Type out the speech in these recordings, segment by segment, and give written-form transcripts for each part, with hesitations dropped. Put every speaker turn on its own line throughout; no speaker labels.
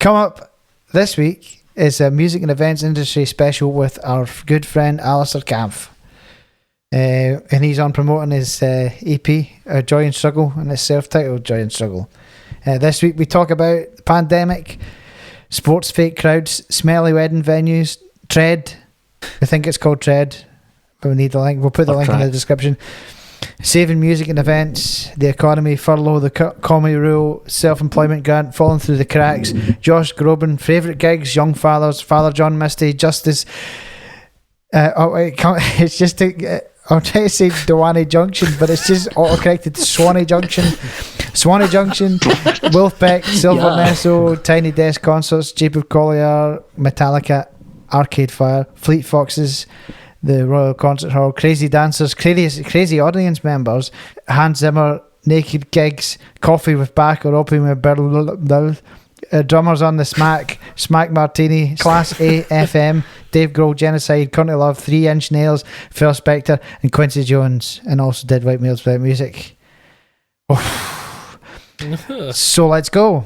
Come up this week is a music and events industry special with our good friend Alasdair Kampff. And he's on promoting his EP, Joy and Struggle, and it's self-titled Joy and Struggle. This week we talk about the pandemic, sports fake crowds, smelly wedding venues, Tread. I think it's called Tread, but we need the link. We'll put the link in the description. Saving music and events, the economy, furlough, the Comey Rule, self-employment grant, falling through the cracks, Josh Groban, favourite gigs, Young Fathers, Father John Misty, Justice. It's just I'm trying to say Dewaney Junction, but it's just auto-corrected Swanee Junction, Wolfpack, Silver Nesso, Tiny Desk Concerts, Jacob Collier, Metallica, Arcade Fire, Fleet Foxes, the Royal Concert Hall, Crazy Dancers, crazy audience members, Hans Zimmer, Naked Gigs, Coffee with Bach or Opium with Berl, Drummers on the Smack Martini, Class A FM, Dave Grohl, Genocide, Country Love, 3 Inch Nails, Phil Spector, and Quincy Jones, and also did White Males Without Music. So let's go.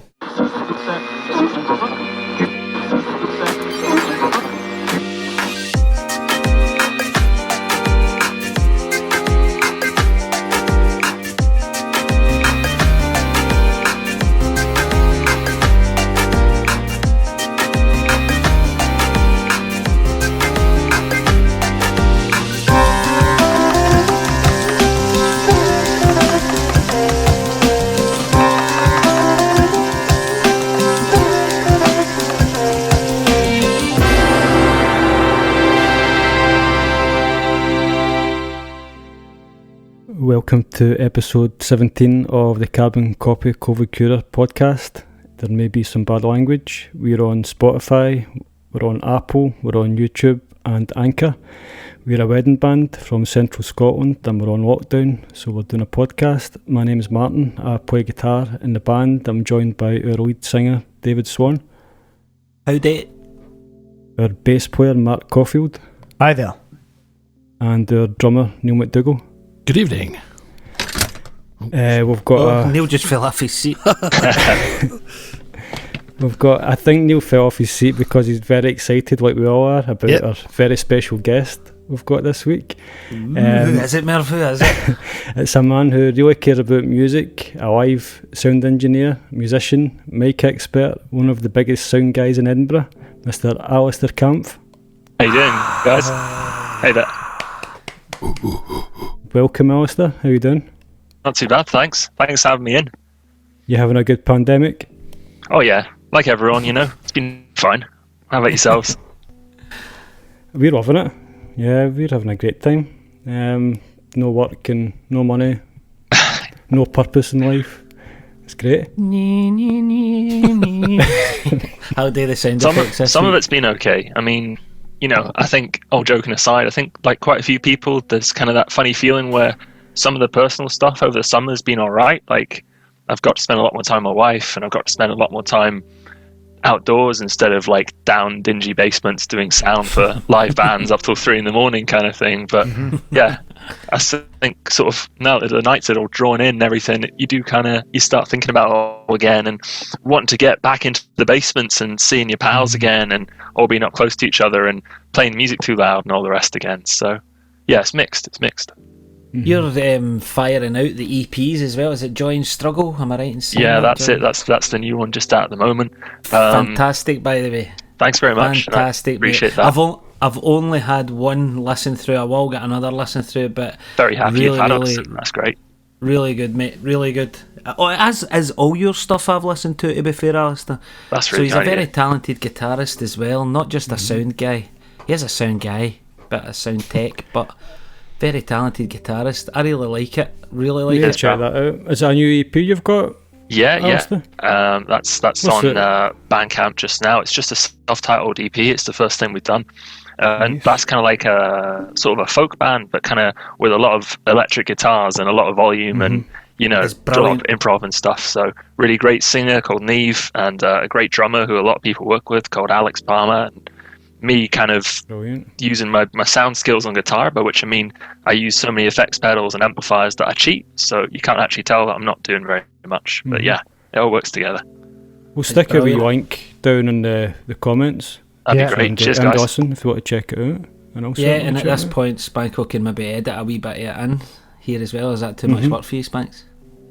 Welcome to episode 17 of the Carbon Copy COVID Curer podcast. There may be some bad language. We're on Spotify, we're on Apple, we're on YouTube and Anchor. We're a wedding band from central Scotland and we're on lockdown, so we're doing a podcast. My name is Martin, I play guitar in the band. I'm joined by our lead singer, David Swan.
Howdy.
Our bass player, Mark Caulfield.
Hi there.
And our drummer, Neil McDougall.
Good evening.
We've got
Neil just fell off his seat.
I think Neil fell off his seat because he's very excited, like we all are, about our very special guest we've got this week.
Who is it, Merv? Who is it?
It's a man who really cares about music, a live sound engineer, musician, mic expert, one of the biggest sound guys in Edinburgh, Mr. Alasdair Kampff.
How you doing, guys? Hey there.
Welcome, Alasdair. How you doing?
Not too bad, thanks. Thanks for having me in.
You having a good pandemic?
Oh yeah, like everyone, you know. It's been fine. How about yourselves?
We're loving it. Yeah, we're having a great time. No work and no money. No purpose in life. It's great.
How do the sound effects?
Some of it's been okay. I mean, you know, I think, all joking aside, I think like quite a few people, there's kind of that funny feeling where some of the personal stuff over the summer has been all right. Like, I've got to spend a lot more time with my wife, and I've got to spend a lot more time outdoors instead of like down dingy basements doing sound for live bands up till 3 a.m. kind of thing. But yeah, I think sort of now that the nights are all drawn in and everything, you start thinking about it all again and wanting to get back into the basements and seeing your pals again and all being up close to each other and playing music too loud and all the rest again. So yeah, it's mixed.
You're firing out the EPs as well. Is it Joy and Struggle? Am I right in saying
Yeah,
that,
that's it. That's the new one just out at the moment.
Fantastic, by the way.
Thanks very much.
Fantastic.
Appreciate
mate.
that.
I've only had one listen through. I will get another listen through, but
very happy
really,
you've had
really,
it. That's great.
Really good, mate. Really good. As all your stuff I've listened to be fair, Alasdair.
That's really
So he's a very talented guitarist as well, not just a sound guy. He is a sound guy, bit of sound tech, but very talented guitarist. I really like it. Really like it.
Check that out. Is it a new EP you've got?
Yeah. That's
What's
on
it?
Bandcamp just now. It's just a self-titled EP. It's the first thing we've done. And that's kind of like a sort of a folk band, but kind of with a lot of electric guitars and a lot of volume and, you know, a lot of improv and stuff. So really great singer called Neve and a great drummer who a lot of people work with called Alex Palmer. And me kind of using my sound skills on guitar, by which I mean I use so many effects pedals and amplifiers that I cheat, so you can't actually tell that I'm not doing very much. But yeah, it all works together.
We'll stick a wee link down in the comments.
That'd be great.
And,
Cheers,
and
guys.
Dawson, if you want to check it out. And also
And at this point, Spanko can maybe edit a wee bit of it in here as well. Is that too much work for you, Spanks?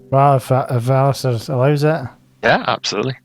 Well, if Alistair allows it.
Yeah, absolutely.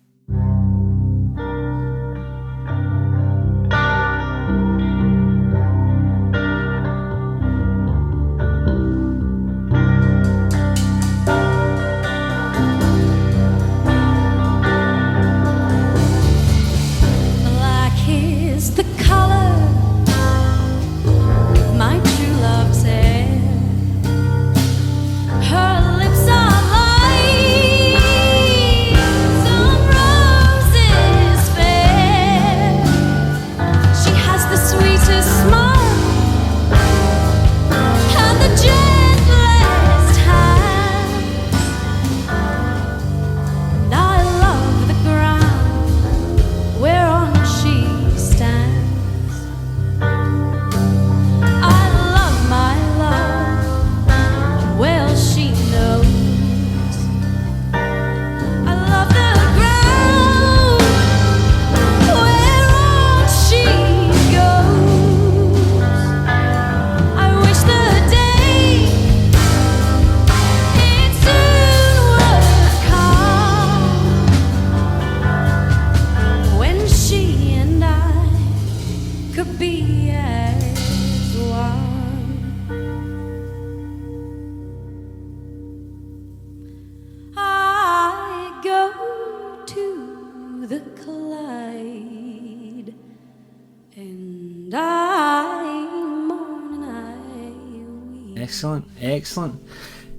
Excellent.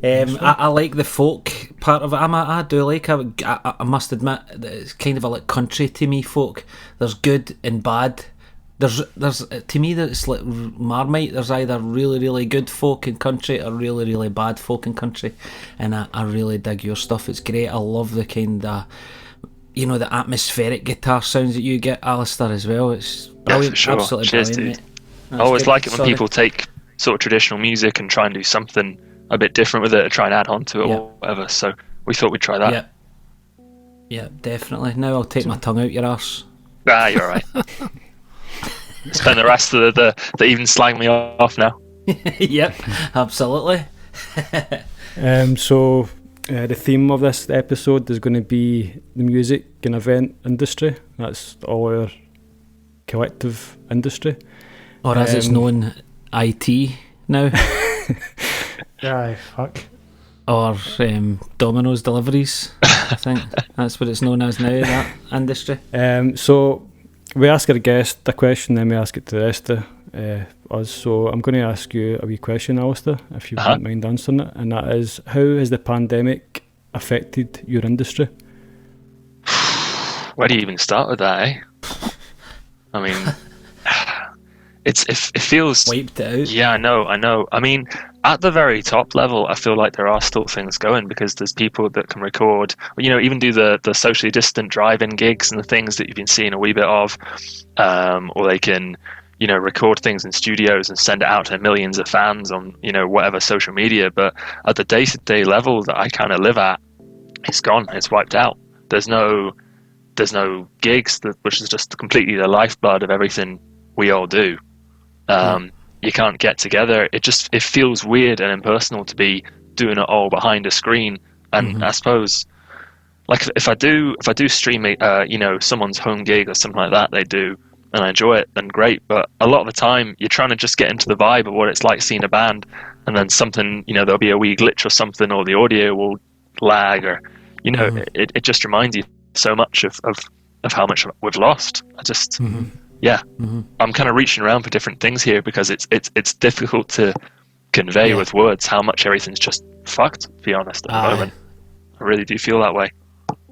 I like the folk part of it. I do like it. I must admit that it's kind of a like country to me. Folk. There's good and bad. There's to me that it's like Marmite. There's either really really good folk in country or really really bad folk in country, and I really dig your stuff. It's great. I love the kind of the atmospheric guitar sounds that you get, Alasdair, as well. It's brilliant.
Yeah, for sure.
Absolutely
Cheers,
brilliant,
dude.
mate.
I always like it when people take sort of traditional music and try and do something a bit different with it, or try and add on to it or whatever. So we thought we'd try that.
Yeah, definitely. Now I'll take my tongue out your arse.
Ah, you're alright. Spend the rest of the evening slagging me off now.
Yep, absolutely.
So the theme of this episode is going to be the music and event industry. That's all our collective industry.
Or as it's known, IT now.
Yeah, fuck.
Or Domino's deliveries. I think that's what it's known as now, that industry.
So we ask our guest a question, then we ask it to the rest of us. So I'm going to ask you a wee question, Alasdair, if you wouldn't mind answering it, and that is, how has the pandemic affected your industry?
Where do you even start with that, eh? I mean, it feels
wiped it out.
Yeah, I know. I mean, at the very top level, I feel like there are still things going, because there's people that can record, even do the socially distant drive-in gigs and the things that you've been seeing a wee bit of, or they can, record things in studios and send it out to millions of fans on, whatever social media. But at the day-to-day level that I kind of live at, it's gone. It's wiped out. There's no gigs, which is just completely the lifeblood of everything we all do. You can't get together. It feels weird and impersonal to be doing it all behind a screen. And I suppose, like, if I do stream someone's home gig or something like that, they do, and I enjoy it, then great. But a lot of the time, you're trying to just get into the vibe of what it's like seeing a band, and then something, there'll be a wee glitch or something, or the audio will lag, or it just reminds you so much of how much we've lost. I'm kind of reaching around for different things here, because it's difficult to convey with words how much everything's just fucked, to be honest, at the moment. I really do feel that way.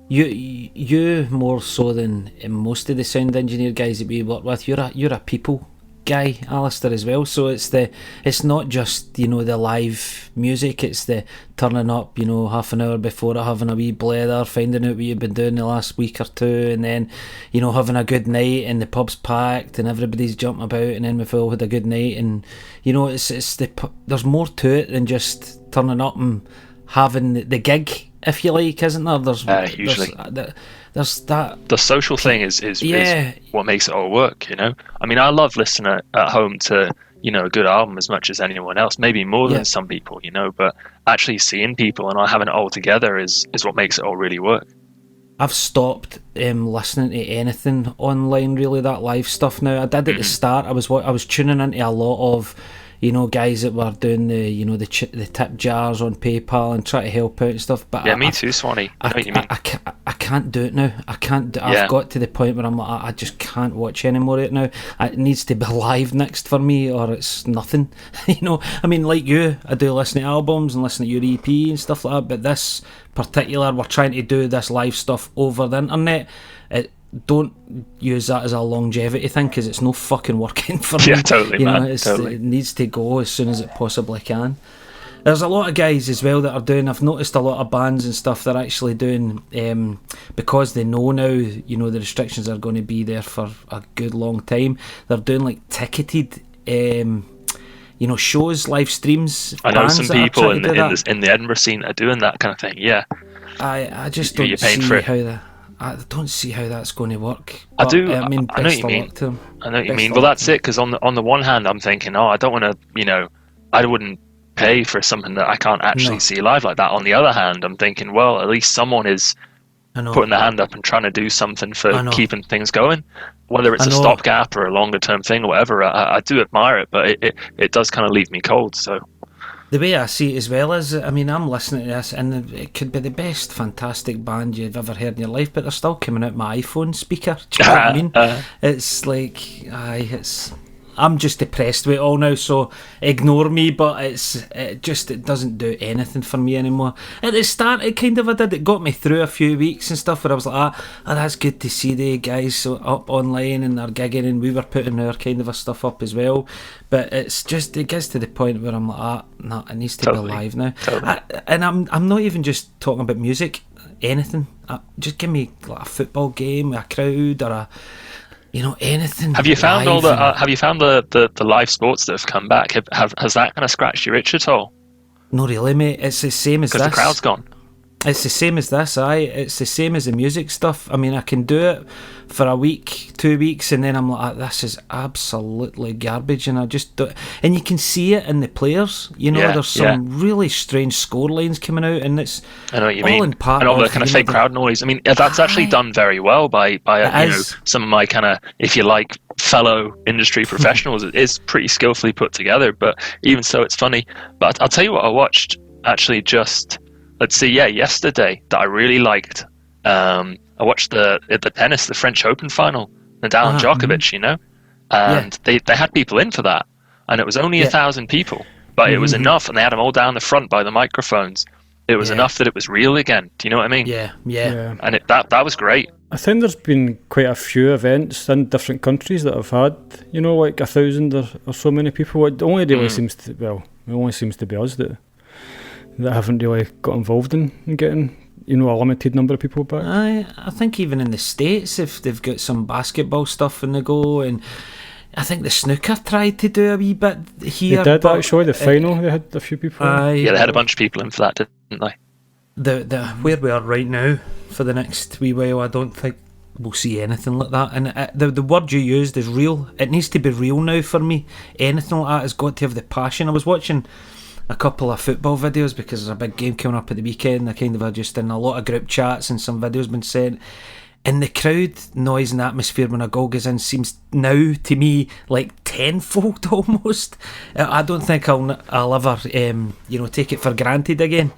You more so than most of the sound engineer guys that we work with, you're a people guy, Alasdair, as well. So it's not just the live music, it's the turning up half an hour before it, having a wee blather, finding out what you've been doing the last week or two, and then having a good night and the pub's packed and everybody's jumping about, and then we've all had a good night, and there's more to it than just turning up and having the gig, if you like, isn't there? There's
usually
there's that.
The social thing is what makes it all work, you know? I mean, I love listening at home to, you know, a good album as much as anyone else, maybe more than some people, you know, but actually seeing people and having it all together is what makes it all really work.
I've stopped listening to anything online, really, that live stuff now. I did at the start. I was tuning into a lot of, you know, guys that were doing the, you know, the tip jars on PayPal and try to help out and stuff. But
me too, Swanee. I know what you mean.
I can't do it now. I can't. I've got to the point where I'm like, I just can't watch any more of it now. It needs to be live next for me, or it's nothing. You know, I mean, like you, I do listen to albums and listen to your EP and stuff like that. But this particular, we're trying to do this live stuff over the internet. Don't use that as a longevity thing, because it's no fucking working for me.
Yeah, totally,
you know,
man. Totally.
It needs to go as soon as it possibly can. There's a lot of guys as well that are doing, I've noticed a lot of bands and stuff, they're actually doing, because they know now, you know, the restrictions are going to be there for a good long time, they're doing like ticketed, you know, shows, live streams.
I know some people in the Edinburgh scene are doing that kind of thing, yeah.
I just don't see how that... I don't see how that's going to work.
But, I know what you mean. I know what you mean. Well, that's it, because on the one hand, I'm thinking, I don't want to, you know, I wouldn't pay for something that I can't actually see live like that. On the other hand, I'm thinking, well, at least someone is putting their hand up and trying to do something for keeping things going. Whether it's a stopgap or a longer term thing or whatever, I do admire it, but it does kind of leave me cold, so...
The way I see it as well is, I mean, I'm listening to this and it could be the best fantastic band you've ever heard in your life, but they're still coming out my iPhone speaker. Do you know what I mean? It's like, I'm just depressed with it all now, so ignore me, but it doesn't do anything for me anymore. At the start, it got me through a few weeks and stuff where I was like, that's good to see the guys up online and they're gigging, and we were putting our kind of stuff up as well. But it gets to the point where I'm like, no, it needs to be live now.
Totally.
And I'm not even just talking about music, anything. Just give me like a football game, a crowd, or a... You know, anything.
Have you found Have you found the live sports that have come back? Has that kind of scratched your itch at all?
No, really, mate. It's the same as this.
Because the crowd's gone.
It's the same as this, It's the same as the music stuff. I mean, I can do it for a week, 2 weeks, and then I'm like, this is absolutely garbage, and I just don't... And you can see it in the players. You know, there's some really strange score lines coming out, and it's
I know what you
all
mean.
in part
and all
of,
the kind of fake crowd noise. I mean, that's actually done very well by you know, some of my kind of, if you like, fellow industry professionals. It is pretty skillfully put together, but even so, it's funny. But I'll tell you what I watched, actually, just... yesterday that I really liked. I watched the tennis, the French Open final, Nadal and Djokovic, you know, and they had people in for that, and it was only 1,000 people, but it was enough, and they had them all down the front by the microphones. It was enough that it was real again. Do you know what I mean?
Yeah.
And that was great.
I think there's been quite a few events in different countries that have had, you know, like 1,000 or so many people. It only really seems to be us that haven't really got involved in getting, you know, a limited number of people back.
I think even in the States, if they've got some basketball stuff in the go, and I think the snooker tried to do a wee bit here.
They did actually, the final, they had a few people.
They had a bunch of people in for that, didn't they?
The where we are right now, for the next wee while, I don't think we'll see anything like that. And the word you used is real. It needs to be real now for me. Anything like that has got to have the passion. I was watching a couple of football videos because there's a big game coming up at the weekend. I kind of are just in a lot of group chats, and some videos been sent, and the crowd noise and atmosphere when a goal goes in seems now to me like tenfold almost. I don't think I'll ever take it for granted again,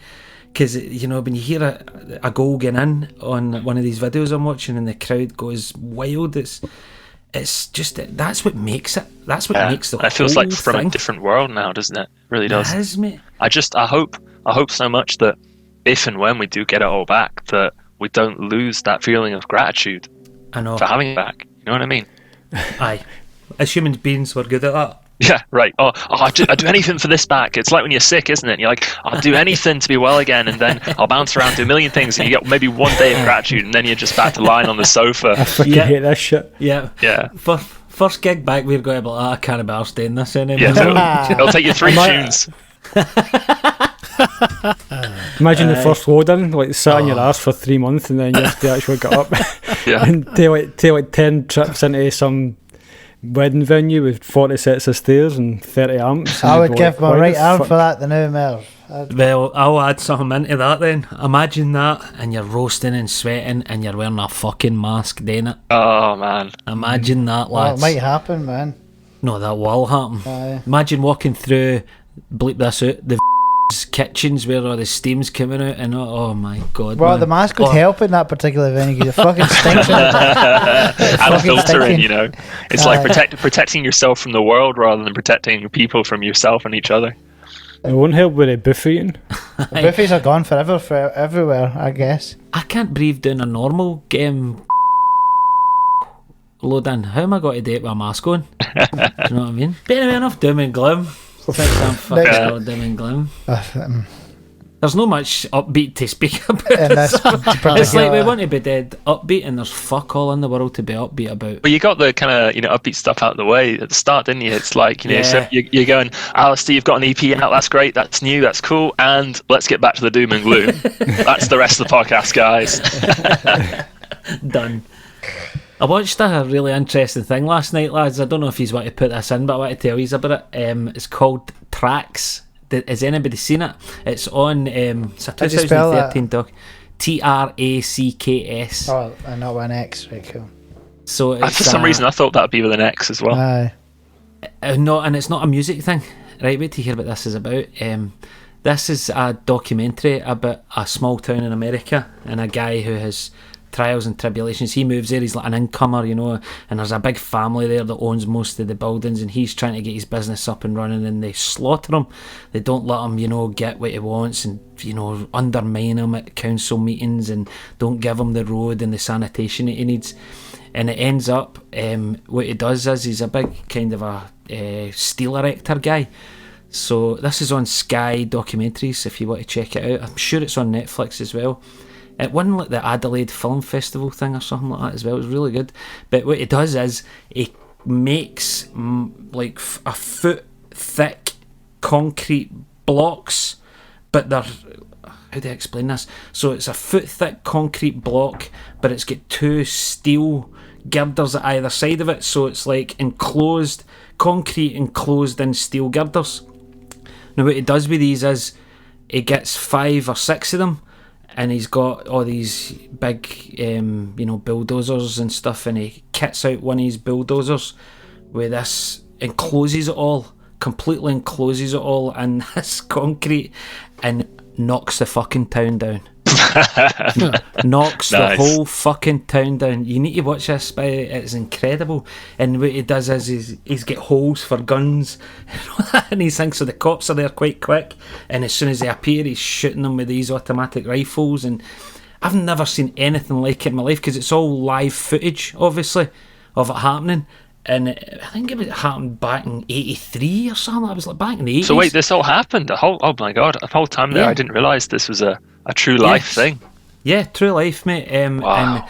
because you know, when you hear a goal going in on one of these videos I'm watching and the crowd goes wild, it's just, that's what makes it. That's what makes the whole thing. It feels like from a
different world now, doesn't it? It really does.
It is, mate.
I hope so much that if and when we do get it all back, that we don't lose that feeling of gratitude for having it back. You know what I mean?
Aye. As human beings, we're good at that.
Yeah, right. I'd do anything for this back. It's like when you're sick, isn't it? And you're like, I'll do anything to be well again, and then I'll bounce around, do a million things, and you get maybe one day of gratitude, and then you're just back to lying on the sofa.
I fucking hate that shit.
Yeah. First gig back, we're going to be like, I can't be arsed doing this anymore.
Yeah, totally. It'll take you 3 tunes.
Imagine the first load-in, like sat on your arse for 3 months, and then you have to actually get up and take 10 trips into some wedding venue with 40 sets of stairs and 30 amps.
I would give my right arm for that, the new Merv.
Well, I'll add something into that then. Imagine that, and you're roasting and sweating, and you're wearing a fucking mask, then it.
Oh man!
Imagine that, lads.
Well, it might happen, man.
No, that will happen. Imagine walking through, bleep this out, the kitchens where all the steam's coming out, and oh my god.
Well,
man.
the mask would help in that particular venue because it fucking stinks.
Add a filter in, you know. It's like protecting yourself from the world rather than protecting people from yourself and each other.
It won't help with a buffet eating.
The buffets are gone forever for everywhere, I guess.
I can't breathe down a normal load in. How am I going to do it with a mask on? Do you know what I mean? But anyway, enough doom and gloom. Thinks I'm fucking doom and gloom. There's no much upbeat to speak about. It's like we want to be dead upbeat, and there's fuck all in the world to be upbeat about.
But you got the kind of upbeat stuff out of the way at the start, didn't you? It's like so you're going, Alasdair, you've got an EP out. That's great. That's new. That's cool. And let's get back to the doom and gloom. That's the rest of the podcast, guys.
Done. I watched a really interesting thing last night, lads. I don't know if you want to put this in, but I want to tell you about it. It's called Tracks. Has anybody seen it? It's on it's a 2013 doc. Tracks.
Oh, not with an X, right? Cool.
So it's,
for some reason I thought that'd be with an X as well.
And it's not a music thing. Right, wait to hear what this is about. This is a documentary about a small town in America and a guy who has trials and tribulations. He moves there, he's like an incomer, and there's a big family there that owns most of the buildings, and he's trying to get his business up and running, and they slaughter him. They don't let him, get what he wants, and undermine him at council meetings, and don't give him the road and the sanitation that he needs. And it ends up, what he does is he's a big kind of a steel erector guy. So this is on Sky Documentaries if you want to check it out. I'm sure it's on Netflix as well. It won like the Adelaide Film Festival thing or something like that as well. It was really good. But what he does is he makes like a foot thick concrete blocks, but they're, how do I explain this? So it's a foot thick concrete block, but it's got two steel girders at either side of it. So it's like enclosed, concrete enclosed in steel girders. Now what he does with these is he gets 5 or 6 of them, and he's got all these big, bulldozers and stuff, and he kits out one of his bulldozers with this, encloses it all, completely encloses it all in this concrete, and knocks the fucking town down. Knocks the whole fucking town down. You need to watch this, it's incredible. And what he does is he's got holes for guns and he thinks so the cops are there quite quick, and as soon as they appear he's shooting them with these automatic rifles. And I've never seen anything like it in my life, because it's all live footage obviously of it happening. And I think it happened back in 83 or something. I was like back in the 80s.
So wait, this all happened? Oh my god, the whole time there I didn't realise this was a true life thing.
Yeah, true life, mate.
Wow.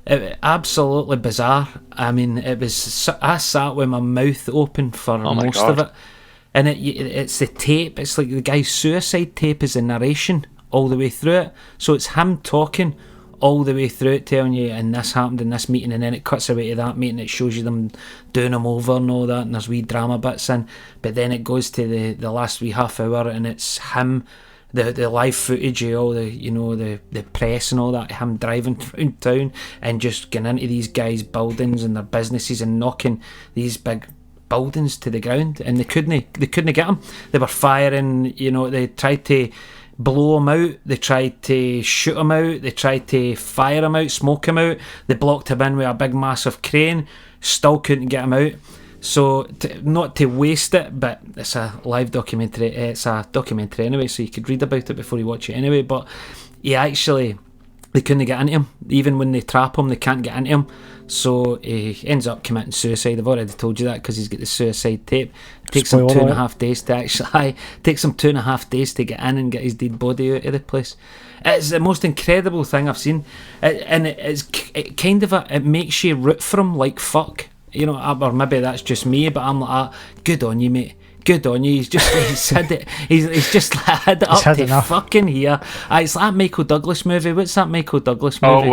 And it, absolutely bizarre. I mean, I sat with my mouth open for most of it. And it's the tape. It's like the guy's suicide tape is the narration all the way through it. So it's him talking all the way through it, telling you, and this happened in this meeting, and then it cuts away to that meeting, it shows you them doing them over and all that, and there's wee drama bits in, but then it goes to the last wee half hour, and it's him, the live footage of all the press and all that, him driving around town and just getting into these guys' buildings and their businesses and knocking these big buildings to the ground, and they couldn't get him. They were firing, they tried to blow him out, they tried to shoot him out, they tried to fire him out, smoke him out, they blocked him in with a big massive crane, still couldn't get him out. So not to waste it, but it's a live documentary, it's a documentary anyway, so you could read about it before you watch it anyway. But they couldn't get into him. Even when they trap him, they can't get into him. So he ends up committing suicide. I've already told you that because he's got the suicide tape. It takes him 2.5 days to actually. Takes him 2.5 days to get in and get his dead body out of the place. It's the most incredible thing I've seen, it makes you root for him like fuck. Or maybe that's just me, but I'm like, good on you, mate. good on you. He's had it. He's just had it up
had
to
enough.
fucking here. It's that Michael Douglas movie. What's that Michael Douglas movie?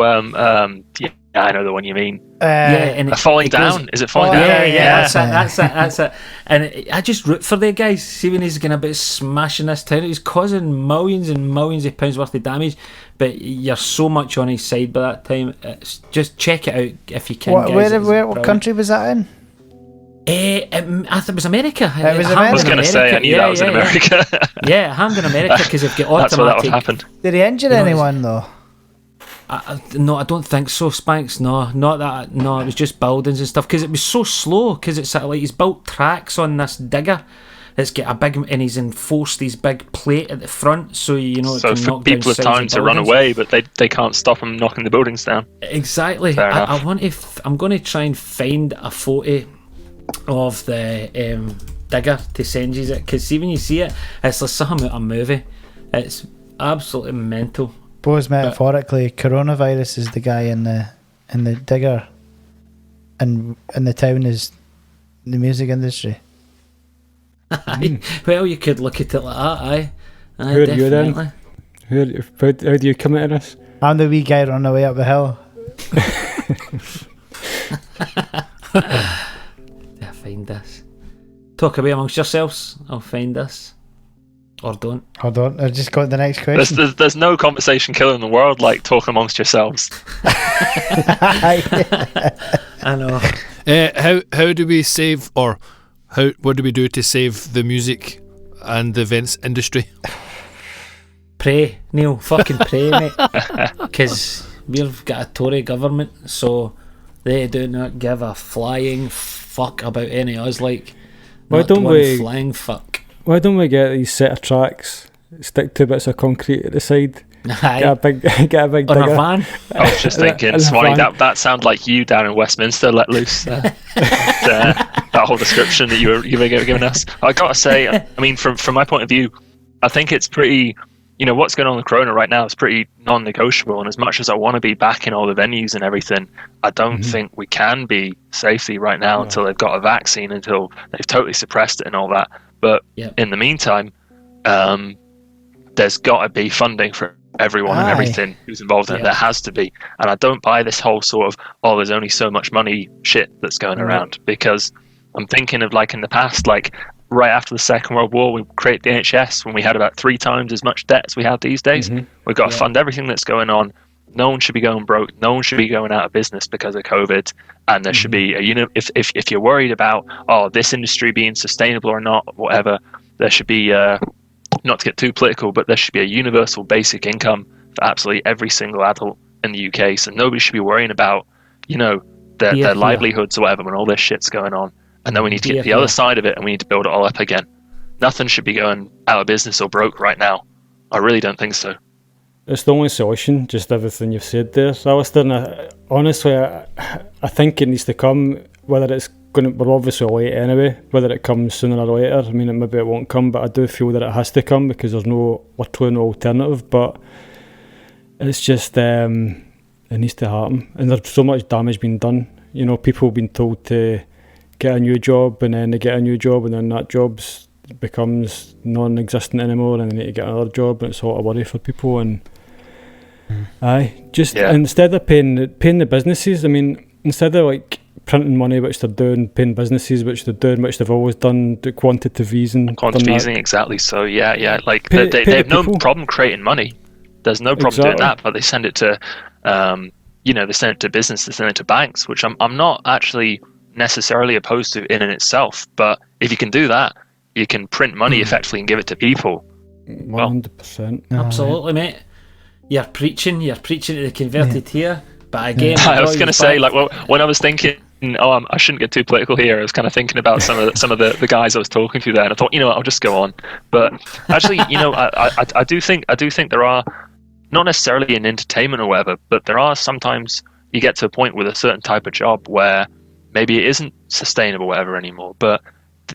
Yeah, I know the one you mean.
And
Falling Down. Is it Falling Down?
Yeah. That's it. And I just root for the guys. See when he's going about smashing this town, he's causing millions and millions of pounds worth of damage. But you're so much on his side by that time. Just check it out if you can.
What country was that in?
I thought it was America.
It was America.
I was going to say, I knew that was in America.
Yeah, hand in America because they've got
That's where that would
automatic.
happen.
Did he injure anyone though?
No, I don't think so, Spanks. No, not that. No, it was just buildings and stuff because it was so slow. Because it's sort of like he's built tracks on this digger. It's got a big, and he's enforced these big plate at the front, so it
So
can
for
knock
people
down
with
sides
time
of
to run
buildings.
away, but they can't stop them knocking the buildings down.
Exactly.
Fair enough.
I want to. I'm going to try and find a photo of the digger to send you it because see when you see it, it's like something out of a movie. It's absolutely mental.
Suppose metaphorically, coronavirus is the guy in the digger, and the town is the music industry.
Well, you could look at it like that, aye.
Who are
Definitely.
you then? How do you come into this?
I'm the wee guy running away up the hill.
Yeah, find this. Talk away amongst yourselves. I'll find this. Or don't.
Hold on, I just got the next question.
There's no conversation killer in the world like talking amongst yourselves.
I know.
How do we save, or what do we do to save the music and the events industry?
Pray, Neil. Fucking pray, mate. Because we've got a Tory government, so they do not give a flying fuck about any of us. Like,
Why
not
don't
one
we-
flying fuck.
Why don't we get these set of tracks, stick two bits of concrete at the side,
Aye.
get a big
On a
digger.
van.
I was just thinking,
That's
Swanee,
fine.
that sounds like you down in Westminster let loose. That whole description that you were giving us. I gotta say, I mean, from my point of view, I think it's pretty. What's going on with Corona right now is pretty non-negotiable. And as much as I want to be back in all the venues and everything, I don't think we can be safely right now until they've got a vaccine, until they've totally suppressed it and all that. But in the meantime, there's got to be funding for everyone and everything who's involved in it. There has to be. And I don't buy this whole sort of, there's only so much money shit that's going around, because I'm thinking of like in the past, like right after the Second World War, we created the NHS when we had about 3 times as much debt as we have these days. We've got to fund everything that's going on. No one should be going broke. No one should be going out of business because of COVID. And there should be if you're worried about this industry being sustainable or not, whatever, there should be not to get too political, but there should be a universal basic income for absolutely every single adult in the UK. So nobody should be worrying about their livelihoods or whatever when all this shit's going on. And then we need to get to the other side of it, and we need to build it all up again. Nothing should be going out of business or broke right now. I really don't think so.
It's the only solution, just everything you've said there. So Alasdair, honestly, I think it needs to come, whether it's we're obviously late anyway, whether it comes sooner or later. I mean, maybe it won't come, but I do feel that it has to come because there's literally no alternative. But it's just, it needs to happen. And there's so much damage being done. People being told to get a new job, and then they get a new job, and then that job's becomes non-existent anymore, and they need to get another job, and it's a lot of worry for people. And instead of paying the businesses, I mean, instead of like printing money, which they're doing, paying businesses, which they're doing, which they've always done, the quantitative easing.
Quantitative easing, exactly. So like they have no problem creating money. There's no problem doing that, but they send it to, they send it to business, they send it to banks, which I'm not actually necessarily opposed to in and itself. But if you can do that, you can print money effectively and give it to people.
100%.
Absolutely, mate. You're preaching to the converted here. But again,
I was going to say, like, when I was thinking, I shouldn't get too political here. I was kind of thinking about some of the guys I was talking to there, and I thought, I'll just go on. But actually, I do think there are, not necessarily in entertainment or whatever, but there are sometimes you get to a point with a certain type of job where maybe it isn't sustainable, whatever, anymore. But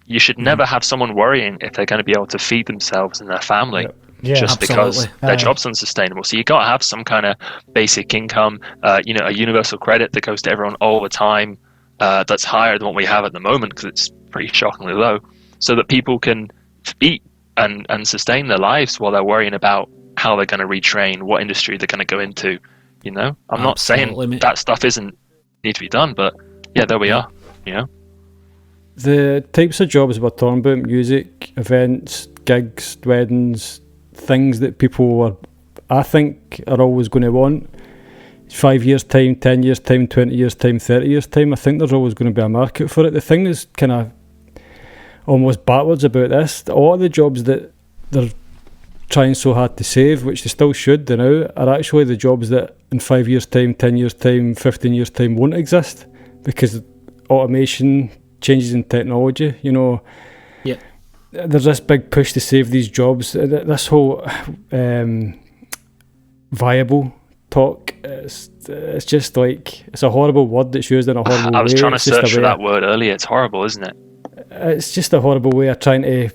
you should never have someone worrying if they're going to be able to feed themselves and their family. Just because their job's unsustainable. So you got to have some kind of basic income, a universal credit that goes to everyone all the time, that's higher than what we have at the moment because it's pretty shockingly low. so that people can eat and sustain their lives while they're worrying about how they're going to retrain, what industry they're going to go into. You know, I'm not saying that stuff isn't need to be done, but yeah, there we are. You know,
the types of jobs we're talking about, music, events, gigs, weddings, things that people are, I think, are always going to want. 5 years time, 10 years time, 20 years time, 30 years time, I think there's always going to be a market for it. The thing is kind of almost backwards about this. A lot of the jobs that they're trying so hard to save, which they still should do now, are actually the jobs that in 5 years time, 10 years time, 15 years time won't exist, because automation, changes in technology, you know.
Yeah.
There's this big push to save these jobs. This whole viable talk, it's just like, it's a horrible word that's used in a horrible way.
I was trying to search for that word earlier. It's horrible, isn't it?
It's just a horrible way of trying to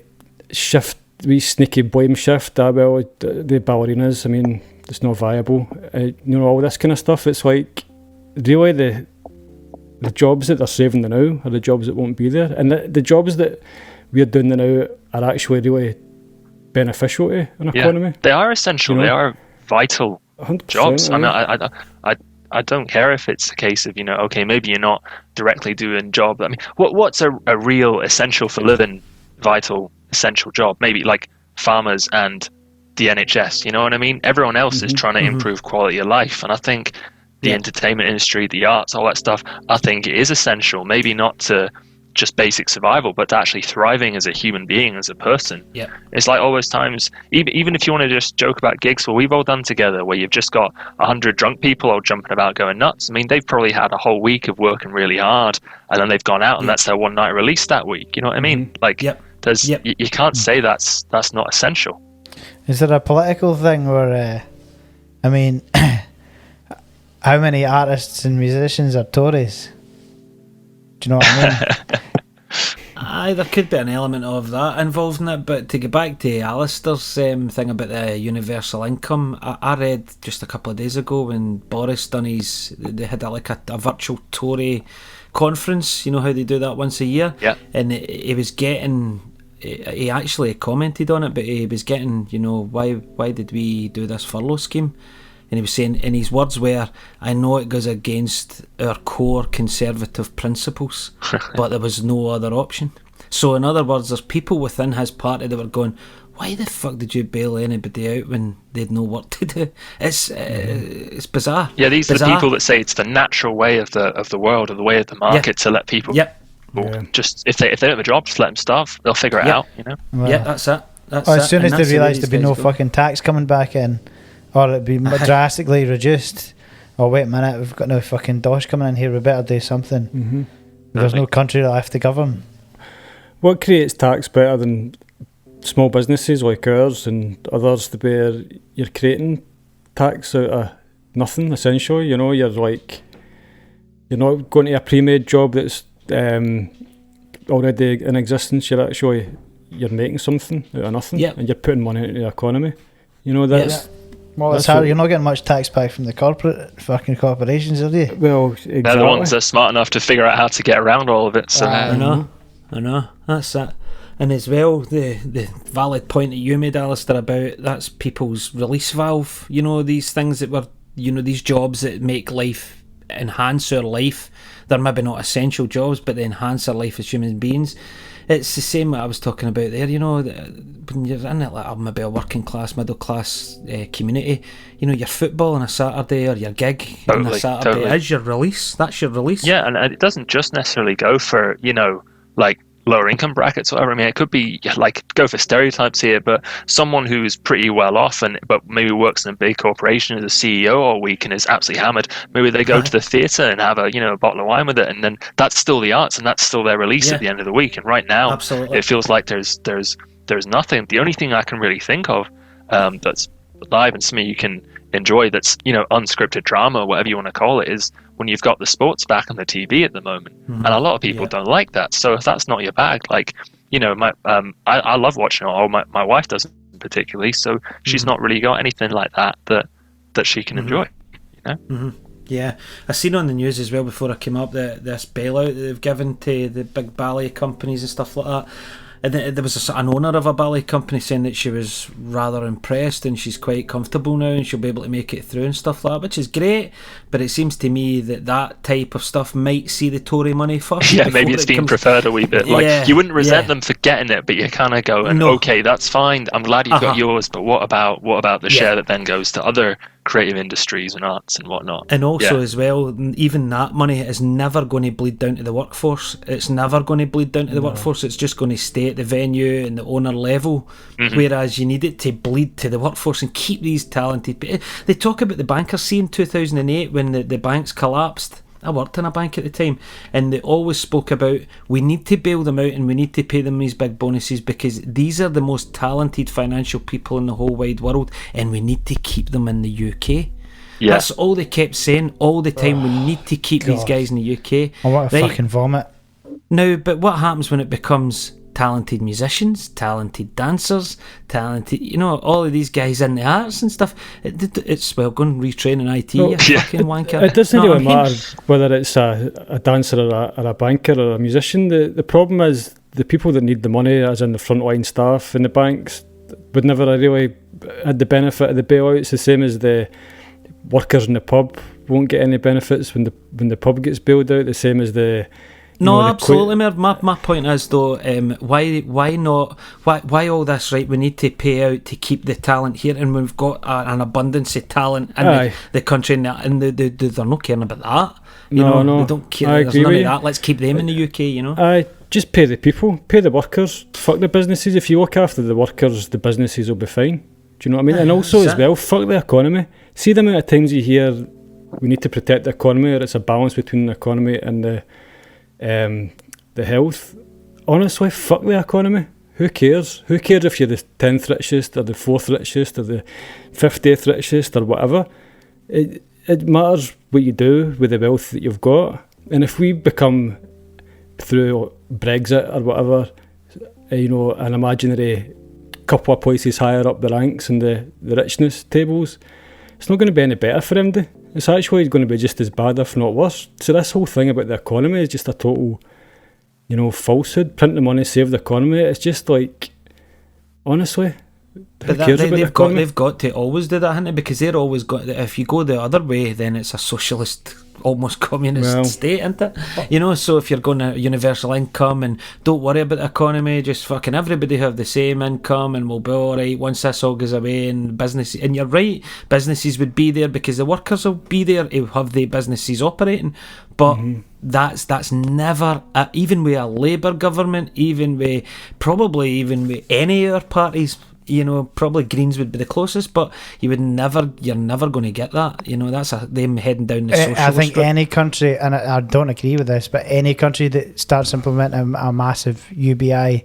shift, we sneaky blame shift. Well, the ballerinas, I mean, it's not viable. You know, all this kind of stuff. It's like, really, the jobs that they're saving now are the jobs that won't be there, and the jobs that we're doing now are actually really beneficial to an economy.
They are essential. You know? They are vital
100%,
jobs. I mean, I don't care if it's a case of, you know, okay, maybe you're not directly doing a job. I mean, what's a real essential for living, vital, essential job? Maybe like farmers and the NHS, you know what I mean? Everyone else is trying to improve quality of life. And I think the entertainment industry, the arts, all that stuff, I think it is essential. Maybe not to just basic survival, but to actually thriving as a human being, as a person.
Yeah.
It's like all those times, even if you want to just joke about gigs, well, we've all done together, where you've just got 100 drunk people all jumping about going nuts. I mean, they've probably had a whole week of working really hard, and then they've gone out and that's their one night release that week. You know what I mean? Like, you can't say that's not essential.
Is there a political thing where, I mean, how many artists and musicians are Tories? Do you know what I mean?
Aye, there could be an element of that involved in it, but to get back to Alasdair's thing about the universal income, I read just a couple of days ago when Boris done they had a virtual Tory conference, you know how they do that once a year?
Yeah.
And he was getting, he actually commented on it, but he was getting, you know, why did we do this furlough scheme? And he was saying, in his words were, I know it goes against our core conservative principles, but there was no other option. So in other words, there's people within his party that were going, why the fuck did you bail anybody out when they'd no work to do? It's bizarre.
Yeah, these are the people that say it's the natural way of the world, or the way of the market to let people just, if they don't have a job, just let them starve. They'll figure it out, you know?
Well,
yeah, that's it.
As soon as they realise there'd be no fucking tax coming back in, or it'd be drastically reduced. Oh, wait a minute, we've got no fucking dosh coming in here, we better do something. There's no country left to govern.
What creates tax better than small businesses like ours and others, where you're creating tax out of nothing, essentially? You know, you're not going to a pre-made job that's already in existence. You're making something out of nothing, and you're putting money into the economy. You know, that's...
Well, it's hard. You're not getting much tax back from the corporations, are you?
Well, exactly.
They're the ones that are smart enough to figure out how to get around all of it. So
I know. That's it. And as well, the valid point that you made, Alasdair, about that's people's release valve. You know, these things that were, you know, these jobs that make life, enhance our life. They're maybe not essential jobs, but they enhance our life as human beings. It's the same that I was talking about there, you know, when you're in it, like maybe a working class, middle class community, you know, your football on a Saturday or your gig on a Saturday is your release. That's your release.
Yeah, and it doesn't just necessarily go for, you know, like lower income brackets or whatever. I mean, it could be like, go for stereotypes here, but someone who's pretty well off but maybe works in a big corporation as a CEO all week and is absolutely hammered, maybe they go to the theatre and have a bottle of wine with it, and then that's still the arts and that's still their release at the end of the week. And right now it feels like there's nothing. The only thing I can really think of that's live and something you can enjoy, that's, you know, unscripted drama, whatever you want to call it, is when you've got the sports back on the TV at the moment. And a lot of people don't like that. So if that's not your bag, like, you know, I love watching it all. My wife doesn't particularly, so she's not really got anything like that she can enjoy, you know?
Yeah, I seen on the news as well before I came up that this bailout that they've given to the big ballet companies and stuff like that. And there was an owner of a ballet company saying that she was rather impressed and she's quite comfortable now and she'll be able to make it through and stuff like that, which is great. But it seems to me that type of stuff might see the Tory money first.
Yeah, maybe it's been preferred a wee bit. Like, you wouldn't resent them for getting it, but you kind of go, okay, that's fine. I'm glad you've got yours, but what about the share that then goes to other creative industries and arts and whatnot?
And also as well, even that money is never going to bleed down to the workforce. It's never going to bleed down to the workforce. It's just going to stay at the venue and the owner level, whereas you need it to bleed to the workforce and keep these talented people. They talk about the bankers. See, in 2008 when the banks collapsed, I worked in a bank at the time, and they always spoke about, we need to bail them out and we need to pay them these big bonuses because these are the most talented financial people in the whole wide world and we need to keep them in the UK. Yeah. That's all they kept saying all the time. We need to keep these guys in the UK.
I want to fucking vomit.
Now, but what happens when it becomes talented musicians, talented dancers, talented, all of these guys in the arts and stuff? It's, well, go and retrain in IT, you fucking wanker.
It doesn't really matter whether it's a dancer or a banker or a musician. The problem is the people that need the money, as in the frontline staff in the banks, would never really had the benefit of the bailouts, the same as the workers in the pub won't get any benefits when the pub gets bailed out, the same as the...
No, absolutely. My point is though, why all this? Right, we need to pay out to keep the talent here, and we've got an abundance of talent in the country, and they're not caring about that. No, they don't care. There's none of that. Let's keep them in the UK.
Just pay the people, pay the workers. Fuck the businesses. If you look after the workers, the businesses will be fine. Do you know what I mean? And also as well, fuck the economy. See the amount of times you hear we need to protect the economy, or it's a balance between the economy and the health. Honestly, fuck the economy. Who cares? Who cares if you're the 10th richest or the 4th richest or the 50th richest or whatever? It matters what you do with the wealth that you've got. And if we become, through Brexit or whatever, an imaginary couple of places higher up the ranks in the richness tables, it's not going to be any better for MD. It's actually going to be just as bad, if not worse. So this whole thing about the economy is just a total, falsehood. Print the money, save the economy. It's just like, honestly, who cares about the economy?
They've got to always do that, haven't they? Because they're always got. If you go the other way, then it's a socialist, almost communist state, isn't it? So if you're going to universal income and don't worry about the economy, just fucking everybody have the same income and we'll be all right once this all goes away. And business, and you're right, businesses would be there because the workers will be there to have the businesses operating. But that's never, even with a Labour government, even with any other parties. Probably Greens would be the closest, but you're never going to get that. That's them heading down the socialist
I think
route.
Any country, and I don't agree with this, but any country that starts implementing a massive UBI,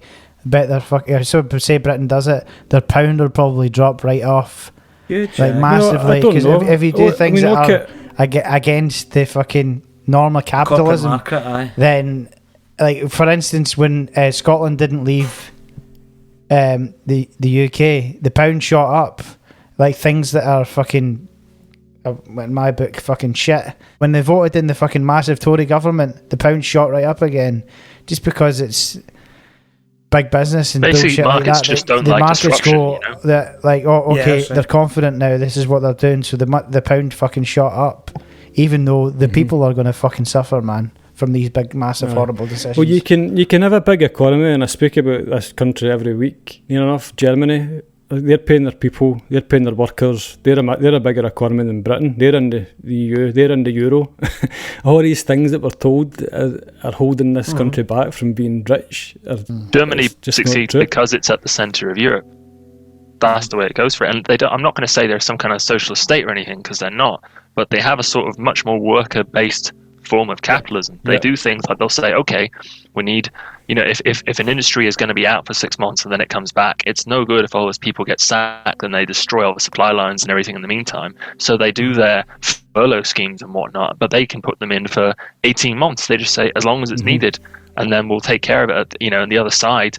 say Britain does it, their pound will probably drop right off.
Huge,
massively. Because if you do things that are against the fucking norm of capitalism,
market,
then, like for instance, when Scotland didn't leave the UK, the pound shot up. Like things that are fucking, in my book, fucking shit. When they voted in the fucking massive Tory government, the pound shot right up again, just because it's big business and
basically
bullshit
markets
like that.
just don't
the
like
markets
disruption,
go that like,
right.
they're confident now. This is what they're doing, so the pound fucking shot up, even though the people are going to fucking suffer, man, from these big, massive, horrible decisions.
Well, you can have a big economy, and I speak about this country every week. Germany, they're paying their people, they're paying their workers. They're a bigger economy than Britain. They're in the EU, they're in the euro. All these things that we're told are holding this country back from being rich.
Germany succeeds because it's at the centre of Europe. That's the way it goes for it. And I'm not going to say they're some kind of socialist state or anything, because they're not. But they have a sort of much more worker-based form of capitalism. They do things like they'll say, okay, we need, if an industry is going to be out for 6 months and then it comes back, it's no good if all those people get sacked and they destroy all the supply lines and everything in the meantime. So they do their furlough schemes and whatnot, but they can put them in for 18 months. They just say, as long as it's needed, and then we'll take care of it. On the other side,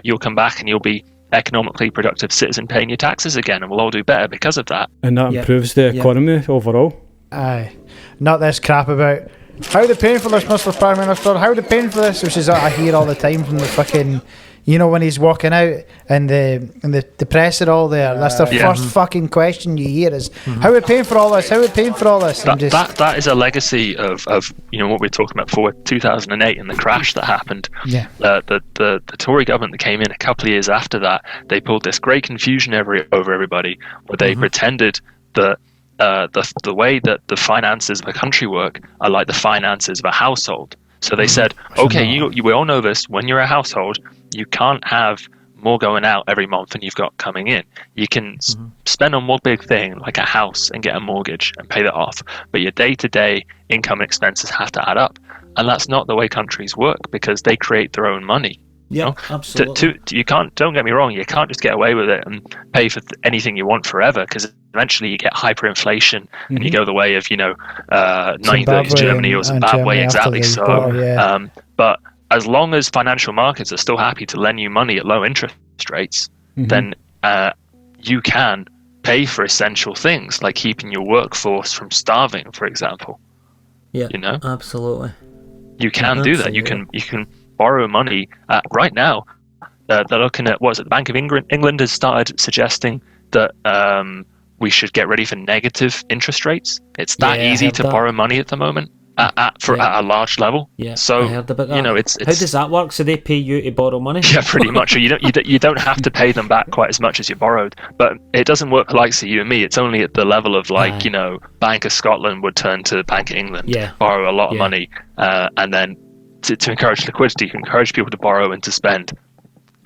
you'll come back and you'll be economically productive citizen paying your taxes again, and we'll all do better because of that.
And that improves the economy overall.
Aye. Not this crap about how are they paying for this, Mr. Prime Minister? How are they paying for this? Which is what I hear all the time from the fucking You know, when he's walking out and the press are all there, that's the first fucking question you hear is, how are we paying for all this? How are we paying for all this?
That is a legacy of what we were talking about before, 2008 and the crash that happened.
Yeah.
The Tory government that came in a couple of years after that, they pulled this great confusion over everybody, where they pretended that the way that the finances of a country work are like the finances of a household. So they said, okay, we all know this. When you're a household, you can't have more going out every month than you've got coming in. You can spend on one big thing like a house and get a mortgage and pay that off, but your day-to-day income and expenses have to add up. And that's not the way countries work, because they create their own money.
Yeah, absolutely.
You can't. Don't get me wrong. You can't just get away with it and pay for anything you want forever, because eventually you get hyperinflation and you go the way of 1930s Germany or Zimbabwe. Exactly. So, but as long as financial markets are still happy to lend you money at low interest rates, then you can pay for essential things like keeping your workforce from starving, for example.
Yeah, absolutely.
You can do that. You can borrow money right now. They're looking at the Bank of England has started suggesting that we should get ready for negative interest rates. It's that easy to borrow money at the moment at a large level.
Yeah,
so
I heard about that.
It's
how does that work? So they pay you to borrow money?
Yeah, pretty much. So you don't have to pay them back quite as much as you borrowed, but it doesn't work like you and me. It's only at the level of Bank of Scotland would turn to Bank of England, borrow a lot of money, and then to encourage liquidity, encourage people to borrow and to spend.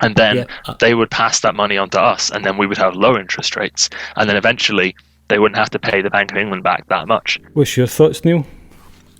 And then they would pass that money on to us, and then we would have low interest rates. And then eventually they wouldn't have to pay the Bank of England back that much.
What's your thoughts, Neil?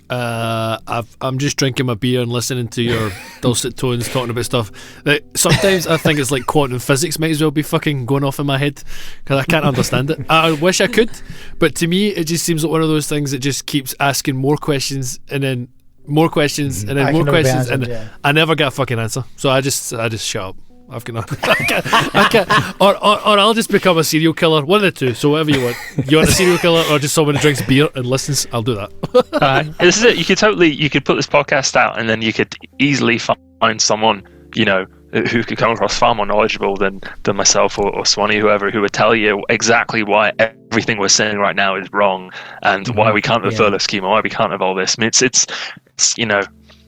I'm just drinking my beer and listening to your dulcet tones talking about stuff that sometimes I think it's like quantum physics might as well be fucking going off in my head, because I can't understand it. I wish I could, but to me it just seems like one of those things that just keeps asking more questions and then more questions and then more questions, and I never get a fucking answer. So I just shut up. I've got I can't, or I'll just become a serial killer. One of the two. So whatever you want. You want a serial killer or just someone who drinks beer and listens? I'll do that.
This is it. You could put this podcast out, and then you could easily find someone who could come across far more knowledgeable than myself or Swanee, whoever, who would tell you exactly why everything we're saying right now is wrong, and why we can't have a furlough scheme, or why we can't have all this. I mean, it's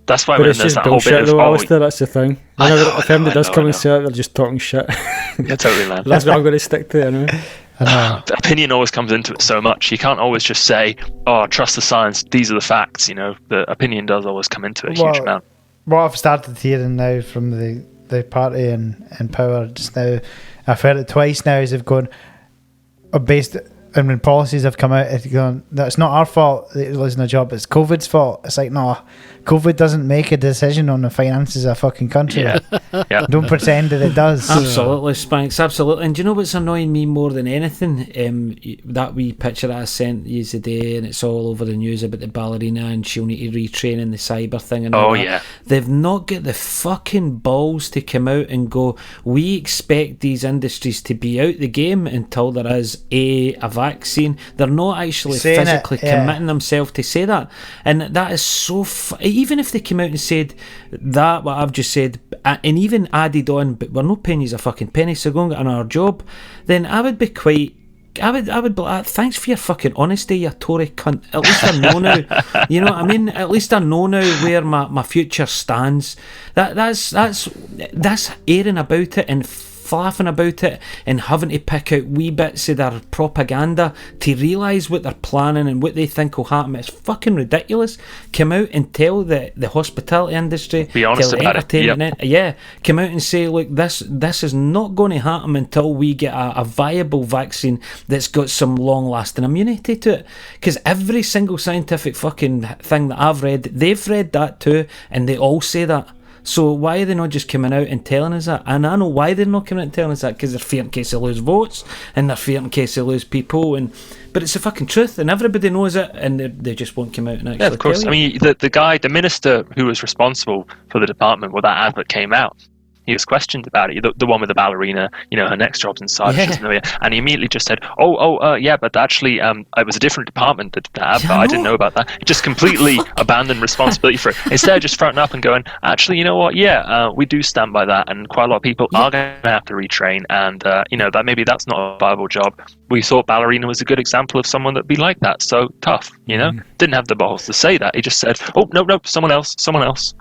that's why when there's that whole bit of
Alasdair, that's the thing. If anybody does come and say it, they're just talking shit.
Yeah, totally, man.
That's what I'm going to stick to anyway.
The opinion always comes into it so much. You can't always just say, trust the science, these are the facts. The opinion does always come into it a huge amount.
What I've started hearing now from the party in power just now, I've heard it twice now, is they've gone based. And when policies have come out, it's gone, that's not our fault that you're losing a job, it's COVID's fault. It's like, no, COVID doesn't make a decision on the finances of a fucking country.
Yeah.
Don't pretend that it does.
Absolutely, Spanks, absolutely. And do you know what's annoying me more than anything? That wee picture I sent you today, and it's all over the news about the ballerina, and she'll need to retrain in the cyber thing. And all that.
Yeah.
They've not got the fucking balls to come out and go, we expect these industries to be out the game until there is a vaccine. They're not actually physically committing themselves to say that. And that is so... even if they came out and said that, what I've just said, and even added on, but we're not paying you a fucking penny, so go and get another job, then I would be quite... I would be like, thanks for your fucking honesty, you Tory cunt. At least I know now. You know what I mean? At least I know now where my future stands. That's airing about it and laughing about it and having to pick out wee bits of their propaganda to realise what they're planning and what they think will happen. It's fucking ridiculous. Come out and tell the hospitality industry,
be honest
tell
about
entertainment, come out and say, look, this is not going to happen until we get a viable vaccine that's got some long-lasting immunity to it. Because every single scientific fucking thing that I've read, they've read that too, and they all say that. So why are they not just coming out and telling us that? And I know why they're not coming out and telling us that, because they're fearing in case they lose votes, and they're fearing in case they lose people, but it's the fucking truth, and everybody knows it, and they just won't come out and actually
of course.
tell you.
I mean, the minister who was responsible for the department where that advert came out, he was questioned about it. The one with the ballerina, her next job's inside.
Yeah.
And he immediately just said, yeah, but actually, it was a different department that did that, but I didn't know about that. He just completely abandoned responsibility for it. Instead of just fronting up and going, actually, you know what? Yeah, we do stand by that, and quite a lot of people are going to have to retrain, and that maybe that's not a viable job. We thought ballerina was a good example of someone that'd be like that. So tough, Didn't have the balls to say that. He just said, "Oh no, someone else."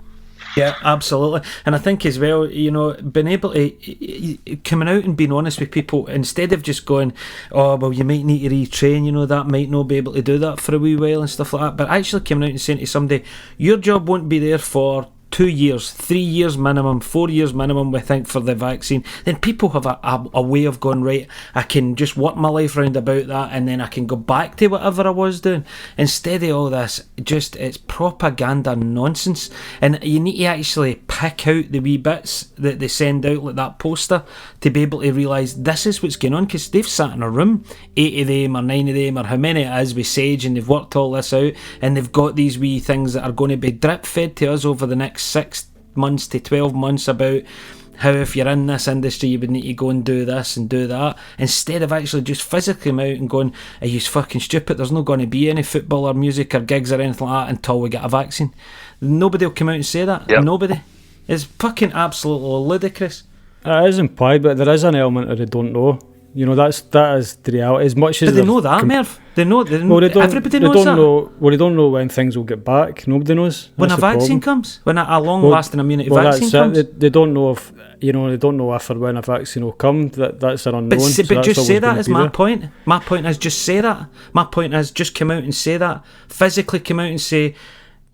Yeah, absolutely. And I think as well, being able to coming out and being honest with people instead of just going, oh well, you might need to retrain. That might not be able to do that for a wee while and stuff like that. But actually coming out and saying to somebody, your job won't be there for 2 years, 3 years minimum, 4 years minimum, we think, for the vaccine, then people have a way of going, right, I can just work my life round about that, and then I can go back to whatever I was doing. Instead of all this, it's propaganda nonsense. And you need to actually pick out the wee bits that they send out, like that poster, to be able to realise this is what's going on, because they've sat in a room, 8 of them or 9 of them, or how many it is with Sage, and they've worked all this out, and they've got these wee things that are going to be drip fed to us over the next 6 months to 12 months about how if you're in this industry you would need to go and do this and do that, instead of actually just physically come out and going, are you fucking stupid, there's not going to be any football or music or gigs or anything like that until we get a vaccine. Nobody will come out and say that. Nobody. It's fucking absolutely ludicrous.
It is implied, but there is an element of they don't know. That is the reality. As much as
they know that, Merv. They know. Everybody knows that.
They don't know when things will get back. Nobody knows.
When
That's
a vaccine comes, when a long-lasting immunity vaccine comes.
They don't know if they don't know if or when a vaccine will come. That's an unknown.
But just say that is my point. My point is just say that. My point is just come out and say that. Physically come out and say,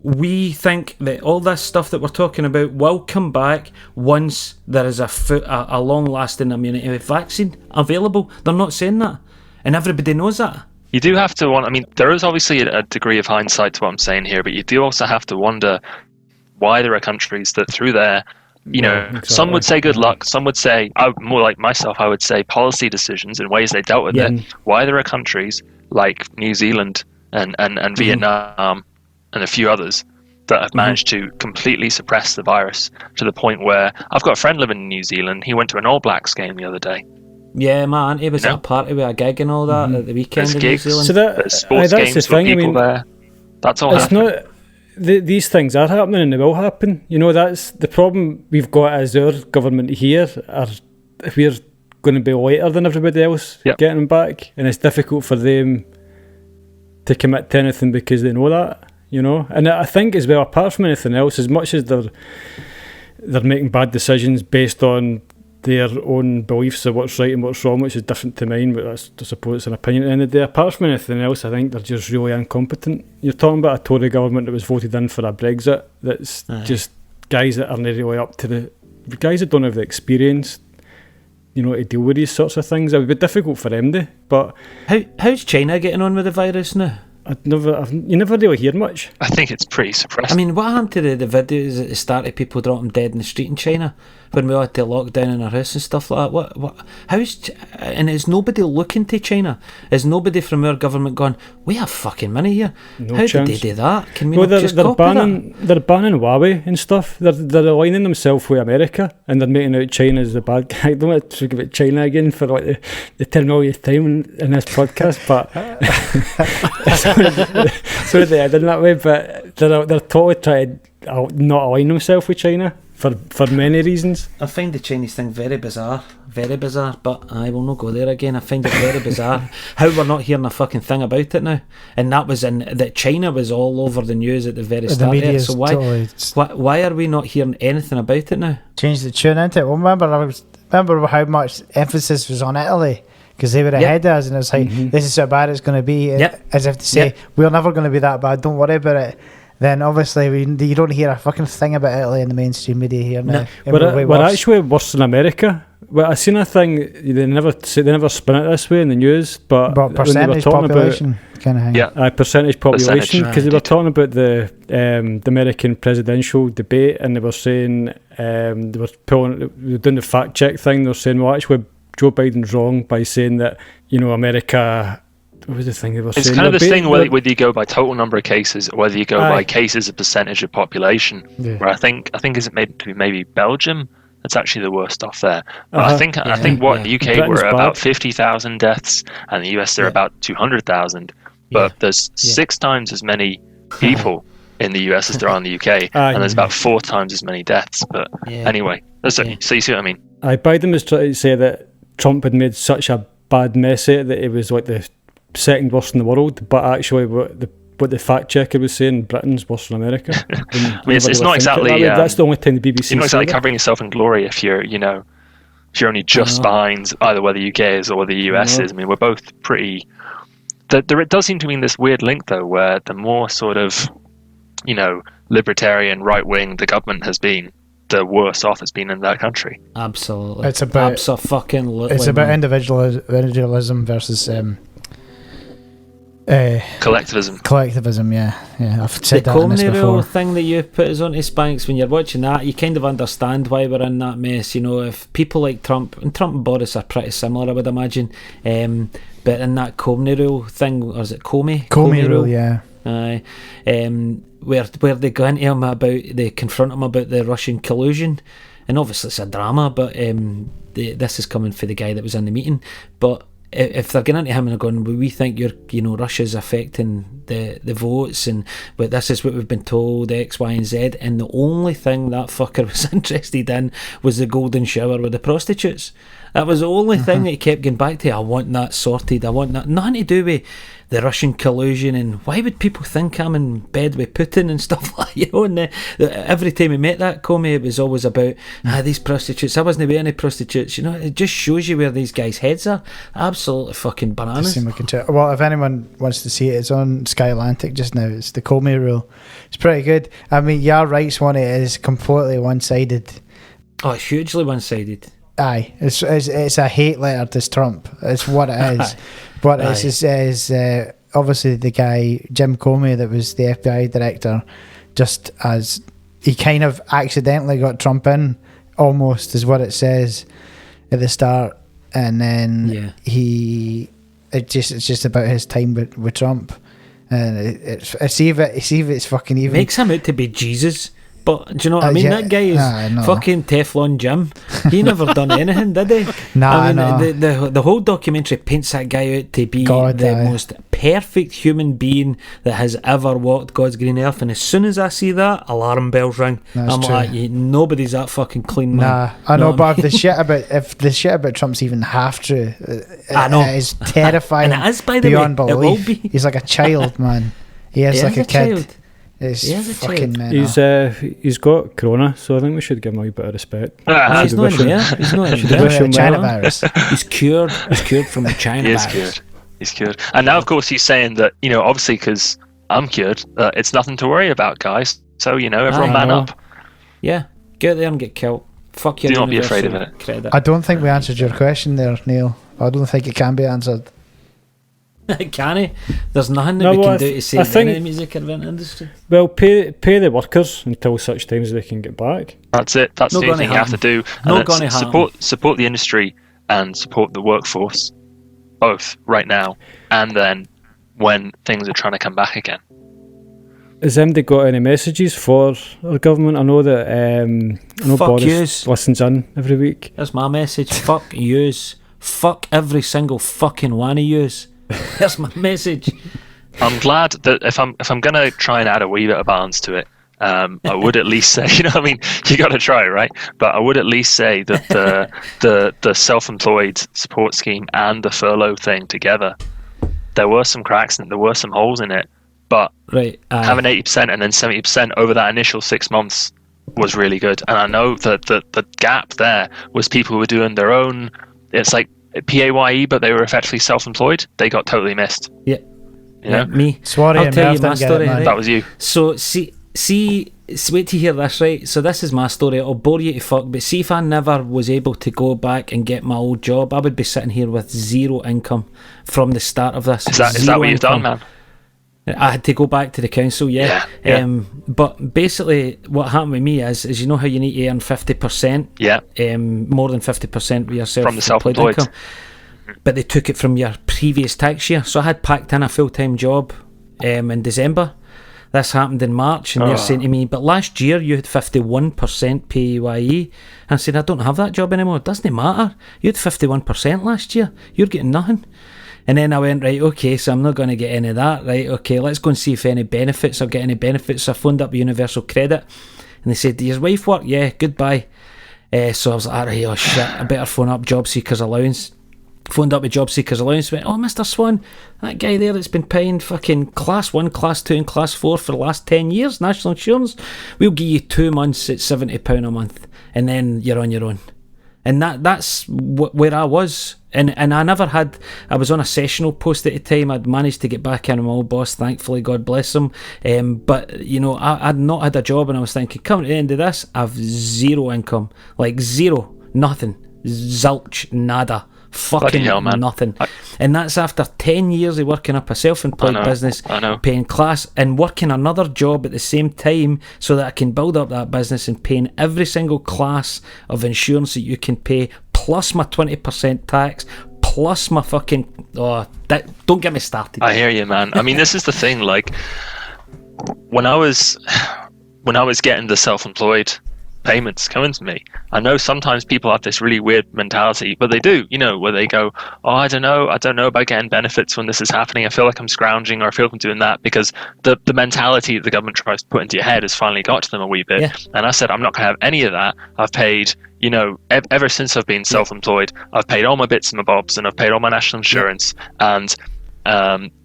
we think that all this stuff that we're talking about will come back once there is a long-lasting immunity vaccine available. They're not saying that, and everybody knows that.
You do have to there is obviously a degree of hindsight to what I'm saying here, but you do also have to wonder why there are countries that through their, exactly. Some would say good luck, some would say, more like myself, I would say policy decisions and ways they dealt with it. Why there are countries like New Zealand and Vietnam and a few others that have managed to completely suppress the virus to the point where I've got a friend living in New Zealand. He went to an All Blacks game the other day.
Yeah, my auntie was at a party with a gig and all that at the weekend in New Zealand.
So
there's sports
that's
games
the thing.
for people there. That's all
it's
happening.
These things are happening and they will happen. That's the problem we've got as our government here. We're going to be later than everybody else getting them back, and it's difficult for them to commit to anything because they know that. And I think as well, apart from anything else, as much as they're making bad decisions based on their own beliefs of what's right and what's wrong, which is different to mine, but I suppose it's an opinion at the end of the day. Apart from anything else, I think they're just really incompetent. You're talking about a Tory government that was voted in for a Brexit, that's just guys that aren't really up to the guys that don't have the experience, to deal with these sorts of things. It would be difficult for them, but
how's China getting on with the virus now?
You never really hear much.
I think it's pretty suppressed.
I mean, what happened to the videos at the start of people dropping dead in the street in China when we all had to lock down in our house and stuff like that? And is nobody looking to China? Is nobody from our government going, we have fucking money here?
No
How
chance.
did they do that? Can we not just copy that?
They're banning Huawei and stuff. They're aligning themselves with America, and they're making out China as the bad guy. I don't want to talk about China again for like the 10 millionth time in this podcast, but sorry they did that way, but they're totally trying to not align themselves with China for many reasons.
I find the Chinese thing very bizarre, but I will not go there again. I find it very bizarre how we're not hearing a fucking thing about it now, and that China was all over the news at the very start there. So why are we not hearing anything about it now?
Change the tune into it. Well, remember how much emphasis was on Italy, because they were ahead of us, and it's like, this is how bad it's going to be, as if to say, we're never going to be that bad, don't worry about it. Then obviously you don't hear a fucking thing about Italy in the mainstream media here now.
We're actually worse than America. Well, I seen a thing, they never spin it this way in the news, but
percentage population kind of thing.
Yeah,
percentage population, because they were talking about the American presidential debate, and they were saying they were doing the fact check thing. They were saying, well, actually Joe Biden's wrong by saying that America. What was the thing they were saying?
It's kind of this thing whether you go by total number of cases or whether you go by cases of percentage of population.
Yeah.
Where I think is it maybe Belgium It's actually the worst off there. But I think the UK
Britain's
were
bad.
about 50,000 deaths, and the US they're about 200,000. But there's 6 times as many people in the US as there are in the UK, and there's about 4 times as many deaths. But anyway, so you see what I mean?
Biden was trying to say that Trump had made such a bad mess of it that it was like the second worst in the world, but actually what the fact checker was saying, Britain's worse than America.
I mean, it's not exactly.
That's the only time the BBC.
You're not exactly covering yourself in glory if you're only just behind either where the UK is or where the US is. I mean, we're both pretty. It does seem to be this weird link though, where the more sort of, libertarian right wing the government has been, the worse off it's been in that country.
Absolutely,
it's about individualism versus collectivism. Yeah. I've said that in this
before. The Comey Rule thing that you put us onto, Spanks, when you're watching that, you kind of understand why we're in that mess. If people like Trump and Boris are pretty similar, I would imagine, but in that Comey Rule thing, or is it Comey
Rule, yeah.
Where they go into him they confront him about the Russian collusion, and obviously it's a drama, but this is coming for the guy that was in the meeting. But if they're getting into him and they're going, well, we think Russia's affecting the votes, but this is what we've been told, X, Y, and Z, and the only thing that fucker was interested in was the golden shower with the prostitutes. That was the only thing that he kept going back to. I want that sorted. I want that. Nothing to do with the Russian collusion, and why would people think I'm in bed with Putin and stuff like that, and every time we met that Comey, it was always about these prostitutes. I wasn't with any prostitutes. It just shows you where these guys' heads are. Absolutely fucking bananas.
Well, if anyone wants to see it, it's on Sky Atlantic just now. It's the Comey Rule. It's pretty good. I mean, your rights one, it is completely one-sided.
Oh, it's hugely one-sided.
Aye, it's a hate letter to Trump. It's what it is. But it's obviously the guy Jim Comey that was the FBI director, just as he kind of accidentally got Trump in, almost is what it says at the start, and then it's just about his time with Trump, and it's fucking even
makes him out to be Jesus. But do you know what I mean? That guy is fucking Teflon Jim. He never done anything, did he? The whole documentary paints that guy out to be the most perfect human being that has ever walked God's green earth. And as soon as I see that, alarm bells ring. I'm true. Like, nobody's that fucking clean, man.
I know, but if the shit about Trump's even half true,
I know.
It is terrifying.
And it is, by the
beyond
way.
belief.
It will be.
He's like a child, man. He is like a kid.
Child.
It's fucking mental.
He's got corona, so I think we should give him a wee bit of respect.
He's not in there. He's not in
there. China virus.
He's cured. He's cured from the China virus.
He's cured. And now, of course, he's saying that, obviously because I'm cured, it's nothing to worry about, guys. So, everyone man up.
Yeah, get out there and get killed. Fuck you.
Do not be afraid of it.
Credit.
I don't think we answered your question there, Neil. I don't think it can be answered.
Can he? There's nothing that we can do to save any music industry.
Well, pay the workers until such times they can get back.
That's it. That's the only thing you have to do. And support the industry and support the workforce, both right now and then when things are trying to come back again.
Has anybody got any messages for our government? I know that Boris listens in every week.
That's my message. Fuck yous. Fuck every single fucking one of yous. That's my message.
I'm glad that if I'm gonna try and add a wee bit of balance to it, I would at least say, you got to try, right? But I would at least say that the self-employed support scheme and the furlough thing together, there were some cracks and there were some holes in it, but having 80% and then 70% over that initial 6 months was really good. And I know that the gap there was people who were doing their own. It's like PAYE, but they were effectively self-employed. They got totally missed.
Yeah. Me.
I'll
tell you my story.
Right?
That was you.
So see, wait to hear this, right? So this is my story. It'll bore you to fuck, but see if I never was able to go back and get my old job, I would be sitting here with zero income from the start of this.
Is that what you've done, man?
I had to go back to the council, yeah. But basically, what happened with me is you know how you need to earn 50%?
Yeah.
More than 50% with yourself
from the self-employed
income. But they took it from your previous tax year. So I had packed in a full-time job in December. this happened in March, and they're saying to me, but last year you had 51% PAYE. I'm saying, I don't have that job anymore. It doesn't matter. You had 51% last year. You're getting nothing. And then I went, right, okay, so I'm not going to get any of that. Right, okay, let's go and see if any benefits, I'll get any benefits. So I phoned up Universal Credit, and they said, does your wife work? Yeah, goodbye. So I was like, alright, oh shit, I better phone up Job Seekers Allowance. Phoned up with Job Seekers Allowance, went, oh, Mr. Swan, that guy there that's been paying fucking Class 1, Class 2 and Class 4 for the last 10 years, National Insurance, we'll give you 2 months at £70 a month, and then you're on your own. And that's where I was. And I never had, I was on a sessional post at the time. I'd managed to get back in with my old boss, thankfully, God bless him. But, you know, I'd not had a job, and I was thinking, coming to the end of this, I've zero income. Like zero, nothing, zilch, nada. Fucking hell, man. Nothing. And that's after 10 years of working up a self-employed business, paying class and working another job at the same time so that I can build up that business and paying every single class of insurance that you can pay, plus my 20% tax, plus my fucking... don't get me started.
I hear you, man. I mean, this is the thing, like, when I was getting the self-employed payments coming to me, I know sometimes people have this really weird mentality, but they do, you know, where they go, oh, I don't know about getting benefits when this is happening. I feel like I'm scrounging, or I feel like I'm doing that, because the mentality that the government tries to put into your head has finally got to them a wee bit. Yeah. And I said, I'm not going to have any of that. I've paid, you know, ever since I've been self-employed, I've paid all my bits and my bobs, and I've paid all my national insurance, and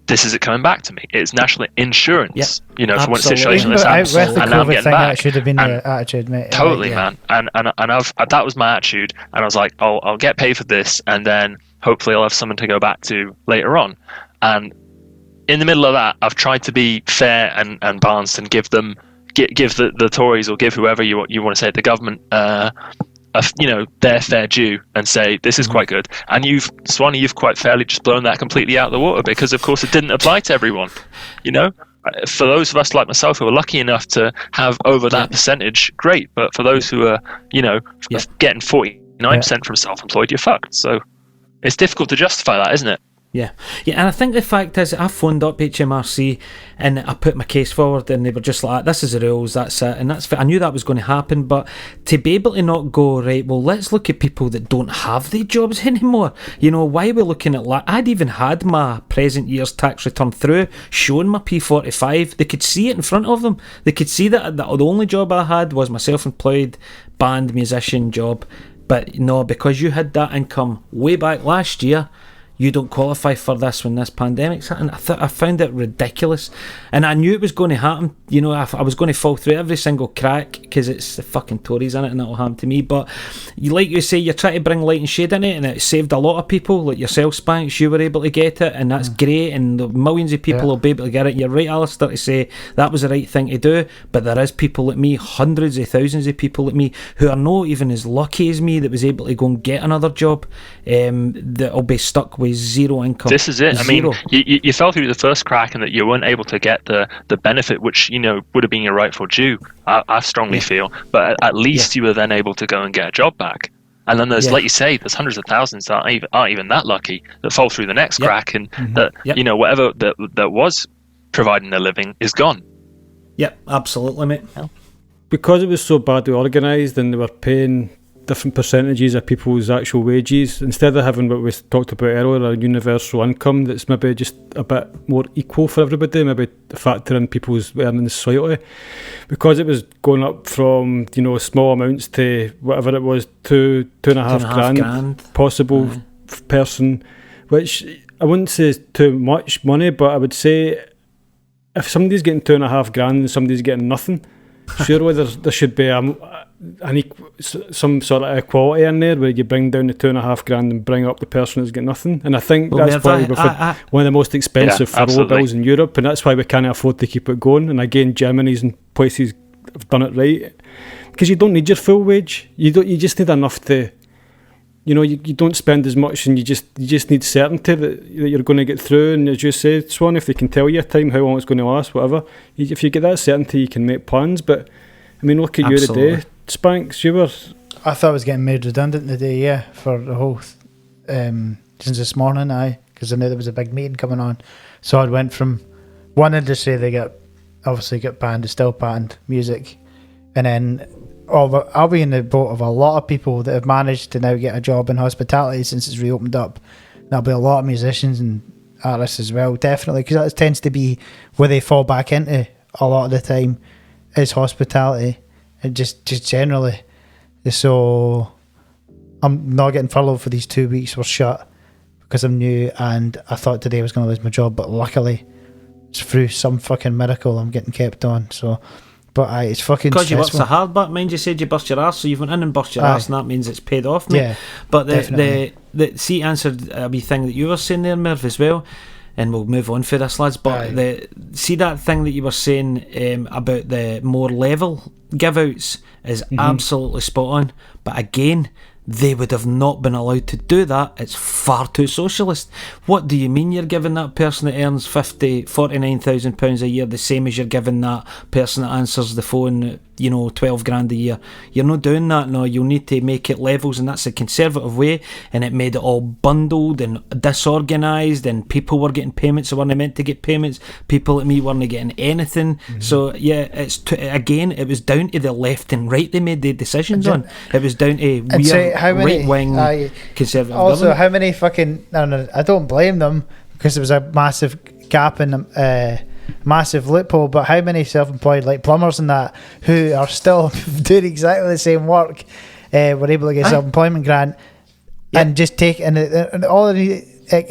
this is it coming back to me. It's national insurance, you know, for one situation that's happened, and now I'm getting back. That
should have been your attitude, mate.
Totally, man. And that was my attitude, and I was like, I'll get paid for this, and then hopefully I'll have something to go back to later on. And in the middle of that, I've tried to be fair and balanced, and give the Tories, or give whoever you want to say, the government, you know, their fair due, and say this is quite good. And Swanee, you've quite fairly just blown that completely out of the water, because of course it didn't apply to everyone. You know, for those of us like myself who are lucky enough to have over that percentage, great. But for those who are, you know, getting 49% from self-employed, you're fucked. So it's difficult to justify that, isn't it?
Yeah, and I think the fact is, I phoned up HMRC and I put my case forward, and they were just like, this is the rules, that's it, and I knew that was going to happen. But to be able to not go, right, well, let's look at people that don't have the jobs anymore. You know, why are we looking at I'd even had my present year's tax return through, showing my P45. They could see it in front of them. They could see that the only job I had was my self-employed band musician job. But no, because you had that income way back last year, you don't qualify for this when this pandemic's happening. I found it ridiculous, and I knew it was going to happen. You know, I was going to fall through every single crack, because it's the fucking Tories in it, and it'll happen to me. But like you say, you're trying to bring light and shade in it, and it saved a lot of people. Like yourself, Spanks, you were able to get it, and that's great, and the millions of people will be able to get it. You're right, Alasdair, to say that was the right thing to do, but there is people like me, hundreds of thousands of people like me, who are not even as lucky as me, that was able to go and get another job, that'll be stuck with zero income.
This is it. Zero. I mean, you fell through the first crack, and that you weren't able to get the benefit, which, you know, would have been your rightful due. I strongly feel, but at least you were then able to go and get a job back. And then there's, like you say, there's hundreds of thousands that aren't even that lucky, that fall through the next crack, and that you know, whatever that was providing their living is gone.
Yep, absolutely, mate.
Because it was so badly organised, and they were paying different percentages of people's actual wages, instead of having what we talked about earlier, a universal income that's maybe just a bit more equal for everybody, maybe factor in people's earnings slightly, because it was going up from, you know, small amounts to whatever it was, two and a half grand possible person, which I wouldn't say is too much money, but I would say if somebody's getting $2.5 grand and somebody's getting nothing, surely there should be some sort of equality in there, where you bring down the $2.5 grand and bring up the person who's got nothing. And I think that's why we've had one of the most expensive furlough bills in Europe, and that's why we can't afford to keep it going. And again, Germany's and places have done it right, because you don't need your full wage. You just need enough to, you know, you don't spend as much, and you just need certainty that you're going to get through. And as you said, Swan, if they can tell you a time, how long it's going to last, whatever, if you get that certainty, you can make plans. But I mean, look at you today, Spanks.
I thought I was getting made redundant today, for the whole since this morning, because I knew there was a big meeting coming on. So I went from one industry, they got obviously got banned, is still banned music, and then I'll be in the boat of a lot of people that have managed to now get a job in hospitality since it's reopened up. There'll be a lot of musicians and artists as well, definitely, because that tends to be where they fall back into a lot of the time, is hospitality, and just generally. So I'm not getting furloughed for these 2 weeks. We're shut because I'm new, and I thought today I was going to lose my job, but luckily it's through some fucking miracle I'm getting kept on. So, but it's fucking
because you worked
stressful.
so hard. But mind you said you burst your arse, so you went in and burst your arse, and that means it's paid off, mate.
Yeah,
but
definitely.
the see answered a wee thing that you were saying there, Merv, as well. And we'll move on for this, lads. But see that thing that you were saying about the more level give outs is absolutely spot on. But again, they would have not been allowed to do that. It's far too socialist. What do you mean you're giving that person that earns £49,000 a year the same as you're giving that person that answers the phone, 12 grand a year? You're not doing that. No, you'll need to make it levels, and that's the conservative way. And it made it all bundled and disorganised, and people were getting payments that weren't meant to get payments. People like me weren't getting anything. So yeah, again, it was down to the left and right they made the decisions on. It was down to right-wing conservative
also
government.
how many fucking I don't blame them, because there was a massive gap in massive loophole, but how many self-employed like plumbers and that who are still doing exactly the same work were able to get a self-employment grant and just take and all it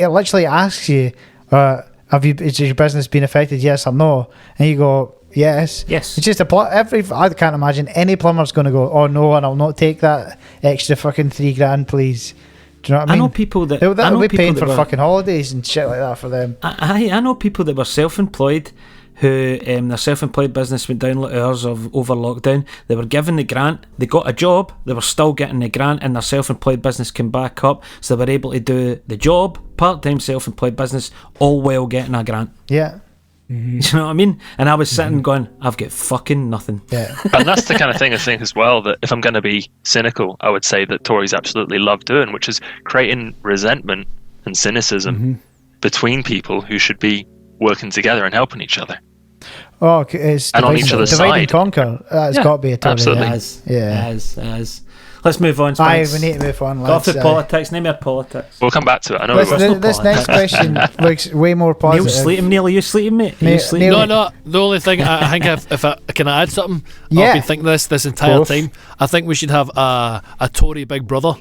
literally asks you is your business been affected, yes or no, and you go yes. It's just I can't imagine any plumber's going to go, oh no, and I'll not take that extra fucking $3,000, please. Do you know what I mean?
I know people that
they'll be paying for fucking holidays and shit like that for them.
I know people that were self-employed who their self-employed business went down like ours over lockdown. They were given the grant, they got a job, they were still getting the grant, and their self-employed business came back up, so they were able to do the job, part-time self-employed business, all while getting a grant.
Yeah.
Do you know what I mean? And I was sitting going, I've got fucking nothing.
Yeah.
And that's the kind of thing I think as well, that if I'm going to be cynical, I would say that Tories absolutely love doing, which is creating resentment and cynicism between people who should be working together and helping each other.
Oh, it's
and on each other's
divide
side.
And conquer. That's got to be a Tory.
Absolutely.
As. Let's move on.
Aye, we need to move on.
Go off the politics. Name your politics.
We'll come back to it. I know we will.
This next question looks way more positive.
Neil sleeping. Neil, are you sleeping, mate? Are you sleeping?
No. The only thing I think if I can add something,
Yeah.
I've been thinking this entire time. I think we should have a Tory Big Brother,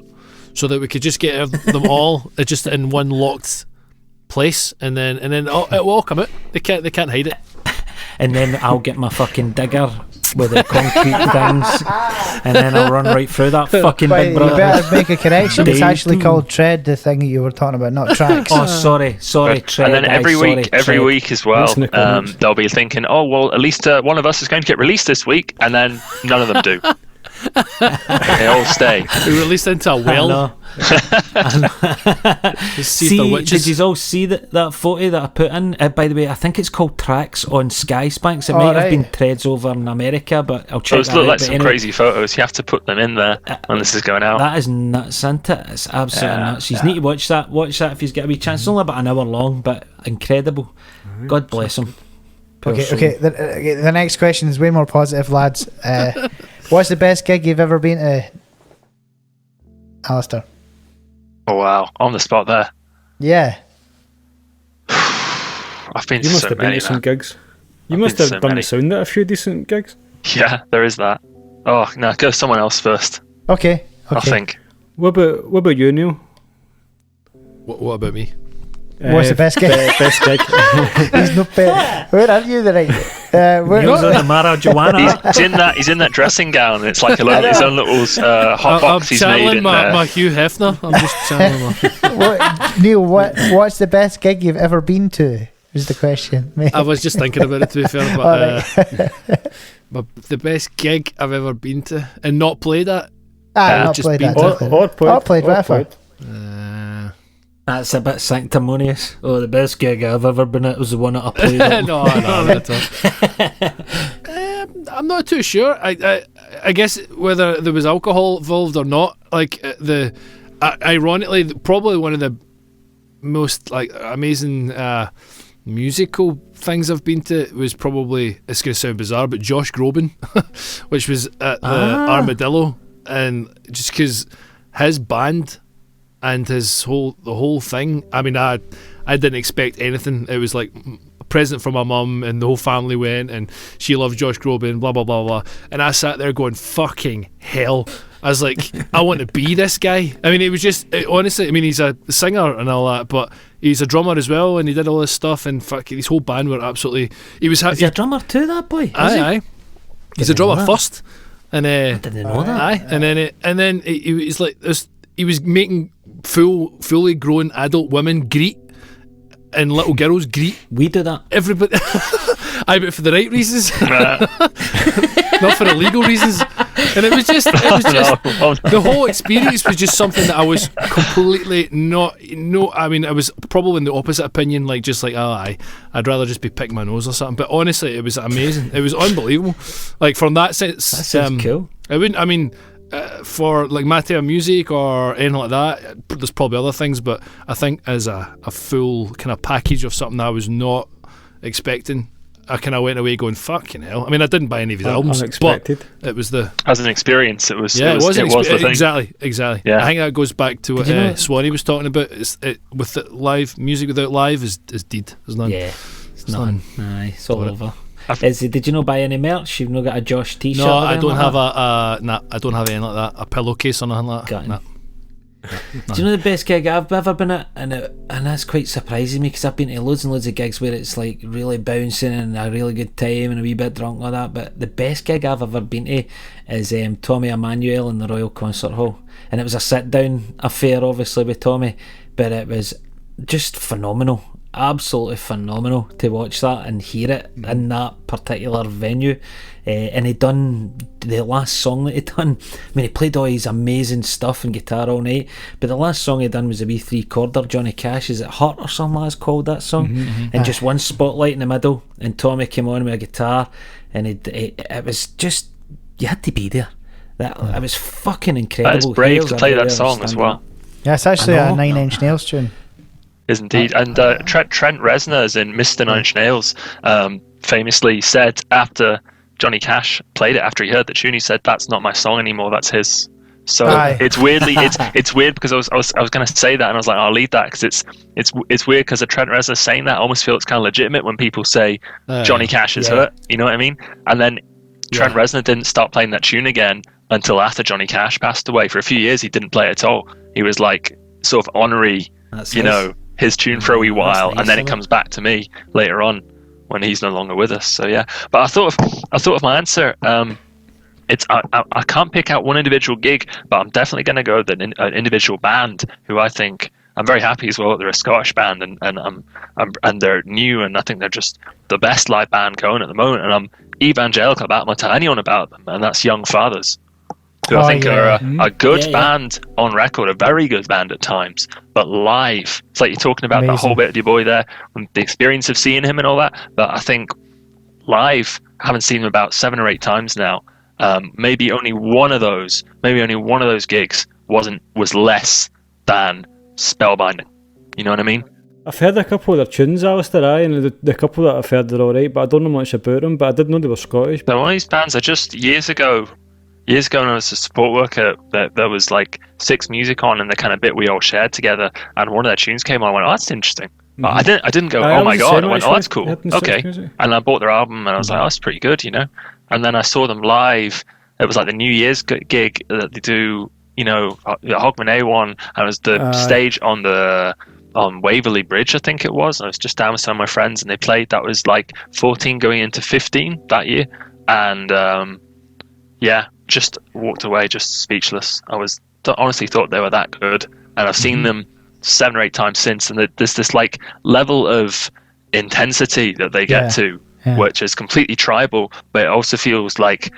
so that we could just get them all just in one locked place, and then it will all come out. They can't hide it.
And then I'll get my fucking digger with the concrete things, and then I'll run right through that fucking Big Brother.
You better make a correction. It's actually called tread, the thing that you were talking about, not tracks.
Oh, sorry, tread.
And then every week as well, they'll be thinking, oh well, at least one of us is going to get released this week, and then none of them do. They all stay.
They released into a well.
Did you all see that photo that I put in? By the way, I think it's called Tracks on Sky Spanks. It might have been Threads over in America, but I'll check.
Those look like some crazy photos. You have to put them in there when this is going out.
That is nuts, isn't it? It's absolutely nuts. You need to watch that. Watch that if you get a wee chance. It's only about an hour long, but incredible. God bless him.
Okay. The next question is way more positive, lads. What's the best gig you've ever been to, Alasdair?
Oh wow, on the spot there.
Yeah.
I've been
You
to
must
so
have been
many.
to some gigs. You
I've
must
been
have
to so
done
many.
the sound at a few decent gigs.
Yeah, there is that. Oh no, go someone else first.
Okay.
I think.
What about you, Neil?
What about me?
What's the best gig?
Best gig.
He's not bad. Where are you tonight?
He was on the Marijuana.
He's in that dressing gown. And it's like his own little hot
I'm
box he's made.
channeling
In
my Hugh Hefner. I'm just channeling my.
Neil, what's the best gig you've ever been to? Is the question. Mate.
I was just thinking about it, to be fair. But the best gig I've ever been to and not played at.
Not
just
played
been
that.
to-
Or played with her.
That's a bit sanctimonious. Oh, the best gig I've ever been at was the one that I played at.
No, not at all. I'm not too sure. I guess whether there was alcohol involved or not. Like ironically, probably one of the most like amazing musical things I've been to was probably, it's going to sound bizarre, but Josh Groban, which was at the Armadillo, and just because his band and the whole thing, I mean, I didn't expect anything. It was like a present from my mum, and the whole family went, and she loves Josh Groban, blah blah blah blah, and I sat there going, fucking hell. I was like, I want to be this guy. I mean, it was just, honestly, I mean, he's a singer and all that, but he's a drummer as well, and he did all this stuff, and his whole band were absolutely,
Is he a drummer too, that boy?
Aye. He's a drummer first, and
I didn't know that.
Aye, and then he's like this. He was making fully grown adult women greet and little girls greet.
We do that.
Everybody. Aye, but for the right reasons, not for illegal reasons. And it was just the whole experience was just something that I was completely I mean, I was probably in the opposite opinion, like just like, I'd rather just be picking my nose or something. But honestly, it was amazing. It was unbelievable. Like from that sense,
that sounds cool.
I mean, for like Matteo music or anything like that, there's probably other things, but I think as a full kind of package of something that I was not expecting, I kind of went away going, fucking hell. I mean, I didn't buy any of his albums,
unexpected.
But it was
as an experience, it was the thing.
Exactly.
Yeah.
I think that goes back to what Swanee was talking about. With the live music without live is dead. There's none.
Yeah, it's none. Aye, it's all over. Did you not buy any merch? You've not got a Josh t-shirt?
No, I don't have I don't have anything like that. A pillowcase or nothing like that. Nah.
Do you know the best gig I've ever been at? And that's quite surprising me, because I've been to loads and loads of gigs where it's like really bouncing and a really good time and a wee bit drunk and all that, but the best gig I've ever been to is Tommy Emmanuel in the Royal Concert Hall, and it was a sit down affair obviously with Tommy, but it was just phenomenal, absolutely phenomenal to watch that and hear it in that particular venue. And he'd done the last song that he'd done, I mean, he played all his amazing stuff and guitar all night, but the last song he'd done was a wee 3-chorder, Johnny Cash, is it Hurt or something like it's called, that song? And just one spotlight in the middle, and Tommy came on with a guitar, and it was just, you had to be there. It was fucking incredible.
It's brave to play that song as well.
Yeah, it's actually a Nine Inch Nails tune.
Is indeed. And Trent Reznor's in Mr. Nine Inch Nails famously said after Johnny Cash played it, after he heard the tune, he said, "That's not my song anymore. That's his." So it's weirdly, it's weird, because I was going to say that, and I was like, I'll leave that, because it's weird, because Trent Reznor saying that, I almost feel it's kind of legitimate when people say Johnny Cash is hurt. You know what I mean? And then Trent Reznor didn't start playing that tune again until after Johnny Cash passed away. For a few years, he didn't play it at all. He was like sort of honorary, his tune for a wee while, and then it comes back to me later on when he's no longer with us. So yeah, but I thought of my answer. It's I can't pick out one individual gig, but I'm definitely going to go with an individual band who I think I'm very happy as well. They're a Scottish band, and they're new, and I think they're just the best live band going at the moment. And I'm evangelical about them. I'll tell anyone about them, and that's Young Fathers, who I think are a good band on record, a very good band at times, but live, it's like you're talking about the whole bit with your boy there, and the experience of seeing him and all that. But I think live, I haven't seen him about 7 or 8 times now. Maybe only one of those gigs was less than spellbinding. You know what I mean?
I've heard a couple of their tunes, Alasdair, and the couple that I've heard are alright, but I don't know much about them, but I did know they were Scottish.
So one of these bands are just years ago when I was a support worker, there was like 6 music on, and the kind of bit we all shared together, and one of their tunes came on. I went, oh, that's interesting. I didn't go, oh my god. I went, oh, that's cool. Okay. And I bought their album, and I was like, oh, that's pretty good, you know. And then I saw them live. It was like the New Year's gig that they do, you know, the Hogmanay one, and it was the stage on Waverley Bridge, I think it was. And I was just down with some of my friends, and they played. That was like 14 going into 15 that year, and just walked away just speechless. I honestly thought they were that good, and I've seen them 7 or 8 times since, and there's this like level of intensity that they get to, which is completely tribal, but it also feels like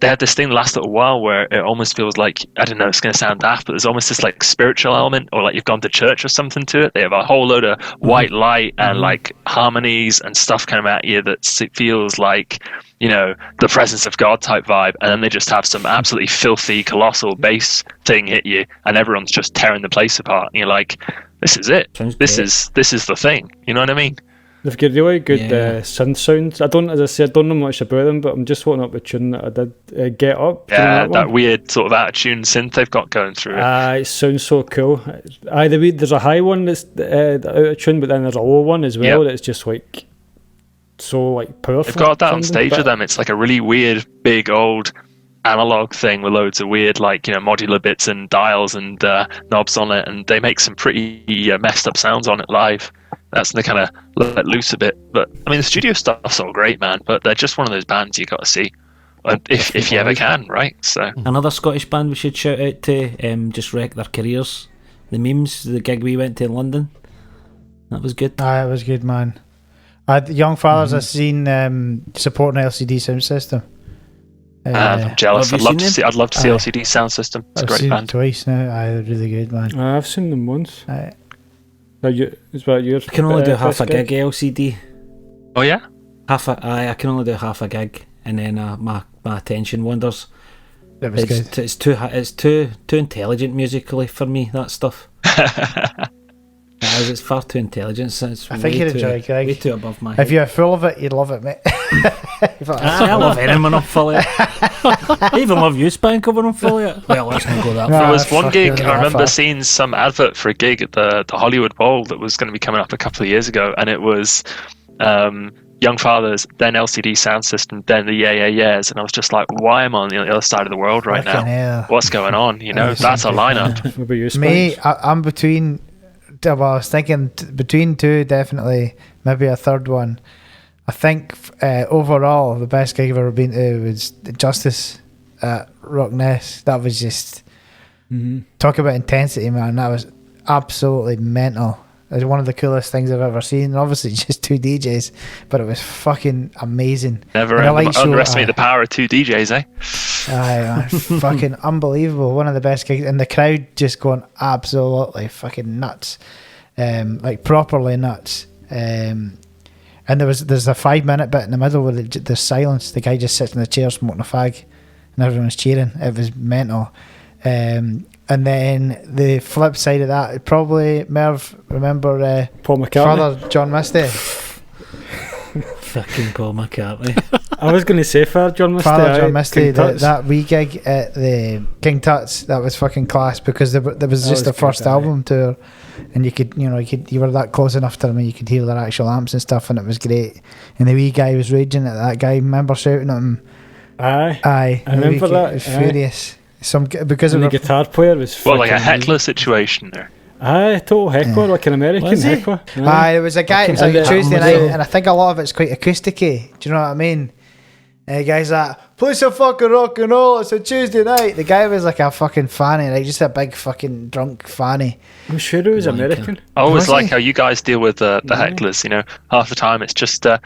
they had this thing the last little while where it almost feels like, I don't know, it's going to sound daft, but there's almost this like spiritual element, or like you've gone to church or something to it. They have a whole load of white light and like harmonies and stuff coming at you that feels like, you know, the presence of God type vibe, and then they just have some absolutely filthy, colossal bass thing hit you, and everyone's just tearing the place apart, and you're like, this is it. This is the thing. You know what I mean?
They've got really good synth sounds. As I said, I don't know much about them, but I'm just wanting up the tune that I did. Get Up.
Yeah, that weird sort of out-of-tune synth they've got going through it.
It sounds so cool. There's a high one that's out of tune, but then there's a low one as well that's just like so like powerful.
They've got that on stage with them. It's like a really weird, big, old analog thing with loads of weird, like, you know, modular bits and dials and knobs on it, and they make some pretty messed up sounds on it live. That's when they kind of let loose a bit. But I mean, the studio stuff's all great, man. But they're just one of those bands you got to see, if you ever can, right? So
another Scottish band we should shout out to, just wreck their careers. The Memes, the gig we went to in London, that was good.
It was good, man. Young Fathers, I've seen supporting LCD Sound System.
I'm jealous. I'd love to see LCD Sound System. It's a great
seen
band.
Them twice now. They're really good, man.
I've seen them once. Is that yours?
I can only do half a gig LCD.
Oh yeah,
I can only do half a gig, and then my attention wanders.
That was good.
It's too intelligent musically for me. That stuff. It's far too intelligent.
I think you'd enjoy it, Greg.
Way too above my
If
head.
you're full of it, you'd love it, mate.
I love anyone I'm full of it. I even love you, Spanker, when I'm full of it. Well, let's not go that far.
There was one gig, I remember seeing some advert for a gig at the Hollywood Bowl that was going to be coming up a couple of years ago, and it was Young Fathers, then LCD Sound System, then the Yeah Yeah Yeahs, and I was just like, why am I on the other side of the world right now? What's going on? You know, that's a lineup.
What about you,
Me, I'm between... Well, I was thinking between two, definitely, maybe a third one. I think overall, the best gig I've ever been to was Justice at Rockness. That was just... Talk about intensity, man. That was absolutely mental. It was one of the coolest things I've ever seen. And obviously, just two DJs, but it was fucking amazing.
Never underestimate the power of two DJs, eh?
Aye, fucking unbelievable. One of the best gigs, and the crowd just going absolutely fucking nuts, like properly nuts. And there's a 5-minute bit in the middle where there's silence. The guy just sits in the chair smoking a fag, and everyone's cheering. It was mental. And then the flip side of that, probably Merv, remember
Paul McCartney,
Father John Misty.
Fucking Paul McCartney.
I was going to say Father John Misty,
that wee gig at the King Tut's, that was fucking class, because there was just the first album tour, and you were that close enough to them, and you could hear their actual amps and stuff, and it was great. And the wee guy was raging at that guy. Remember shouting at him?
Aye,
I
remember that.
It was furious. Because
the guitar player was
like a heckler situation there.
Aye, total heckler, like an American heckler.
Aye, there was a guy. It was like a Tuesday night, and I think a lot of it's quite acousticy. Do you know what I mean? The guy's like, play some fucking rock and roll. It's a Tuesday night. The guy was like a fucking fanny, like just a big fucking drunk fanny.
I'm sure it was American.
I always like how you guys deal with the hecklers. You know, half the time it's just I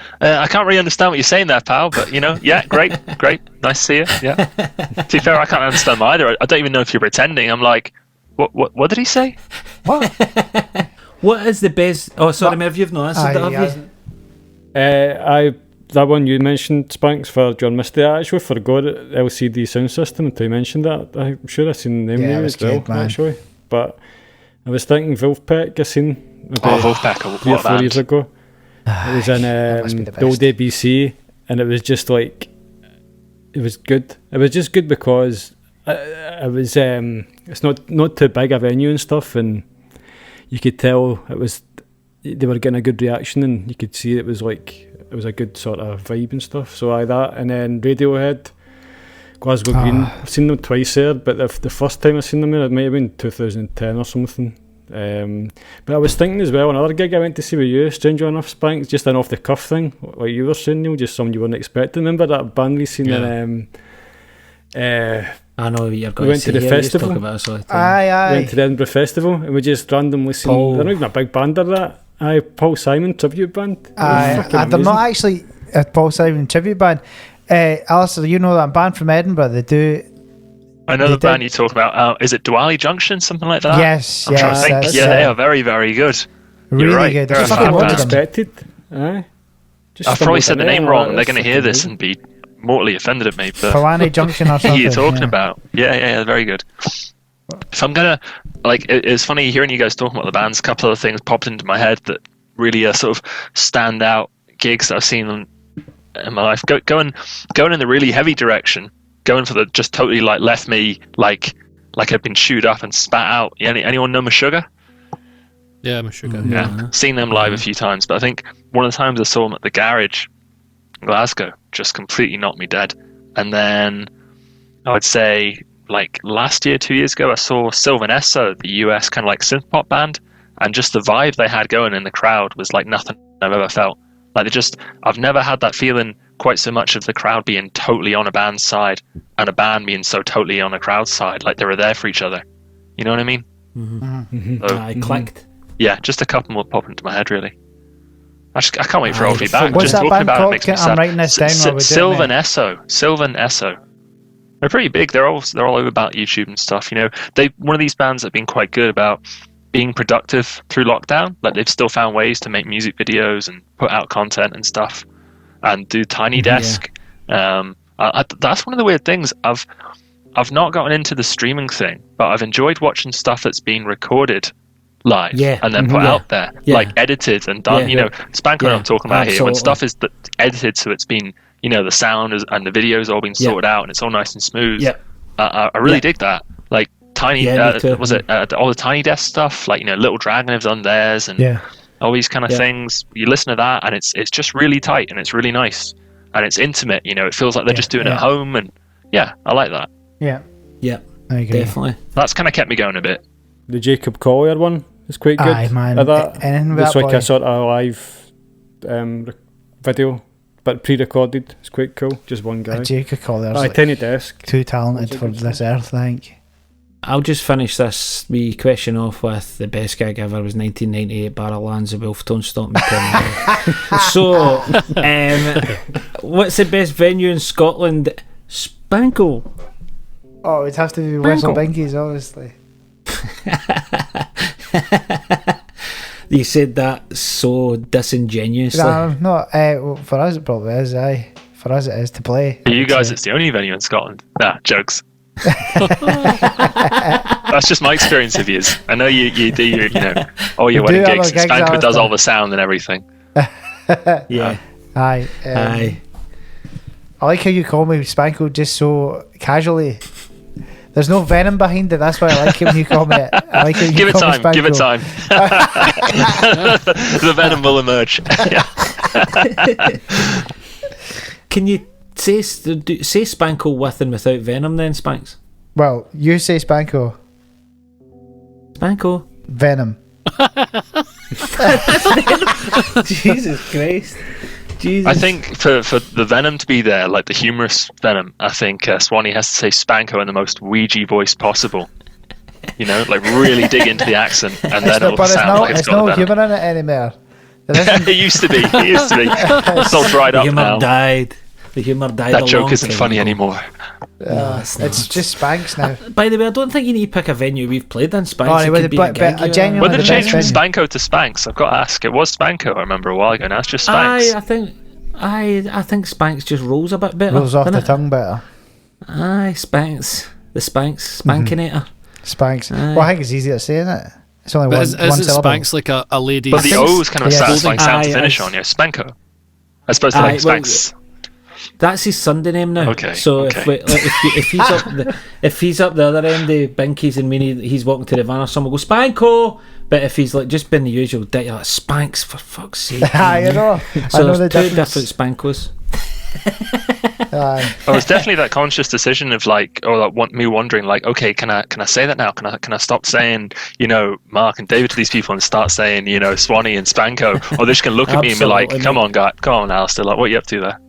can't really understand what you're saying there, pal. But you know, yeah, great, nice to see you. Yeah. To be fair, I can't understand them either. I don't even know if you're pretending. I'm like, what did he say?
What?
What is the best? Oh, sorry, Merv, you've not answered that, have you?
That one you mentioned, Spanks, for John Misty, I actually forgot it, LCD Sound System until you mentioned that. I'm sure I've seen the name as well, actually. But I was thinking Wolfpack, I seen
Wolfpack,
3 or 4 years ago. It was in the old ABC, and it was just like, it was good. It was just good because it was it's not too big a venue and stuff, and you could tell they were getting a good reaction, and you could see it was a good sort of vibe and stuff. So that, and then Radiohead, Glasgow Green. I've seen them twice there, but the first time I seen them there, it might have been 2010 or something. But I was thinking as well, another gig I went to see with you, strangely enough, Spanks, just an off the cuff thing, like you were saying, Neil, just something you weren't expecting. Remember that band we seen in
I know you're going
we went to the festival.
Aye.
We went to the Edinburgh Festival, and we just randomly seen. They're not even a big band or that. Aye, Paul Simon tribute band.
Aye, they're not actually a Paul Simon tribute band. Alasdair, you know that band from Edinburgh? They do.
I know the band you talk about. Is it Diwali Junction, something like that?
Yes,
I'm trying to think. Yeah, they are very, very good.
Really
You're right.
good.
They're a
fucking
fan
unexpected. Aye.
I've probably said the name wrong, and they're going to hear this and be mortally offended at me. But
Palani Junction or something.
you're talking about? Yeah, very good. If I'm gonna it's funny hearing you guys talking about the bands. A couple of things popped into my head that really sort of standout gigs that I've seen in my life. Going in the really heavy direction, going for the just totally like left me like I'd been chewed up and spat out. Anyone know Meshuggah?
Yeah, Meshuggah.
Yeah, seen them live a few times, but I think one of the times I saw them at the Garage in Glasgow just completely knocked me dead. And then I would say like last year, 2 years ago, I saw Sylvan Esso, the US kind of like synth pop band, and just the vibe they had going in the crowd was like nothing I've ever felt. Like I've never had that feeling quite so much of the crowd being totally on a band's side and a band being so totally on a crowd's side, like they were there for each other. You know what I mean? So,
I clicked.
yeah, just a couple more pop into my head, really. I can't wait for all feedback.
What's
Just
that
talking
band
about it
called?
makes me
I'm
sad.
writing this down while we're doing it.
Sylvan Esso. They're pretty big. They're all over about YouTube and stuff. You know, one of these bands that have been quite good about being productive through lockdown. Like they've still found ways to make music videos and put out content and stuff, and do Tiny Desk. That's one of the weird things. I've not gotten into the streaming thing, but I've enjoyed watching stuff that's been recorded live and then put out there, like edited and done. You know, Spanko I'm talking about here, when stuff is edited, so it's been, you know, the sound and the video's all been sorted out and it's all nice and smooth. I really dig that. Like Tiny, was it all the Tiny Desk stuff? Like, you know, Little Dragon have done theirs and all these kind of things. You listen to that and it's just really tight and it's really nice and it's intimate. You know, it feels like they're just doing it at home, and I like that.
Yeah,
I agree.
definitely.
That's kind of kept me going a bit.
The Jacob Collier one is quite good.
Aye, man.
At that.
Anything with
It's
that
like
boy.
a sort of live video, but pre-recorded. It's quite cool. Just one guy.
Jacob Collier's
Aye,
like
Tiny Desk.
too talented for this earth, I think.
I'll just finish this wee question off with the best gig ever was 1998 Barrowlands. The Wolf Don't Stop Me Coming. So, what's the best venue in Scotland? Spanko.
Oh, it'd have to be Whistle Binkies, obviously.
You said that so disingenuously.
No, not. Well, for us, it probably is. Aye, for us, it is to play.
For you guys, it's the only venue in Scotland. Nah, jokes. That's just my experience of yous. I know you do your, you know, all your wedding gigs. Spanko does all the sound and everything.
Yeah.
Aye.
Aye.
I like how you call me Spanko just so casually. There's no venom behind it. That's why I like it when you call me it. I like it when you call me Spanko.
Give it time. The venom will emerge.
Can you say Spanko with and without venom then, Spanks?
Well, you say Spanko.
Spanko.
Venom.
Jesus Christ. Jesus.
I think for the venom to be there, like the humorous venom, I think Swanee has to say Spanko in the most Ouija voice possible. You know, like really dig into the accent, and then it'll sound like it's got
no
venom.
humour in it anymore.
It used to be. It's all dried up now.
The humour died.
That joke isn't funny anymore.
It's just Spanks now.
By the way, I don't think you need to pick a venue we've played in Spanks.
Oh,
It could be a gig,
a genuine.
When did it change from
venue.
Spanko to Spanks? I've got to ask. It was Spanko, I remember a while ago. Now it's just Spanks.
I think Spanks just rolls a bit better.
Rolls off the
doesn't it?
tongue better.
Aye, Spanks. The Spanks. Spankinator.
Spanks.
Aye.
Well, I think it's easier to say, isn't it? It's only one
Isn't
syllable.
Spanx like a lady?
But the O's kind of a satisfying sound to
Aye,
finish
aye.
on, Spanko. As opposed to like Spanks.
That's his Sunday name now.
Okay,
So
okay.
if he's up the other end of Binkies and he's walking to the van or someone will go Spanko. But if he's like just been the usual dick, you're like Spanks for fuck's sake.
Aye, you know.
So
I know the
there's two
difference.
different Spankos.
Aye.
Well, it's definitely that conscious decision of like, or like me wondering, like, okay, can I say that now? Can I stop saying, Mark and David to these people and start saying, Swanee and Spanko? Or they're just gonna look at me and be like, come on, Alistair, like, what are you up to there?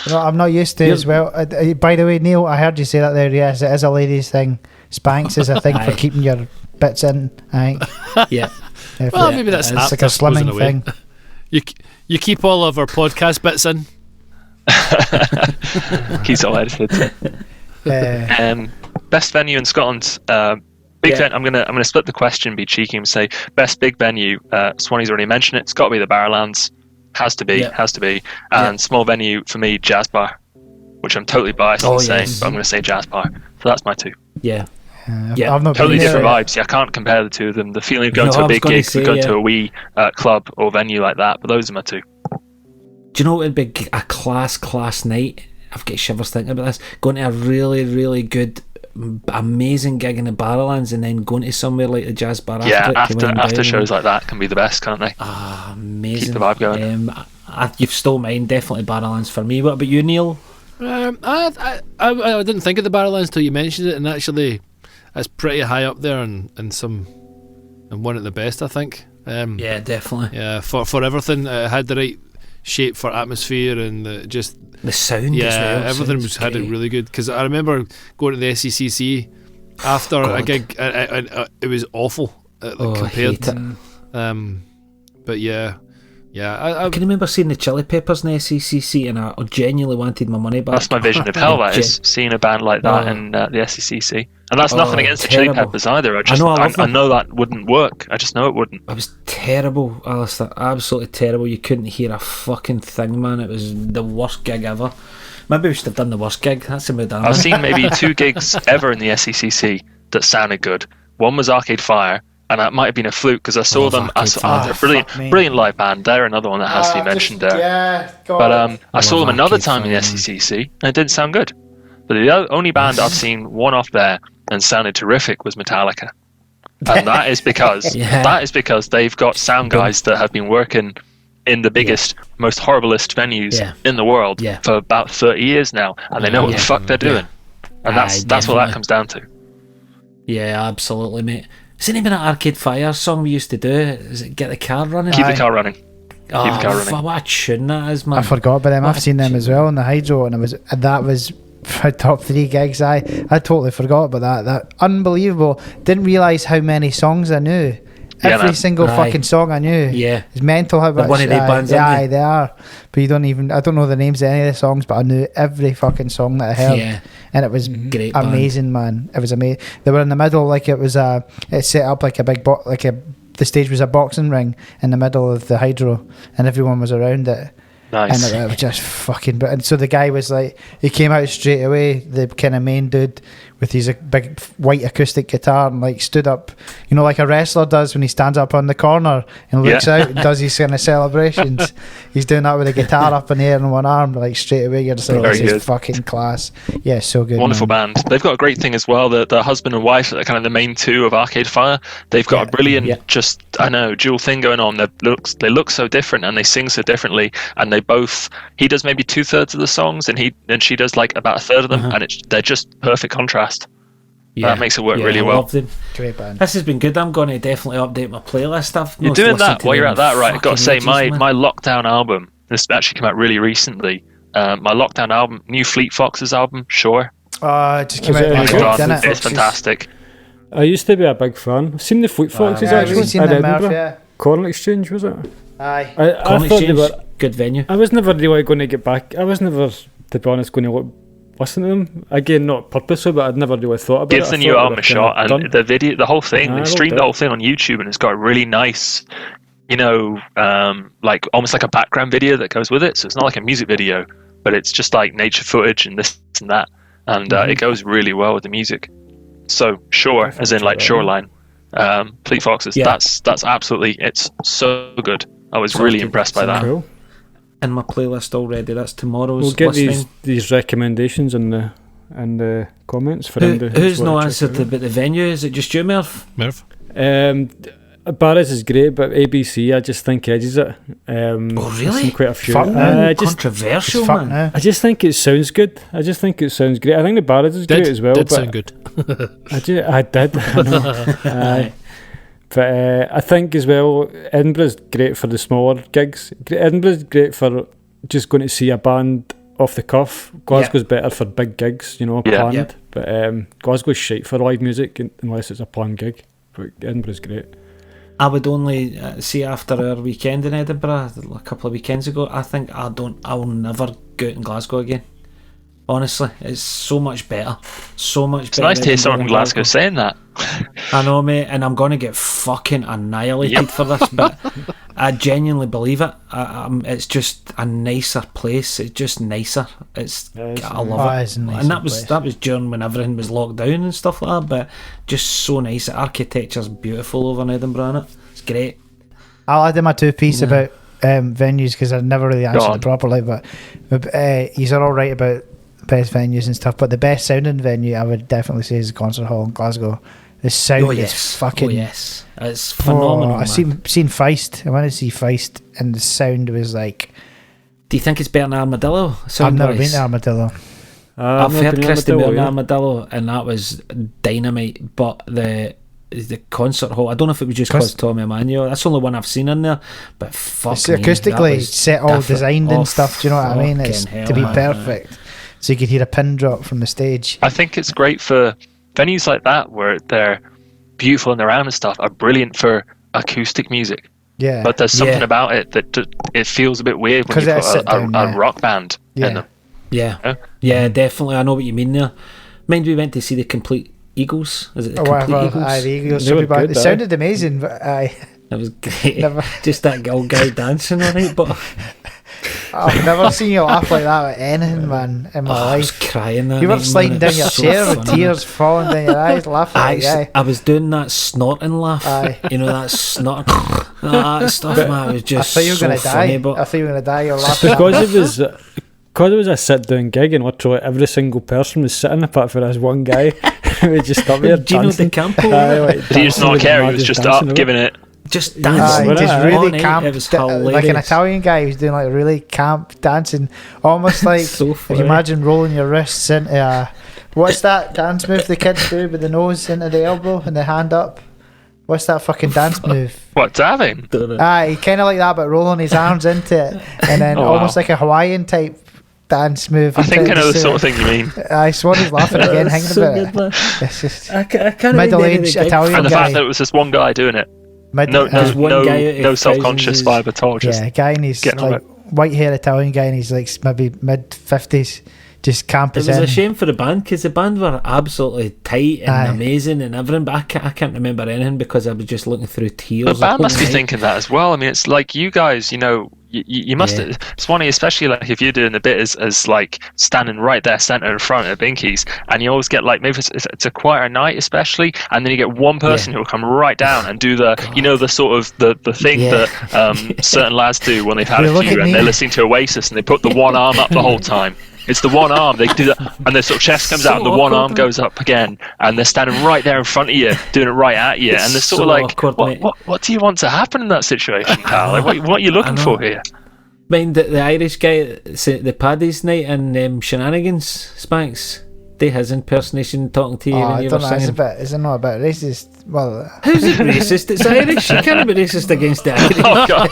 No, I'm not used to it as well. By the way, Neil, I heard you say that there. Yes, it is a ladies' thing. Spanks is a thing for keeping your bits in. I think.
Yeah.
Well, maybe that's
it's like a slimming thing.
You keep all of our podcast bits in.
Keeps it all edited. Best venue in Scotland. Big venue. I'm gonna split the question, be cheeky, and say best big venue. Swanee's already mentioned it. It's got to be the Barrowlands. Has to be. And small venue for me, Jazz Bar, which I'm totally biased in saying, but I'm going to say Jazz Bar. So that's my two.
Yeah. Yeah.
I've not
Totally
been
different
there.
vibes. Yeah, I can't compare the two of them. The feeling of going
No,
to
I
a
was
big
gonna
gig,
say,
going
yeah.
to a wee club or venue like that, but those are my two.
Do you know what would be a class night? I've got shivers thinking about this. Going to a really, really good, amazing gig in the Barrowlands, and then going to somewhere like the Jazz Bar
Yeah,
after it to wind
after
down.
shows like that can be the best, can't they?
Ah, amazing.
Keep the vibe going.
You've stole mine, definitely Barrowlands for me. What about you, Neil?
I didn't think of the Barrowlands until you mentioned it, and actually, it's pretty high up there, and one of the best, I think.
Yeah, definitely.
Yeah, for everything, it had the right shape for atmosphere and the sound.
as well.
Everything
Sounds
had it
great.
really good. Because I remember going to the SECC after a
God.
gig, it was awful
I
compared.
hate it.
But yeah, I
I can remember seeing the Chili Peppers in the SECC, and I genuinely wanted my money back.
That's my vision of hell. That is seeing a band like that in the SECC, and that's nothing against the Chili
terrible.
Peppers either. I
love them.
know that wouldn't work. I just know it wouldn't.
It was terrible, Alasdair. Absolutely terrible. You couldn't hear a fucking thing, man. It was the worst gig ever. Maybe we should have done the worst gig. That's a bit damn.
I've seen maybe 2 gigs ever in the SECC that sounded good. One was Arcade Fire, and that might have been a fluke because I saw them.
Arcade Fire.
They're brilliant live band. They're another one that has to be mentioned there.
Yeah,
But I saw them another
Arcade
time in the
Fire.
SECC, and it didn't sound good. But the only band I've seen one off there and sounded terrific was Metallica, and that is because they've got sound guys that have been working in the biggest, most horriblest venues in the world for about 30 years now, and they know what the fuck they're doing, and that's what
definitely.
that comes down to.
Yeah, absolutely, mate. Isn't even an Arcade Fire song we used to do? Is it Get the Car Running?
Keep the car running.
Oh,
the car running.
what a tune that is, man.
I forgot about them. I've seen them as well in the Hydro, and that was my top 3 gigs. I totally forgot about that. That unbelievable. Didn't realise how many songs I knew.
Yeah,
Every
man.
single
Aye.
fucking song I knew.
Yeah.
It's mental how
They're
much.
one of the bands, aren't
aye,
they?
they are. But I don't know the names of any of the songs, but I knew every fucking song that I heard.
Yeah.
And it was
Great
amazing, man. It was amazing. They were in the middle, like it was it's set up like a big the stage was a boxing ring in the middle of the Hydro, and everyone was around it.
Nice.
And it was just fucking. And so the guy was like, he came out straight away, the kind of main dude with his big white acoustic guitar, and like stood up, like a wrestler does when he stands up on the corner and looks out and does his kind of celebrations. He's doing that with a guitar up in the air in one arm, like straight away. You're just like,
Very
this
good.
is fucking class. Yeah, so good.
Wonderful
man.
band. They've got a great thing as well. The husband and wife are kind of the main two of Arcade Fire. They've got a brilliant, dual thing going on. They look so different and they sing so differently. And they both, he does maybe 2/3 of the songs, and she does like about 1/3 of them, and they're just perfect contrast.
Yeah.
That makes it work really
I
well.
love them.
Great band.
This has been good. I'm going to definitely update my playlist.
You're doing that while you're at that, right? I've got to say, my lockdown album, this actually came out really recently. My lockdown album, new Fleet Foxes album, Sure.
It just came
Is
out
it
last
any
week,
good?
didn't it?
It's fantastic.
I used to be a big fan. I've seen the Fleet Foxes
Yeah,
actually
we've seen
at
them, Merv,
Edinburgh.
yeah.
Corn Exchange, was it?
Aye.
I
Comey
thought they
Rule,
were.
good venue.
I was never really going to get back. I was never, to be honest, going to listen to them again. Not purposely, but I'd never really thought about it.
Give
I
the new
thought they
album
were
a shot,
kinda
and
done.
the video, the whole thing,
I
they
loved
streamed
it.
the whole thing on YouTube, and it's got a really nice, like almost like a background video that goes with it. So it's not like a music video, but it's just like nature footage and this and that, and it goes really well with the music. So Shore, as in like shoreline, Fleet Foxes.
Yeah.
That's absolutely, it's so good. I was
Sounds
really
good.
impressed by that.
Cool.
In my playlist already. That's tomorrow's
We'll get
listening.
these recommendations in the comments for
Who,
anybody
who's
who's
no
wanna check
answered
it out.
about the venue? Is it just you, Merv?
Merv.
Barris is great, but ABC I just think edges it.
Oh, really?
I've seen quite a few.
Fuck no.
Controversial,
Fuck
man.
no.
I just think it sounds good. I just think it sounds great. I think the Barris is great as well.
Did
but
sound good.
I did. I know. Aye. But I think as well, Edinburgh's great for the smaller gigs. Edinburgh's great for just going to see a band off the cuff. Glasgow's better for big gigs, planned.
Yeah.
But Glasgow's shite for live music unless it's a planned gig. But Edinburgh's great.
I would only see after our weekend in Edinburgh a couple of weekends ago. I think I'll never go out in Glasgow again. Honestly, it's so much better. So much
It's
better.
nice to hear
Edinburgh
someone
than
from Glasgow saying that.
I know, mate, and I'm going to get fucking annihilated for this, but I genuinely believe it. It's just a nicer place. It's just nicer. I love it.
It's a nicer
And that was during when everything was locked down and stuff like that. But just so nice. The architecture's beautiful over in Edinburgh. Innit? It's great.
I'll add in my two-piece about venues because I never really answered it properly. But he's all right about best venues and stuff. But the best sounding venue I would definitely say is the concert hall in Glasgow. The sound is fucking...
It's phenomenal.
I've seen Feist. I went to see Feist and the sound was like...
Do you think it's better than Armadillo?
I've never been to Armadillo.
I've heard Christy Moore and Armadillo, and that was dynamite. But the concert hall, I don't know if it was just because Tommy Emmanuel. That's the only one I've seen in there. But fuck
it's
me,
acoustically set all designed and stuff. Do you know what I mean? It's to be perfect. So you could hear a pin drop from the stage.
I think it's great for venues like that where they're beautiful and around and stuff are brilliant for acoustic music.
Yeah.
But there's something about it that it feels a bit weird when you put a rock band in them.
Yeah. You know? Yeah, definitely. I know what you mean there. Mind we went to see the Complete Eagles. Is it the Complete Eagles?
Aye, the Eagles. They sounded amazing, but it
was great. Just that old guy dancing on it, but
I've never seen you laugh like that at anything, man, in my life.
I was crying that
you were
night,
sliding
man.
down your chair with tears falling down your eyes, laughing at the guy.
I was doing that snorting laugh. You know, that snort, that stuff, man. It was just
I thought you were
so funny.
But I thought you were going to die. You're
laughing. Because it was a sit-down gig and literally every single person was sitting apart for this one guy. We just up there
Do you know the Campo?
Did he just not care? He was just up giving it.
Just dancing.
Just really camp.
It was hilarious.
Like an Italian guy who's doing like really camp dancing. Almost like
so
if you imagine rolling your wrists into what's that dance move the kids do with the nose into the elbow and the hand up? What's that fucking dance move?
What, dabbing?
Aye, kind of like that, but rolling his arms into it, and then almost like a Hawaiian type dance move.
I think I know the sort of thing you mean.
Swanny's laughing again, hanging
so
about
good,
it. It's just
I can't
middle-aged Italian
and the
guy.
fact that it was just one guy doing it. No self-conscious vibe at all. Just
a guy and he's like white hair Italian guy and he's like maybe mid-50s, just campus.
It was a shame for the band because the band were absolutely tight and amazing and everything, but I can't remember anything because I was just looking through tears.
The band must be thinking that as well. I mean, it's like you guys, you know, you must. Swanee, especially like if you're doing the bit as like standing right there, centre in front of Binkies, and you always get like maybe it's a quieter night, especially, and then you get one person who will come right down and do the the sort of the thing that certain lads do when they've had a few and they're listening to Oasis and they put the one arm up the whole time. It's the one arm, they do that, and their sort of chest comes out and the one arm goes up again, and they're standing right there in front of you, doing it right at you, and they're sort of like, what do you want to happen in that situation, pal? Like, what are you looking for here?
Mind the Irish guy, the Paddy's night and Shenanigans, Spanks, they his impersonation talking to you when you were singing.
Is it not a bit racist? Well,
how's it racist? It's Irish. You can't be racist against the Irish.
Oh God,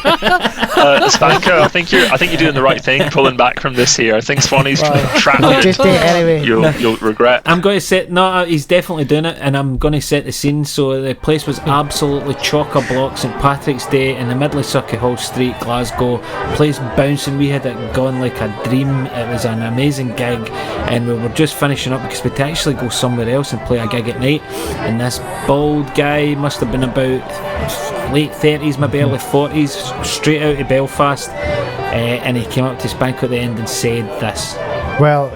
Spanko, I think you're doing the right thing, pulling back from this here. I think Swanee's trapped.
Just do it anyway.
You'll regret.
I'm going to set. No, he's definitely doing it, and I'm going to set the scene. So the place was absolutely chock-a-block. St Patrick's Day in the middle of Circuit Hall Street, Glasgow. Place bouncing. We had it gone like a dream. It was an amazing gig, and we were just finishing up because we'd actually go somewhere else and play a gig at night. And this bald guy must have been about late 30s, maybe early 40s, straight out of Belfast, and he came up to Spanko at the end and said this.
Well,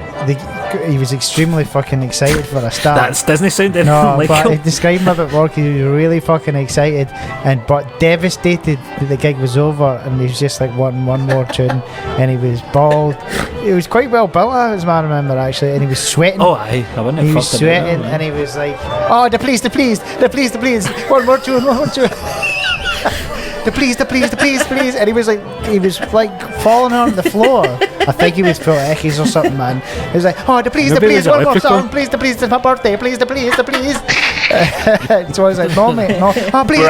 he was extremely fucking excited for a start.
That doesn't sound anything
like but him. He described him at work. He was really fucking excited but devastated that the gig was over, and he was just like wanting one more tune, and he was bald. He was quite well built, as I remember, actually, and he was sweating.
Oh, aye, I wouldn't have.
He was sweating, and he was like, "Oh, the please, one more tune." The please, and he was like falling on the floor. I think he was full of eckies or something, man. He was like, "Oh, the please, one more song, please, it's my birthday, please." So I was like, "No, mate, no, oh, please."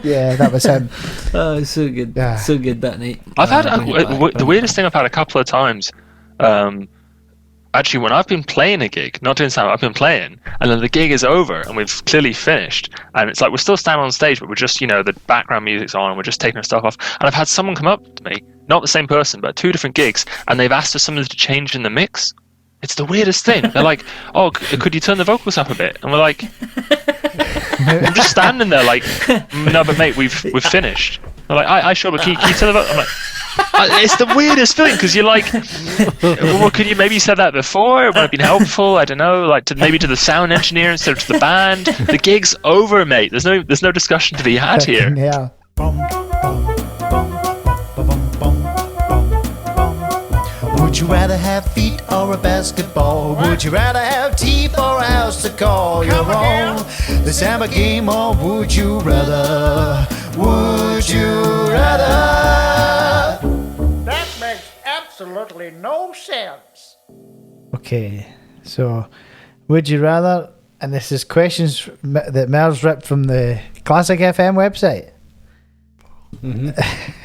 Yeah, that was him.
Oh, so good, so good that night.
I've had the weirdest thing I've had a couple of times. Actually, when I've been playing a gig, not doing stand-up, I've been playing, and then the gig is over, and we've clearly finished, and it's like we're still standing on stage, but we're just, the background music's on, and we're just taking our stuff off, and I've had someone come up to me, not the same person, but 2 different gigs, and they've asked for something to change in the mix. It's the weirdest thing. They're like, "Oh, could you turn the vocals up a bit?" And we're like, I'm just standing there like, no, but mate, we've finished. I'm like, I sure, but can you tell about? I'm like, it's the weirdest feeling because you're like, well, could you maybe said that before? It would have been helpful. I don't know, like maybe to the sound engineer instead of to the band. The gig's over, mate. There's no discussion to be had here.
Yeah.
Would you rather have feet or a basketball? Would you rather have teeth or a house to call your own? Let's have a game, or would you rather? Would you rather?
That makes absolutely no sense.
Okay, so would you rather? And this is questions that Mel's ripped from the Classic FM website.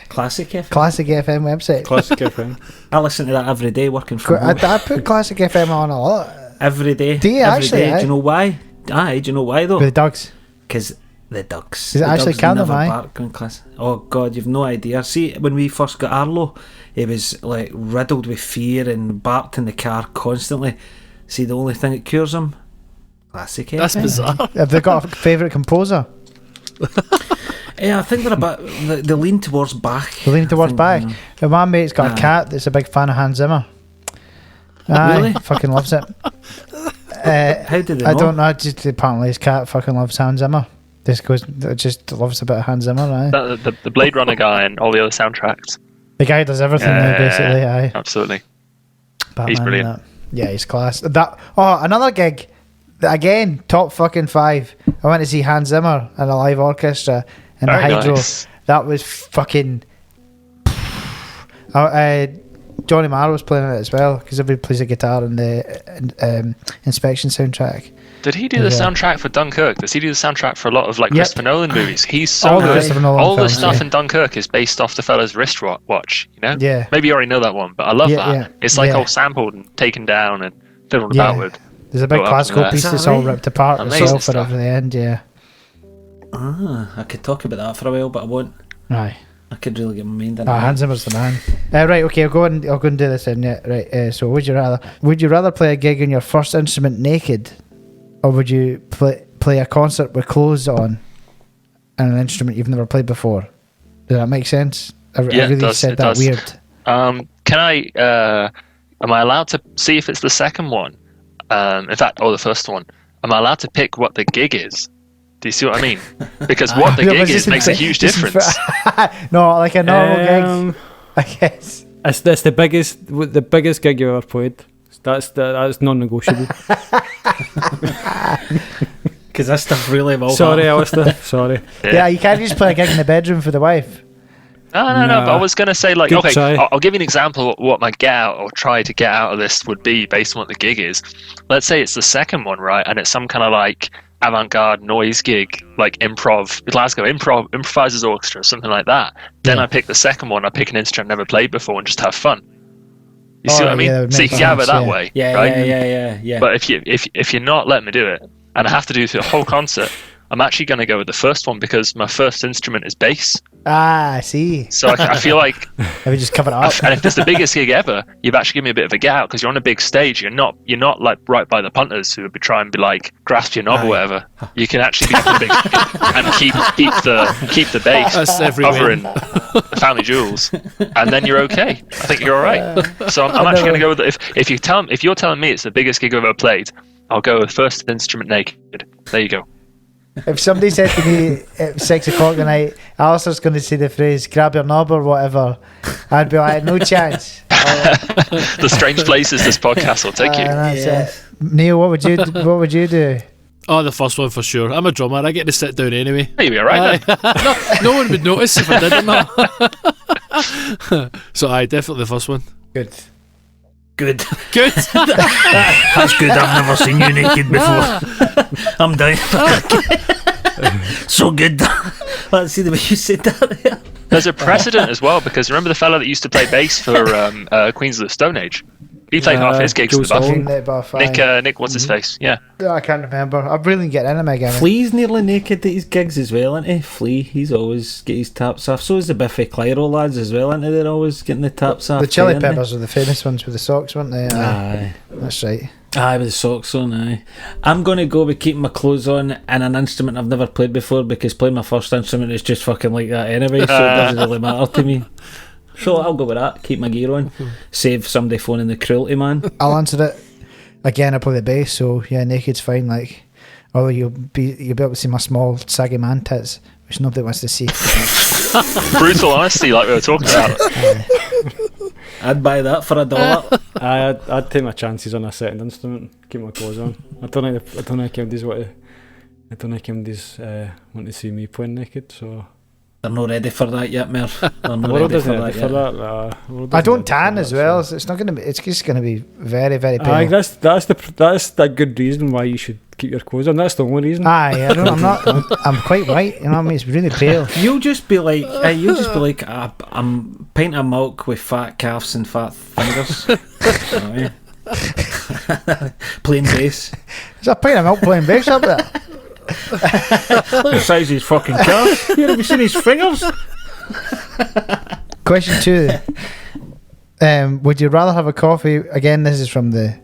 Classic FM.
Classic FM website.
Classic FM.
I listen to that every day working from home.
I put Classic FM on a lot.
Every day.
Do you
every
actually?
day. Do you know why? Aye, do you know why though?
With the dogs.
Because the ducks.
Does it
The
actually
dogs
count
never
them, aye?
bark in class. Oh God, you've no idea. See, when we first got Arlo, he was like riddled with fear and barked in the car constantly. See, the only thing that cures him? Classic FM.
That's bizarre.
Have they got a favourite composer?
Yeah, I think they're a bit. They lean towards Bach.
They lean towards Bach.
Well,
My mate's got a
Aye.
cat that's a big fan of Hans Zimmer. Aye,
Really?
fucking loves it.
How did they
I
know?
don't know. Just apparently his cat fucking loves Hans Zimmer. Just loves a bit of Hans Zimmer. Aye.
The Blade Runner guy and all the other soundtracks.
The guy does everything now, basically. Aye.
Absolutely.
Batman
He's
and
brilliant.
that. Yeah, he's class. Another gig. Again, top fucking 5. I went to see Hans Zimmer and a live orchestra in the
Very
Hydro.
nice.
That was fucking. Johnny Marr was playing it as well because everybody plays a guitar in the Inspection soundtrack.
Did he do the soundtrack for Dunkirk? Does he do the soundtrack for a lot of like
Yep.
Christopher Nolan movies? He's so
All the
good.
Christopher Nolan
All the
films,
stuff
yeah.
in Dunkirk is based off the fella's wristwatch, you know?
Yeah.
Maybe you already know that one, but I love
Yeah,
that.
yeah,
It's like
yeah.
all sampled and taken down and fiddled
Yeah.
about with.
There's a big
Go up
classical
to that.
piece
Is
that's
that
all
right?
ripped apart
Amazing
itself for
stuff.
the end. Yeah.
I could talk about that for a while, but I won't.
Aye.
I could really get my mind in
Hans Zimmer's the man. Right, okay, I'll go and do this then. Yeah, right. So, would you rather play a gig on your first instrument naked, or would you play a concert with clothes on, and an instrument you've never played before? Does that make sense? I
Yeah, it
really
does,
said
it
that
does.
weird.
Can I? Am I allowed to see if it's the second one? In fact, the first one. Am I allowed to pick what the gig is? Do you see what I mean? Because what the
No,
gig
but
is makes a huge difference.
No, like a normal gig, I guess.
It's the biggest gig you ever played. That's non-negotiable.
Because that stuff really will.
Sorry, Alasdair. Sorry.
Yeah, you can't just play a gig in the bedroom for the wife.
No. But I was going to say, like,
Good
okay,
try.
I'll give you an example of what my get out or try to get out of this would be based on what the gig is. Let's say it's the second one, right? And it's some kind of like avant-garde noise gig, like Glasgow improvisers orchestra, something like that. Then I pick the second one. I pick an instrument I've never played before and just have fun. You see what I mean?
yeah, that
So you
makes
can have it
sense,
that
yeah.
way,
Yeah,
right?
yeah.
But if you're not letting me do it, and I have to do the whole concert, I'm actually going to go with the first one because my first instrument is bass.
I see.
So I feel like,
Have we just covered it up?
and if it's the biggest gig ever, you've actually given me a bit of a get out because you're on a big stage. You're not like right by the punters who would be trying to be like grasp your knob or whatever. You can actually be on a big and keep the bass
That's everywhere.
covering the family jewels, and then you're okay. I think you're all right. So I'm actually going to go with if you're telling me it's the biggest gig I've ever played, I'll go with first instrument naked. There you go.
If somebody said to me at 6 o'clock tonight, Alistair's going to say the phrase "grab your knob" or whatever, I'd be like, no chance.
The strange places this podcast will take you.
That's it. Neil, what would you do?
Oh, the first one for sure. I'm a drummer. I get to sit down anyway.
You'll be all right then.
no one would notice if I didn't. So definitely the first one.
Good.
Good.
Good.
That's good. I've never seen you naked before. I'm down. So good. Let's see the way you said that.
There's a precedent as well because remember the fella that used to play bass for Queens of the Stone Age? He played half his gigs in the buff. Nick, what's his face? Yeah.
I can't remember. I'm really getting into him again.
Flea's nearly naked at his gigs as well, isn't he? Flea, he's always get his taps off. So is the Biffy Clyro lads as well, aren't they? They're always getting the taps off.
The Chili
too, aren't they?
Peppers are the famous ones with the socks, weren't they?
Aye.
That's right.
Aye, with the socks on, aye. I'm going to go with keeping my clothes on and an instrument I've never played before, because playing my first instrument is just fucking like that anyway, so it doesn't really matter to me. So I'll go with that, keep my gear on, save somebody phoning the cruelty man.
I'll answer it. Again, I play the bass, so yeah, naked's fine. Like, although you'll be able to see my small saggy man tits, which nobody wants to see.
Brutal honesty, like we were talking about.
I'd buy that for $1.
I'd take my chances on a second instrument, keep my clothes on. I don't think MDs want to see me playing naked, so
They're not ready for that yet, Merv. They're not
the world
ready
isn't
for
ready
that
for
yet.
that. The world
I
isn't
don't
ready
tan
for
as
that,
well,
so.
so it's not gonna be. It's just gonna be very, very
Aye,
painful.
that's the good reason why you should keep your clothes on. That's the only reason.
Aye, I'm not. I'm quite white. You know what I mean? It's really pale.
You'll just be like, I'm pint of milk with fat calves and fat fingers. You know what I mean? Plain bass.
There's a pint of milk playing bass up there.
Look at the size of his fucking calves. Have you seen his fingers?
Question 2. Would you rather have a coffee? Again, this is from the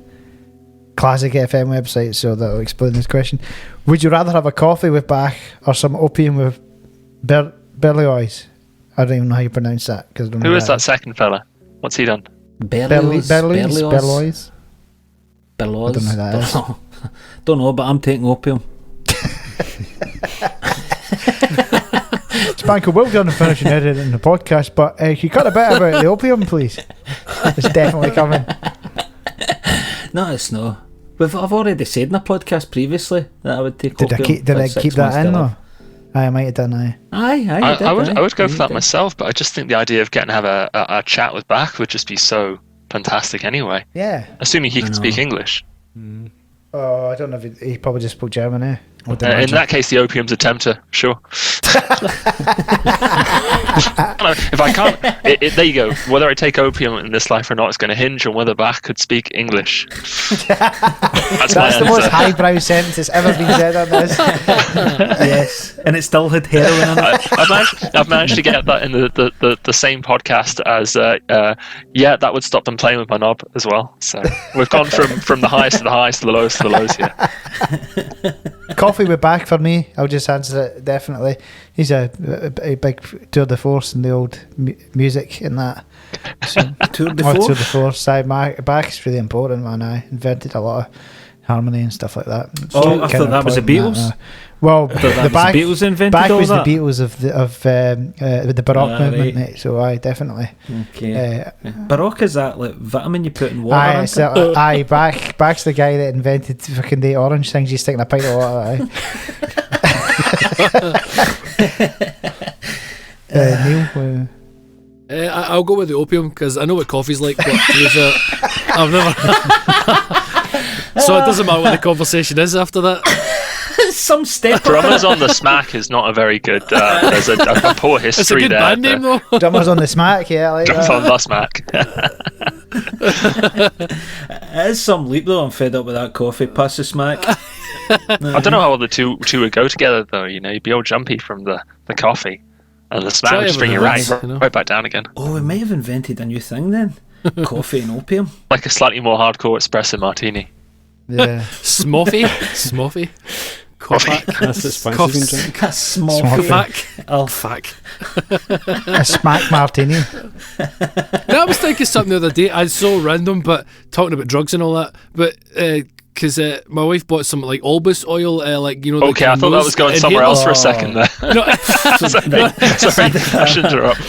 Classic FM website, so that'll explain this question. Would you rather have a coffee with Bach or some opium with Berlioz? I don't even know how you pronounce that.
Who is that second fella? What's he done?
Berlioz.
Berlioz?
Berlioz.
I don't know who that is.
Don't know, but I'm taking opium.
Spanko, well done on finishing editing the podcast, but can you cut a bit about the opium, please? It's definitely coming.
No, it's not. I've already said in a podcast previously that I would take
Did
opium.
I keep that in though? I might have done.
Aye.
I would go for that myself, but I just think the idea of getting to have a chat with Bach would just be so fantastic anyway.
Yeah.
Assuming he can speak English.
Oh, I don't know if he probably just spoke German, eh?
In that case, the opium's a tempter, sure. If I can't, there you go. Whether I take opium in this life or not is going to hinge on whether Bach could speak English. That's
the most highbrow sentence that's ever been said on this.
Yes, and it still had heroin in it.
I've managed to get that in the same podcast as that would stop them playing with my knob as well. So we've gone from the highest to the highest to the lowest to the lows here.
Coffee with Bach for me. I'll just answer it definitely. He's a big tour de force in the old music in that. So,
Tour de
Tour
force?
de force. Bach's really important, man. I invented a lot of harmony and stuff like that.
Oh, I thought that was the Beatles.
Well,
the Beatles invented
Bach
all
was
that?
the Beatles of the Baroque movement,
right.
mate. So aye, definitely.
Okay. Baroque is that like vitamin you put in water?
Aye,
isn't it?
Bach's the guy that invented fucking the orange things you stick in a pint of water. Neil.
I'll go with the opium because I know what coffee's like, but I've never. So it doesn't matter what the conversation is after that.
Some step.
Drummers on the Smack is not a very good. There's a poor history
It's a good
there.
band name though.
Drummers on the Smack, yeah, I like
Drummers
that.
on the Smack.
It is some leap though. I'm fed up with that coffee. Pass the smack.
I don't know how well the two would go together though. You know, you'd be all jumpy from the coffee, and the Smack
Try
would just bring you
everything
right,
else, you know.
right back down again.
Oh, we may have invented a new thing then. Coffee and opium.
Like a slightly more hardcore espresso martini.
Yeah.
Smoffy. Coffee.
That's what Spanky's been drinking.
A small
Fuck.
A Smack martini.
I was thinking something the other day. It's so random, but talking about drugs and all that. But because my wife bought some like Albus oil, like
Okay, I thought that was going somewhere else for a second there.
No,
sorry, I should interrupt.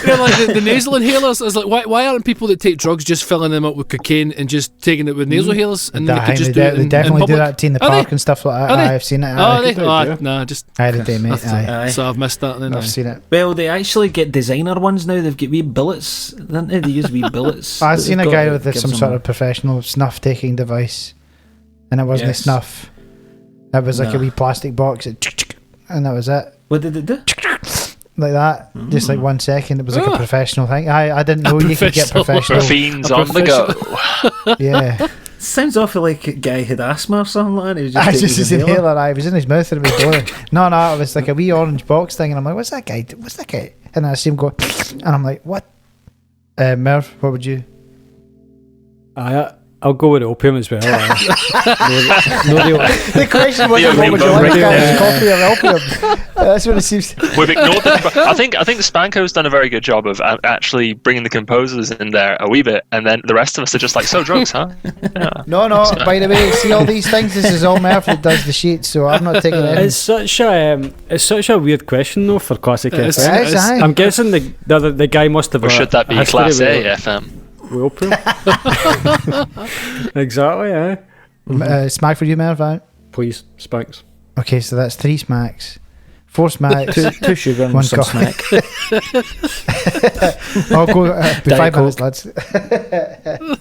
Like the nasal inhalers. I was like, why aren't people that take drugs just filling them up with cocaine and just taking it with nasal inhalers? And they could just do it
They
in
definitely do
public?
that in the
Are
park
they?
and stuff like that.
Are they?
I've seen it.
Oh, they?
do.
No, just.
I did, mate. Aye.
So I've missed that then.
I've seen it.
Well, they actually get designer ones now. They've got wee billets, don't they? They use wee billets.
I've seen a
They've
guy
got-
with
gives
some
them
sort
a-
of professional snuff taking device, and it wasn't
Yes.
a snuff. It was like
No.
a wee plastic box, and that was it.
What did it do?
Like that, just like 1 second. It was like a
Ah.
professional thing. I didn't know you could get
professional-
professional.
Fiends on the go.
Yeah,
Sounds awful like a guy had asthma or something like that. He was just
I
taking
just his
inhaler.
inhaler. I was in his mouth and it was blowing. No, it was like a wee orange box thing, and I'm like, "What's that guy? What's that guy?" And I see him go, and I'm like, "What?" Merv, what would you?
I I'll go with opium as well.
The question wasn't what would you like, guys, coffee or opium? That's what it seems.
We've ignored the. I think Spanko's done a very good job of actually bringing the composers in there a wee bit, and then the rest of us are just like, so drugs, huh? Yeah.
No. By the way, see all these things. This is all Murphy that does the sheets, so I'm not taking it.
It's such a weird question though for classic
It is,
FM.
it is.
Aye.
I'm guessing the guy must have.
Or should that be
history
Class A
with
FM?
opium. Exactly. Yeah.
Smack for you, Merv.
Please, Spanks.
Okay, so that's 3 smacks, 4 smacks,
Two sugar and
1
some
coffee.
smack.
I'll go. Be 5
Diet
minutes, lads.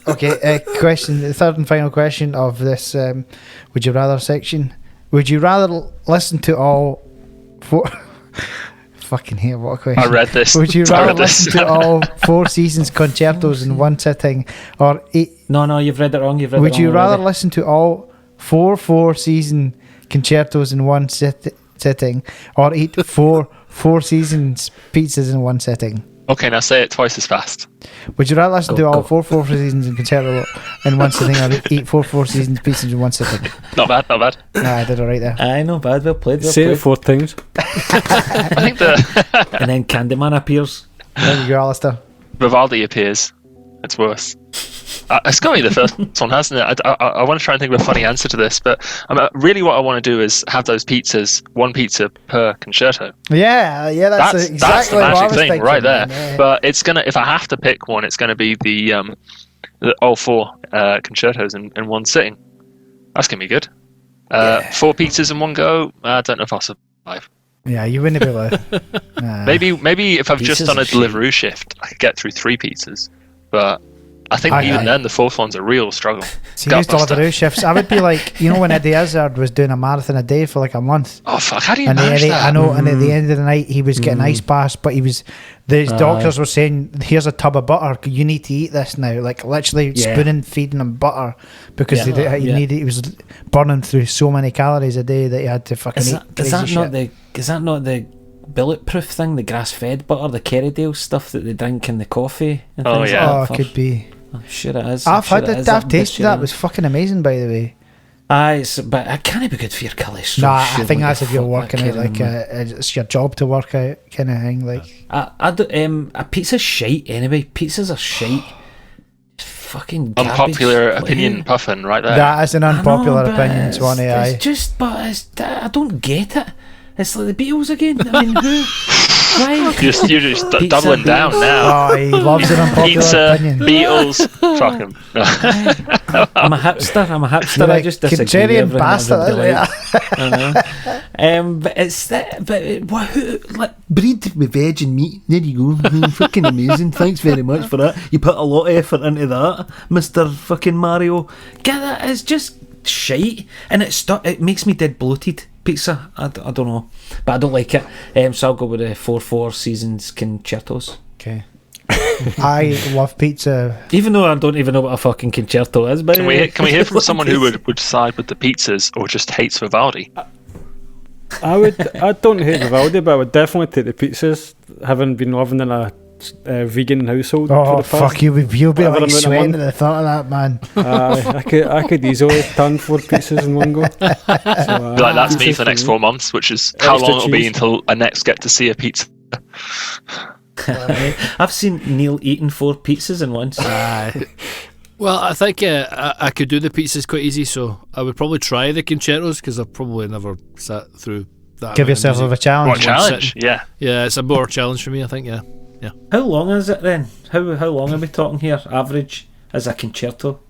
Okay, question. The third and final question of this would you rather section. Would you rather listen to all 4? Fucking hell, what a question.
I read this.
Would you
I
rather
read this.
listen to all 4 seasons concertos in one sitting, or 8?
No, you've read it wrong.
Would you rather listen to all 4 season concertos in one sitting, or eat 4 seasons pizzas in one sitting?
Okay, now say it twice as fast.
Would you rather listen
Go,
to all
go.
4 seasons in concerto in one sitting, or eat 4 seasons pizzas in one sitting?
Not bad.
Nah, I did it right there.
Aye, no bad. Well played.
Say it 4 times.
I think the
And then Candyman appears.
There you go, Alistair.
Vivaldi appears. It's worse. It's got to be the first one, hasn't it? I want to try and think of a funny answer to this, but really what I want to do is have those pizzas, 1 pizza per concerto.
Yeah, that's exactly
that's the
what I
magic
was
thing
thinking,
right there.
man, yeah.
But it's gonna, if I have to pick one, it's gonna be the all 4 concertos in one sitting. That's gonna be good. 4 pizzas in one go. I don't know if I'll survive.
Yeah, you wouldn't be able to. Nah.
Maybe if I've just
Pizzas
done a
are shit.
Deliveroo shift, I could get through 3 pizzas. But I think
Aye,
even
aye.
then, the 4th one's a real struggle.
See, used to
Gutbuster.
Deliveroo shifts. I would be like, when Eddie Izzard was doing a marathon a day for like a month.
Oh fuck! How do you
And
manage that?
I know, and at the end of the night, he was getting ice baths, but the doctors were saying, "Here's a tub of butter. You need to eat this now." Like literally
Yeah.
spooning feeding him butter because
Yeah.
he was burning through so many calories a day that he had to fucking
Is
eat
that
crazy
not
shit.
is that not the bulletproof thing? The grass-fed butter, the Kerrydale stuff that they drink in the coffee. And
Oh,
things
yeah.
like
Oh,
that.
it could be.
I'm sure it is.
I've
I'm
had
sure
it.
is.
I've tasted that. It
It
was fucking amazing, by the way.
Aye, but it can't be good for your cholesterol.
Nah, I
surely.
think that's if you're
Fuck
working
that
it like
kind
it's your job to work out kind of thing. Like
a pizza's shite anyway. Pizzas are shite. Fucking garbage.
Unpopular
Like,
opinion, puffin, right there.
that is an
I know,
unpopular
but
opinion, Swanee. Aye.
It's just, but I don't get it. It's like the Beatles again. I mean, who? Why?
You're just
Pizza,
doubling down
Beatles.
now.
Oh, he loves an unpopular
Pizza,
opinion.
Beatles, fuck 'em.
I'm a hipster.
You're
I
like
just disagree with
contrarian
everything that
bastard.
everybody
Isn't
likes. I know. But it's that. But who like bread with veg and meat? There you go. Fucking amazing. Thanks very much for that. You put a lot of effort into that, Mr. Fucking Mario. Get that? It's just shite, and it makes me dead bloated. Pizza, I don't know, but I don't like it. So I'll go with the 4 seasons concertos.
Okay. I love pizza.
Even though I don't even know what a fucking concerto is. But
Can we hear from someone who would side with the pizzas or just hates Vivaldi?
I don't hate Vivaldi, but I would definitely take the pizzas, having been living in a vegan household
Oh
for the past.
fuck, you'll be
whatever
like
amount of
sweating
month.
at the thought of that, man.
I could easily turn 4 pizzas in one go. So,
Be like, that's me
pizzas
for the next
me.
4 months, which is how
Extra
long it'll be
cheese.
until I next get to see a pizza.
I've seen Neil eating 4 pizzas in once.
Well, I think I could do the pizzas quite easy, so I would probably try the concertos because I've probably never sat through that.
Give
amount of
yourself
music.
a challenge.
What challenge? Yeah.
Yeah, it's a more challenge for me, I think. Yeah.
How long is it then? How long are we talking here? Average as a concerto?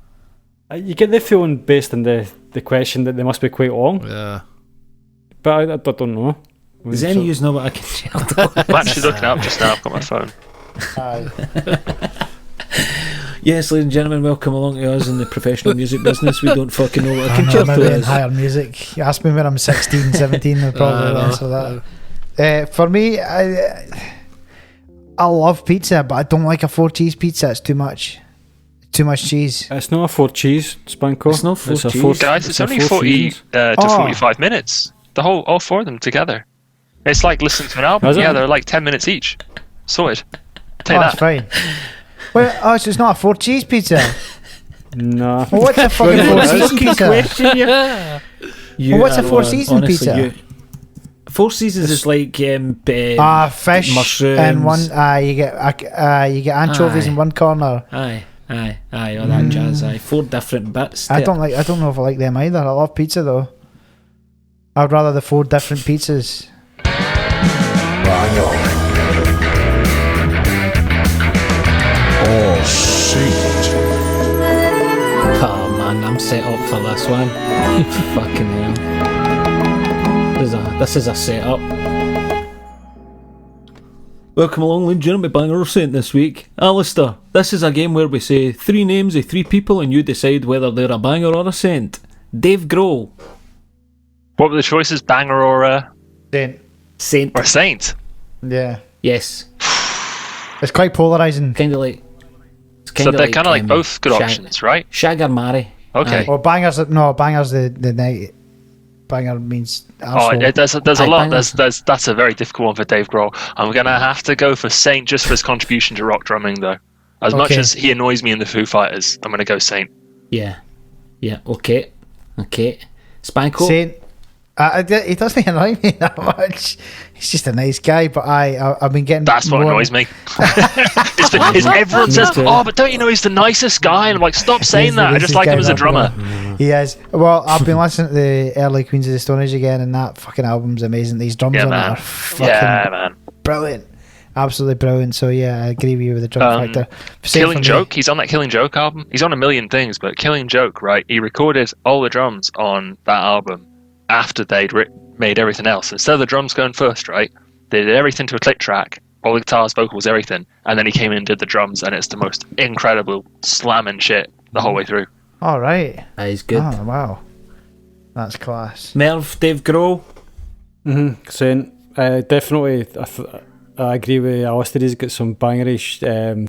You get the feeling based on the question that they must be quite long,
Yeah.
but I don't know.
Does any of you know what a concerto is?
I'm actually looking up just now. I've got my phone.
Yes, ladies and gentlemen, welcome along to us in the professional music business. We don't fucking know what a
I know,
concerto
maybe in
is.
higher music. You ask me when I'm 16, 17, I'll probably answer that. For me, I love pizza, but I don't like a 4 cheese pizza. It's too much. Too much cheese.
It's not a 4 cheese, Spanko.
It's not 4
a
cheese.
4
Guys, it's
a
only
4
40
seasons.
to
Oh.
45 minutes. All 4 of them together. It's like listening to an album.
Is it?
Yeah, they're like 10 minutes each. Sorted. Take
That's
that.
fine. Well, so it's not a 4 cheese pizza.
Nah.
Well, what's a fucking Four Seasons pizza?
Question you.
Well, what's a Four Seasons pizza?
Four Seasons is like
fish
mushrooms.
and one. You get anchovies in one corner.
Aye, all that jazz. Aye, 4 different bits.
I don't know if I like them either. I love pizza though. I'd rather the 4 different pizzas.
Oh, shit.
Oh man, I'm set up for this one. Fucking hell. This is a setup. Welcome along, ladies and gentlemen, Banger or Saint this week. Alasdair, this is a game where we say 3 names of 3 people and you decide whether they're a banger or a saint. Dave Grohl.
What were the choices? Banger or
Saint.
or saint?
Yeah.
Yes.
It's quite polarising.
Kind of like...
So they're kind of like both good options, right?
Shag or marry.
Okay.
Or bangers the night. Banger means
there's a lot. That's a very difficult one for Dave Grohl. I'm gonna have to go for Saint just for his contribution to rock drumming, though. As much as he annoys me in the Foo Fighters, I'm gonna go Saint.
Yeah. Okay. Spanko.
Saint. He doesn't annoy me that much. He's just a nice guy, but I've been getting.
That's what annoys me. Everyone says, "Oh, but don't you know he's the nicest guy?" And I'm like, "Stop saying that. I just like him as a drummer."
He is. Well, I've been listening to the early Queens of the Stone Age again, and that fucking album's amazing. These drums on it are fucking brilliant, absolutely brilliant. So yeah, I agree with you with the drum factor.
Killing Joke. He's on that Killing Joke album. He's on a million things, but Killing Joke, right? He recorded all the drums on that album after they'd made everything else. Instead of the drums going first, right? They did everything to a click track, all the guitars, vocals, everything, and then he came in and did the drums, and it's the most incredible slamming shit the whole way through.
All right.
That is good.
Oh, wow. That's class.
Merv, Dave Grohl.
Saint. Definitely, I agree with Alasdair. He's got some bangerish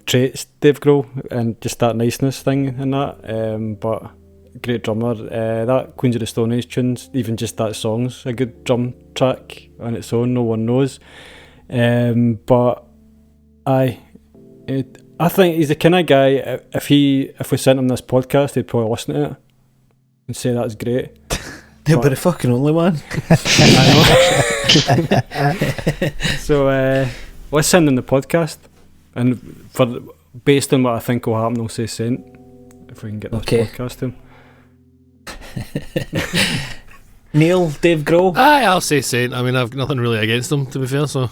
traits, Dave Grohl, and just that niceness thing and that. But great drummer. That Queens of the Stone Age tunes, even just that song's a good drum track on its own. No one knows. But I think he's the kind of guy. If we sent him this podcast, he'd probably listen to it and say that's great.
He'll be the fucking only one.
So let's send him the podcast, and based on what I think will happen, I'll say Saint if we can get this podcast to him.
Neil, Dave Grohl.
I'll say Saint. I mean, I've nothing really against him, to be fair. So,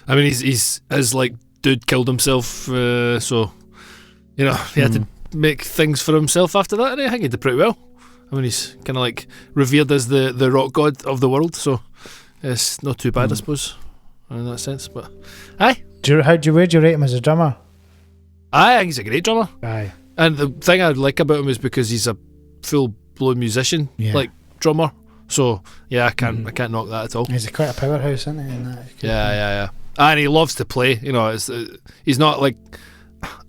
I mean, he's like dude killed himself, so he had to make things for himself after that, and I think he did pretty well. I mean, he's kind of like revered as the rock god of the world, so it's not too bad, I suppose, in that sense. But aye,
where do you rate him as a drummer?
I think he's a great drummer.
Aye,
and the thing I like about him is because he's a full-blown musician, like drummer. So yeah, I can't knock that at all.
He's quite a powerhouse, isn't he?
Yeah. And he loves to play. He's not like,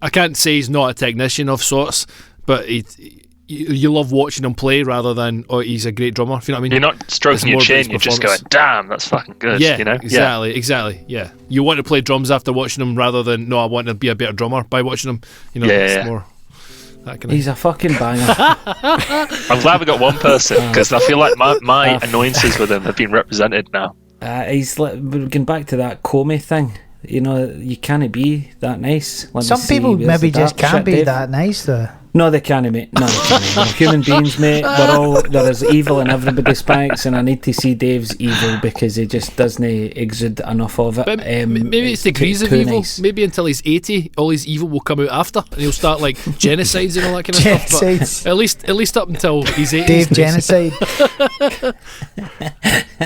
I can't say he's not a technician of sorts, but you love watching him play rather than he's a great drummer. If you know what I mean?
You're not stroking your chin. You're just going, damn, that's fucking good.
Yeah,
you know?
Exactly. Yeah, you want to play drums after watching him rather than I want to be a better drummer by watching him. It's more.
He's a fucking banger.
I'm glad we got one person because I feel like my annoyances with him have been represented now.
He's we're going back to that Comey thing. You can't be that nice.
Some people maybe just can't be that nice though.
No, they can't, mate. No, they can't. We're human beings, mate. There is evil in everybody Spanks, and I need to see Dave's evil because he just doesn't exude enough of it.
But maybe it's degrees of evil. Nice. Maybe until he's 80, all his evil will come out after, and he'll start like genocides and all that kind of stuff. But at least up until he's 80.
Dave genocide.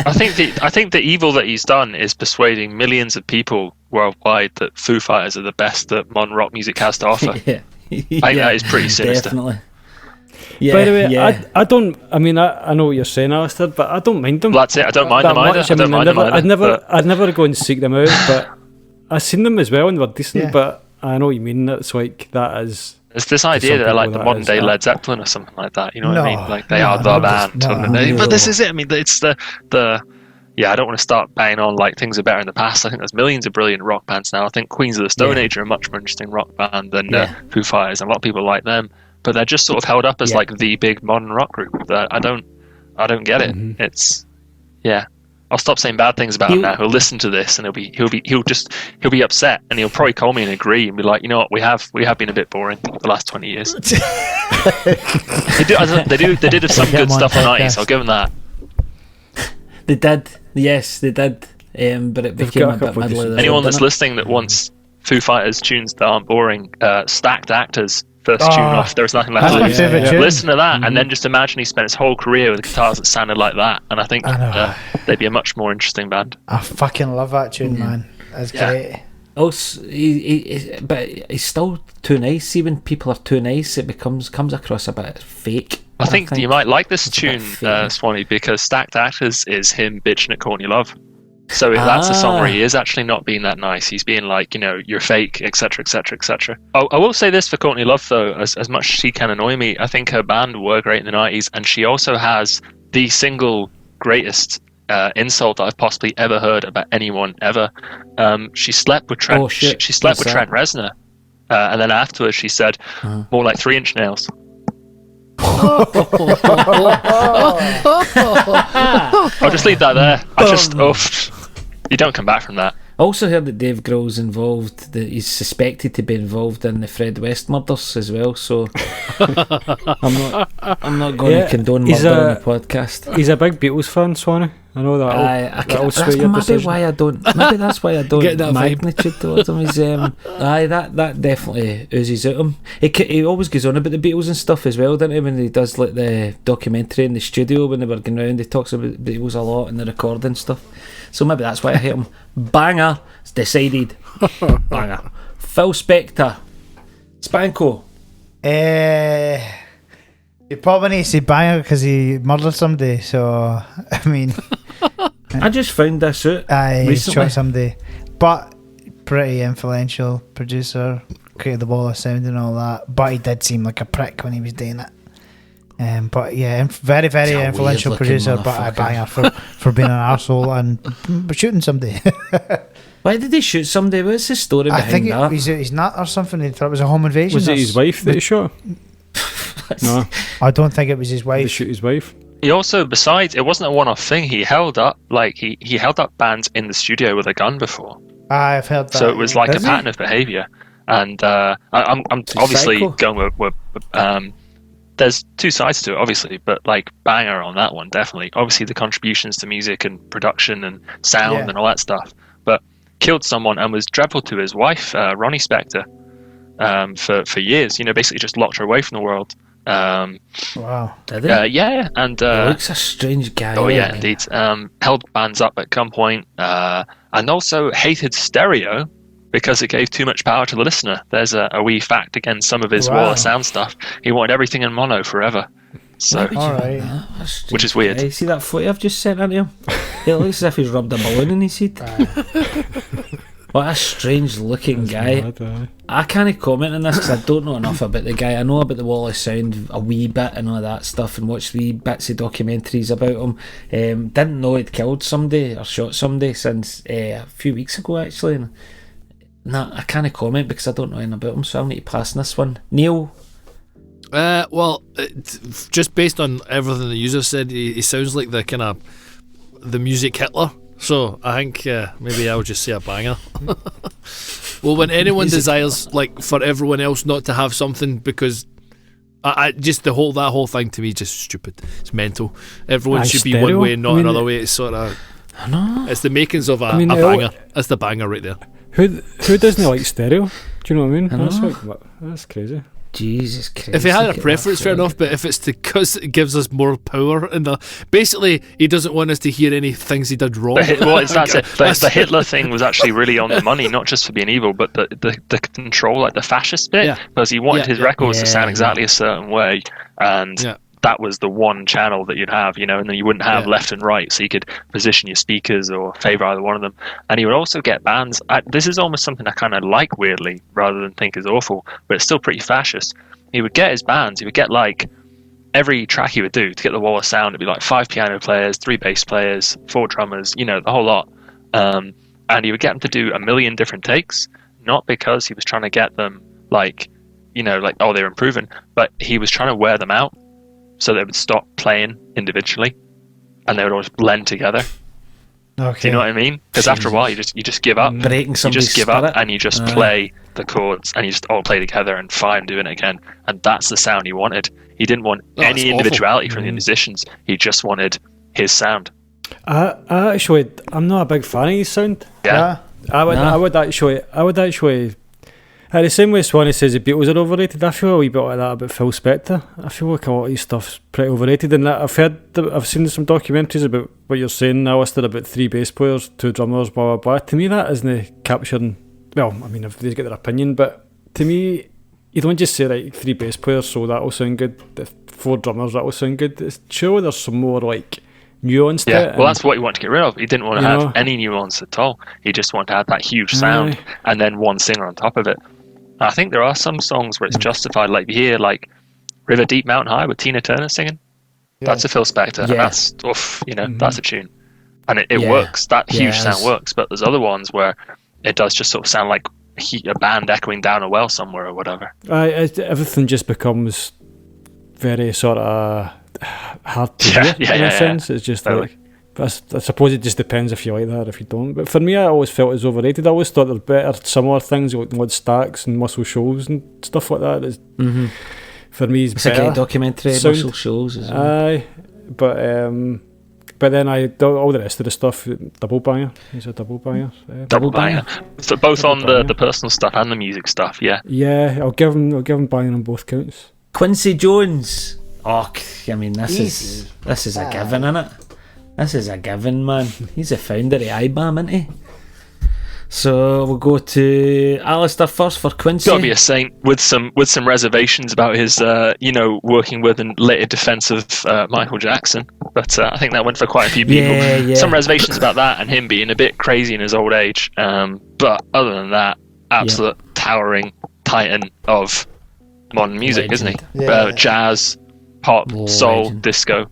I think the evil that he's done is persuading millions of people worldwide that Foo Fighters are the best that modern rock music has to offer.
Yeah.
I think that is pretty sinister.
Definitely. Yeah,
by the way, I don't. I mean, I know what you're saying, Alistair, but I don't mind them.
Well, that's it. I don't mind them either.
I'd never go and seek them out, but I've seen them as well and they're decent. Yeah. But I know what you mean. It's like that is.
It's this idea that they're like the modern day Led Zeppelin or something like that. You know what I mean? Like they are the band. But this is it. I mean, it's the. Yeah, I don't want to start banging on like things are better in the past. I think there's millions of brilliant rock bands now. I think Queens of the Stone Age are a much more interesting rock band than Foo Fighters, and a lot of people like them. but they're just sort of held up as like the big modern rock group. That I don't get it. It's I'll stop saying bad things about him now. He'll listen to this and he'll be upset, and he'll probably call me and agree and be like, you know what, we have been a bit boring the last 20 years. They did some good stuff on Ice. I'll give them that.
They did, yes, they did. But it became a bit middle of the
Anyone
road,
that's
didn't it?
listening that wants Foo Fighters tunes that aren't boring, Stacked Actors first tune off, There Was Nothing Left
That's
to
my
Lose.
favourite tune.
Listen to that, and then just imagine he spent his whole career with guitars that sounded like that, and I think they'd be a much more interesting band.
I fucking love that tune, man. That's great.
Also, but he's still too nice. See, when people are too nice, it comes across a bit fake.
I think you might like this
It's a bit
tune,
fake.
Swanee, because Stacked Actors is him bitching at Courtney Love. So that's a song where he is actually not being that nice. He's being like, you're fake, etc., etc., etc. I will say this for Courtney Love, though, as much as she can annoy me, I think her band were great in the 90s, and she also has the single greatest insult that I've possibly ever heard about anyone ever. She slept with Trent.
Oh, shit.
She slept
What's
with Trent Reznor, and then afterwards she said, more like 3-inch nails. I'll just leave that there. You don't come back from that.
I also heard that Dave Grohl's involved, that he's suspected to be involved in the Fred West murders as well, so I'm not going to condone murder on the podcast.
He's a big Beatles fan, Swanee. I know that.
That's maybe why I don't. Maybe that's why I don't
Get that vibe.
magnitude towards him. He's that definitely oozes out him. He always goes on about the Beatles and stuff as well, doesn't he? When he does like the documentary in the studio when they were going round, he talks about the Beatles a lot and the recording stuff. So maybe that's why I hate him. Banger, it's decided. Banger. Phil Spector, Spanko.
You probably need to say banger because he murdered somebody. So I mean,
I just found this out
I
recently.
shot somebody, but pretty influential producer, created the wall of sound and all that. But he did seem like a prick when he was doing it. But yeah, very, very
He's a
influential
weird-looking
producer, but a
motherfucker.
banger for being an arsehole and shooting somebody.
Why did he shoot somebody? What's the story
I
behind
think
that?
he's not or something. He thought it was a home invasion.
Was
or
it his wife that he shot? No,
I don't think it was his
he
wife.
shoot his wife.
He also, besides, it wasn't a one-off thing. He held up he held up bands in the studio with a gun before,
I've heard that.
so it was like a
Does he?
pattern of behaviour. And I'm obviously
psycho.
going with there's two sides to it, obviously, but like banger on that one, definitely. Obviously, the contributions to music and production and sound and all that stuff. But killed someone and was dreadful to his wife, Ronnie Spector, for years. Basically just locked her away from the world.
Wow.
Did he?
Yeah, and
He looks a strange guy.
oh yeah,
eh?
indeed. Held bands up at gunpoint, and also hated stereo because it gave too much power to the listener. There's a wee fact against some of his wall of sound stuff. He wanted everything in mono forever. So,
All right.
which is weird.
You see that photo I've just sent into him? It looks as if he's rubbed a balloon in his head. What a strange looking guy.
Mad, aye.
I can't comment on this because I don't know enough about the guy. I know about the Wall of Sound a wee bit and all that stuff, and watched wee bits of documentaries about him. Didn't know he'd killed somebody or shot somebody since a few weeks ago actually. And I can't comment because I don't know anything about him, so I'll need to pass on this one. Neil.
Well, just based on everything the user said, he sounds like the kind of the music Hitler. So I think maybe I'll just say a banger. Well, when anyone desires, like, for everyone else not to have something, because I just that whole thing to me just stupid. It's mental. Everyone should be one way and not another way. It's sort of.
I know.
It's the makings of a
mean,
banger. That's the banger right there.
Who doesn't like stereo? Do you know what I mean?
I know.
That's crazy.
Jesus Christ.
If he had
look
a
at
preference,
that
fair
photo.
enough. But if it's because it gives us more power, basically he doesn't want us to hear any things he did wrong.
That's it. The Hitler thing was actually really on the money, not just for being evil, but the control, like the fascist bit,
Yeah.
because he wanted his records to sound
Yeah.
exactly a certain way, and
Yeah.
that was the one channel that you'd have, and then you wouldn't have left and right, so you could position your speakers or favour either one of them. And he would also get bands. This is almost something I kind of like, weirdly, rather than think is awful, but it's still pretty fascist. He would get his bands, he would get like every track he would do to get the wall of sound, it'd be like 5 piano players, 3 bass players, 4 drummers, the whole lot. And he would get them to do a million different takes, not because he was trying to get them like you know, like, oh, they're improving, but he was trying to wear them out so they would stop playing individually and they would always blend together.
Okay.
Do you know what I mean? Because after a while, you just give up.
Breaking
You
somebody's
just give
spirit.
up and you just play the chords and you just all play together and fine doing it again. And that's the sound he wanted. He didn't want
that's
any
awful.
individuality from the musicians. He just wanted his sound.
I'm not a big fan of his sound.
Yeah.
I would actually the same way Swanee says the Beatles are overrated, I feel a wee bit like that about Phil Spector. I feel like a lot of his stuff's pretty overrated, and that I've seen some documentaries about what you're saying. I listed about 3 bass players, 2 drummers, blah blah blah. To me, that isn't capturing. Well, I mean, if they get their opinion, but to me, you don't just say like 3 bass players, so that'll sound good. 4 drummers, that'll sound good. Surely there's some more like nuance to it.
Yeah, well, that's what he wanted to get rid of. He didn't want to
You
have
know?
any nuance at all. He just wanted to have that huge sound and then one singer on top of it. And I think there are some songs where it's justified, like you hear like River Deep Mountain High with Tina Turner singing. That's a Phil Spector, and that's that's a tune, and it works. That huge sound works. But there's other ones where it does just sort of sound like a band echoing down a well somewhere or whatever.
Everything just becomes very sort of hard to hear in a sense. It's just like, I suppose it just depends if you like that or if you don't. But for me, I always felt it was overrated. I always thought there were better similar things like Mud Stacks and Muscle Shoals and stuff like that. For me, it's
a
better
great documentary,
sound.
Muscle Shoals as well.
Aye, but then all the rest of the stuff, double banger. He's a double banger.
Double banger. So both on the personal stuff and the music stuff. Yeah.
Yeah, I'll give him banger on both counts.
Quincy Jones. Oh, I mean, this is a given, innit? This is a given, man. He's the founder of IBAM, isn't he? So we'll go to Alasdair first for Quincy.
Got to be a saint with some reservations about his, working with and later defense of Michael Jackson. But I think that went for quite a few people.
Yeah.
Some reservations about that and him being a bit crazy in his old age. But other than that, absolute towering titan of modern music, isn't he?
Yeah.
Jazz, pop, soul,
Legend.
disco.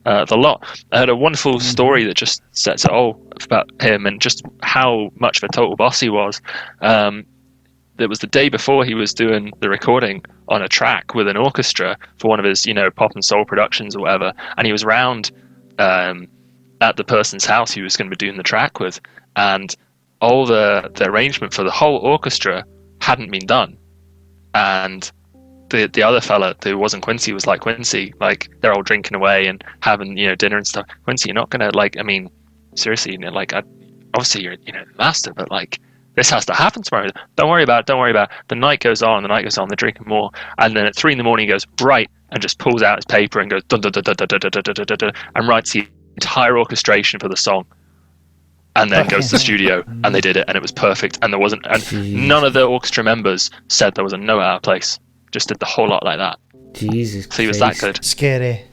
The lot. I heard a wonderful story that just sets it all about him and just how much of a total boss he was. It was the day before he was doing the recording on a track with an orchestra for one of his, pop and soul productions or whatever, and he was round at the person's house he was going to be doing the track with, and all the arrangement for the whole orchestra hadn't been done, and the other fella who wasn't Quincy was like, Quincy, like, they're all drinking away and having, dinner and stuff. Quincy, you're not gonna, seriously, obviously you're, the master, but like, this has to happen tomorrow. Don't worry about it. The night goes on, they're drinking more, and then at 3 a.m. he goes, right, and just pulls out his paper and goes dun dun dun dun dun dun dun dun dun dun, and writes the entire orchestration for the song. And then goes to the studio, and they did it, and it was perfect, and there wasn't, and none of the orchestra members said there was a note out of place. Just did the whole lot like that.
Jesus
So he was that good.
Scary.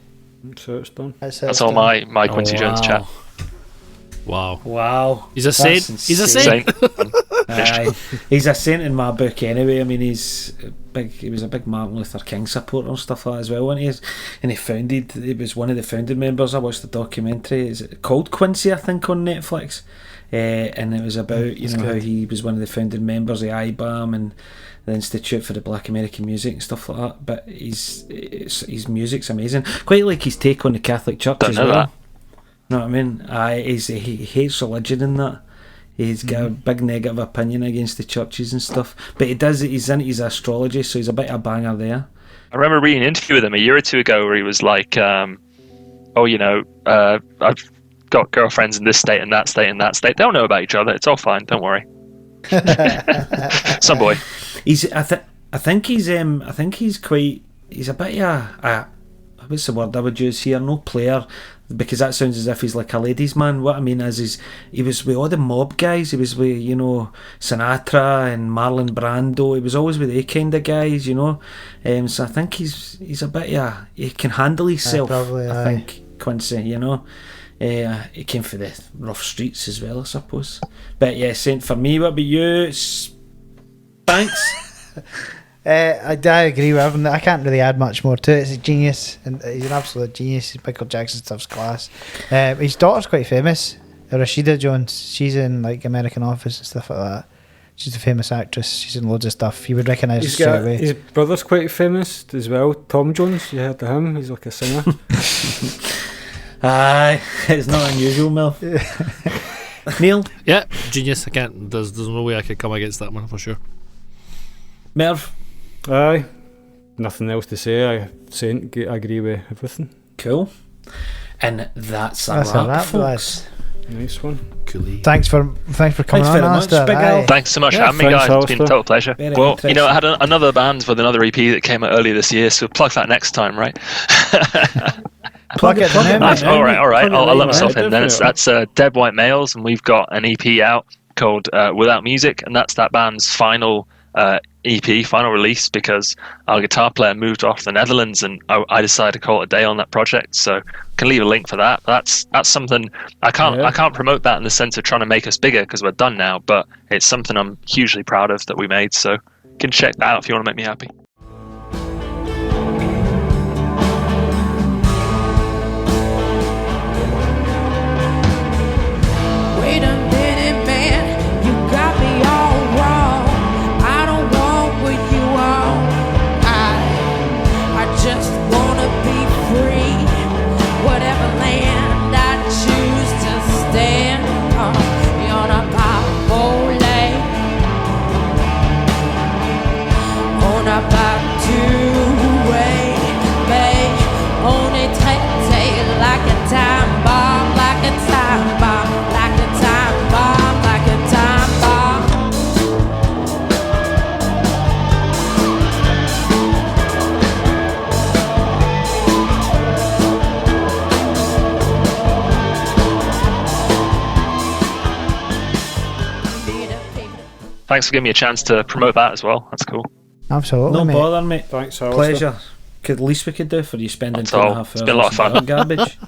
So it's done.
That's
all my Quincy Jones chat.
Wow. He's a saint. He's a saint.
Aye. He's a saint in my book anyway. I mean, he was a big Martin Luther King supporter and stuff like that as well, wasn't he? And he was one of the founding members. I watched the documentary. Is it called Quincy, I think, on Netflix? And it was about how he was one of the founding members of IBAM and the Institute for the Black American Music and stuff like that. But his music's amazing. Quite like his take on the Catholic Church
Don't
as
know
well.
that.
Know what I mean? He hates religion in that. He's got a big negative opinion against the churches and stuff. But he's into his astrology, so he's a bit of a banger there.
I remember reading an interview with him a year or two ago where he was like, I've got girlfriends in this state and that state and that state. They'll know about each other. It's all fine. Don't worry. Some boy.
I think he's a bit of what's the word I would use here? No player, because that sounds as if he's like a ladies' man. What I mean is he was with all the mob guys. He was with Sinatra and Marlon Brando. He was always with they kind of guys, So I think he's a bit he can handle himself. I think Quincy, he came for the rough streets as well, I suppose. But yeah, Saint for me. What about you? Thanks.
I agree with everything. I can't really add much more to it. It's a genius, and he's an absolute genius. Michael Jackson stuff's class. His daughter's quite famous, Rashida Jones. She's in like American Office and stuff like that. She's a famous actress. She's in loads of stuff. You would recognise her
He's
straight
got
away.
his brother's quite famous as well. Tom Jones, you heard of him? He's like a singer.
Aye, it's not unusual, Mel. Neil?
Yeah, genius. I can't. There's no way I could come against that one for sure.
Merv?
Aye, nothing else to say. I agree with everything.
Cool. And that's a
That's a
wrap,
wrap,
folks.
Nice one.
Coolly.
Thanks for coming
Thanks
on,
very much,
Alistair.
Big Al.
Aye.
Thanks so much for
Yeah,
having me,
thanks,
guys. It's been a
Alistair.
total pleasure.
Very
Well, you know, I
interesting.
had another band with another EP that came out earlier this year, so plug that next time, right?
Plug it
plug
in,
it,
mate.
All right. I'll let
right,
myself in then.
definitely.
That's Dead White Males, and we've got an EP out called Without Music, and that's that band's final EP, final release, because our guitar player moved off to the Netherlands, and I decided to call it a day on that project. So can leave a link for that. That's something I can't promote that in the sense of trying to make us bigger because we're done now, but it's something I'm hugely proud of that we made. So you can check that out if you want to make me happy.
Wait a minute, man, you got me all wrong. I don't want what you want. I just wanna be free. Whatever land I choose to stand on a powerful lane, on a back two-way, babe, on it take like a time bomb, like a time bomb.
Thanks for giving me a chance to promote that as well. That's cool.
Absolutely,
No
mate.
bother, mate.
Thanks, Alistair.
Pleasure. Least we could do for you spending
That's
2.5
all.
hours.
It's been a lot of fun.
on garbage.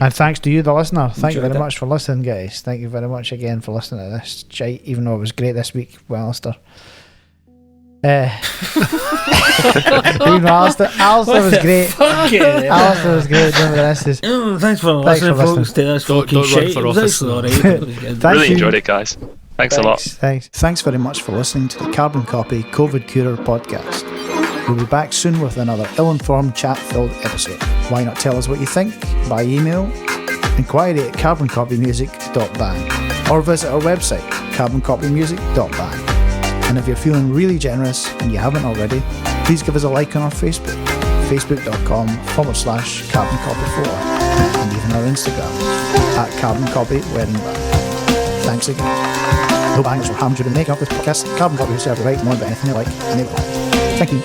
And thanks to you, the listener. Thank you
Enjoyed
very
it.
much for listening, guys. Thank you very much again for listening to this shite, even though it was great this week with Alistair. Even though Alistair was great. Alistair was great. Remember the rest is.
Thanks for listening, folks. To this
Don't
fucking
run
shite.
for
It was
office.
actually alright. It was good.
Thank
Really
you.
enjoyed it, guys. Thanks a lot.
Thanks. Thanks very much for listening to the Carbon Copy COVID Curer podcast. We'll be back soon with another ill-informed, chat-filled episode. Why not tell us what you think by email, inquiry@carboncopymusic.band, or visit our website, carboncopymusic.band. And if you're feeling really generous and you haven't already, please give us a like on our Facebook, facebook.com/carboncopy4, and even our Instagram, @carboncopyweddingband. Thanks again. No bangers or ham during the make-up. This podcast, Carbon Copy will serve the right more than anything you like. Anyway, thank you.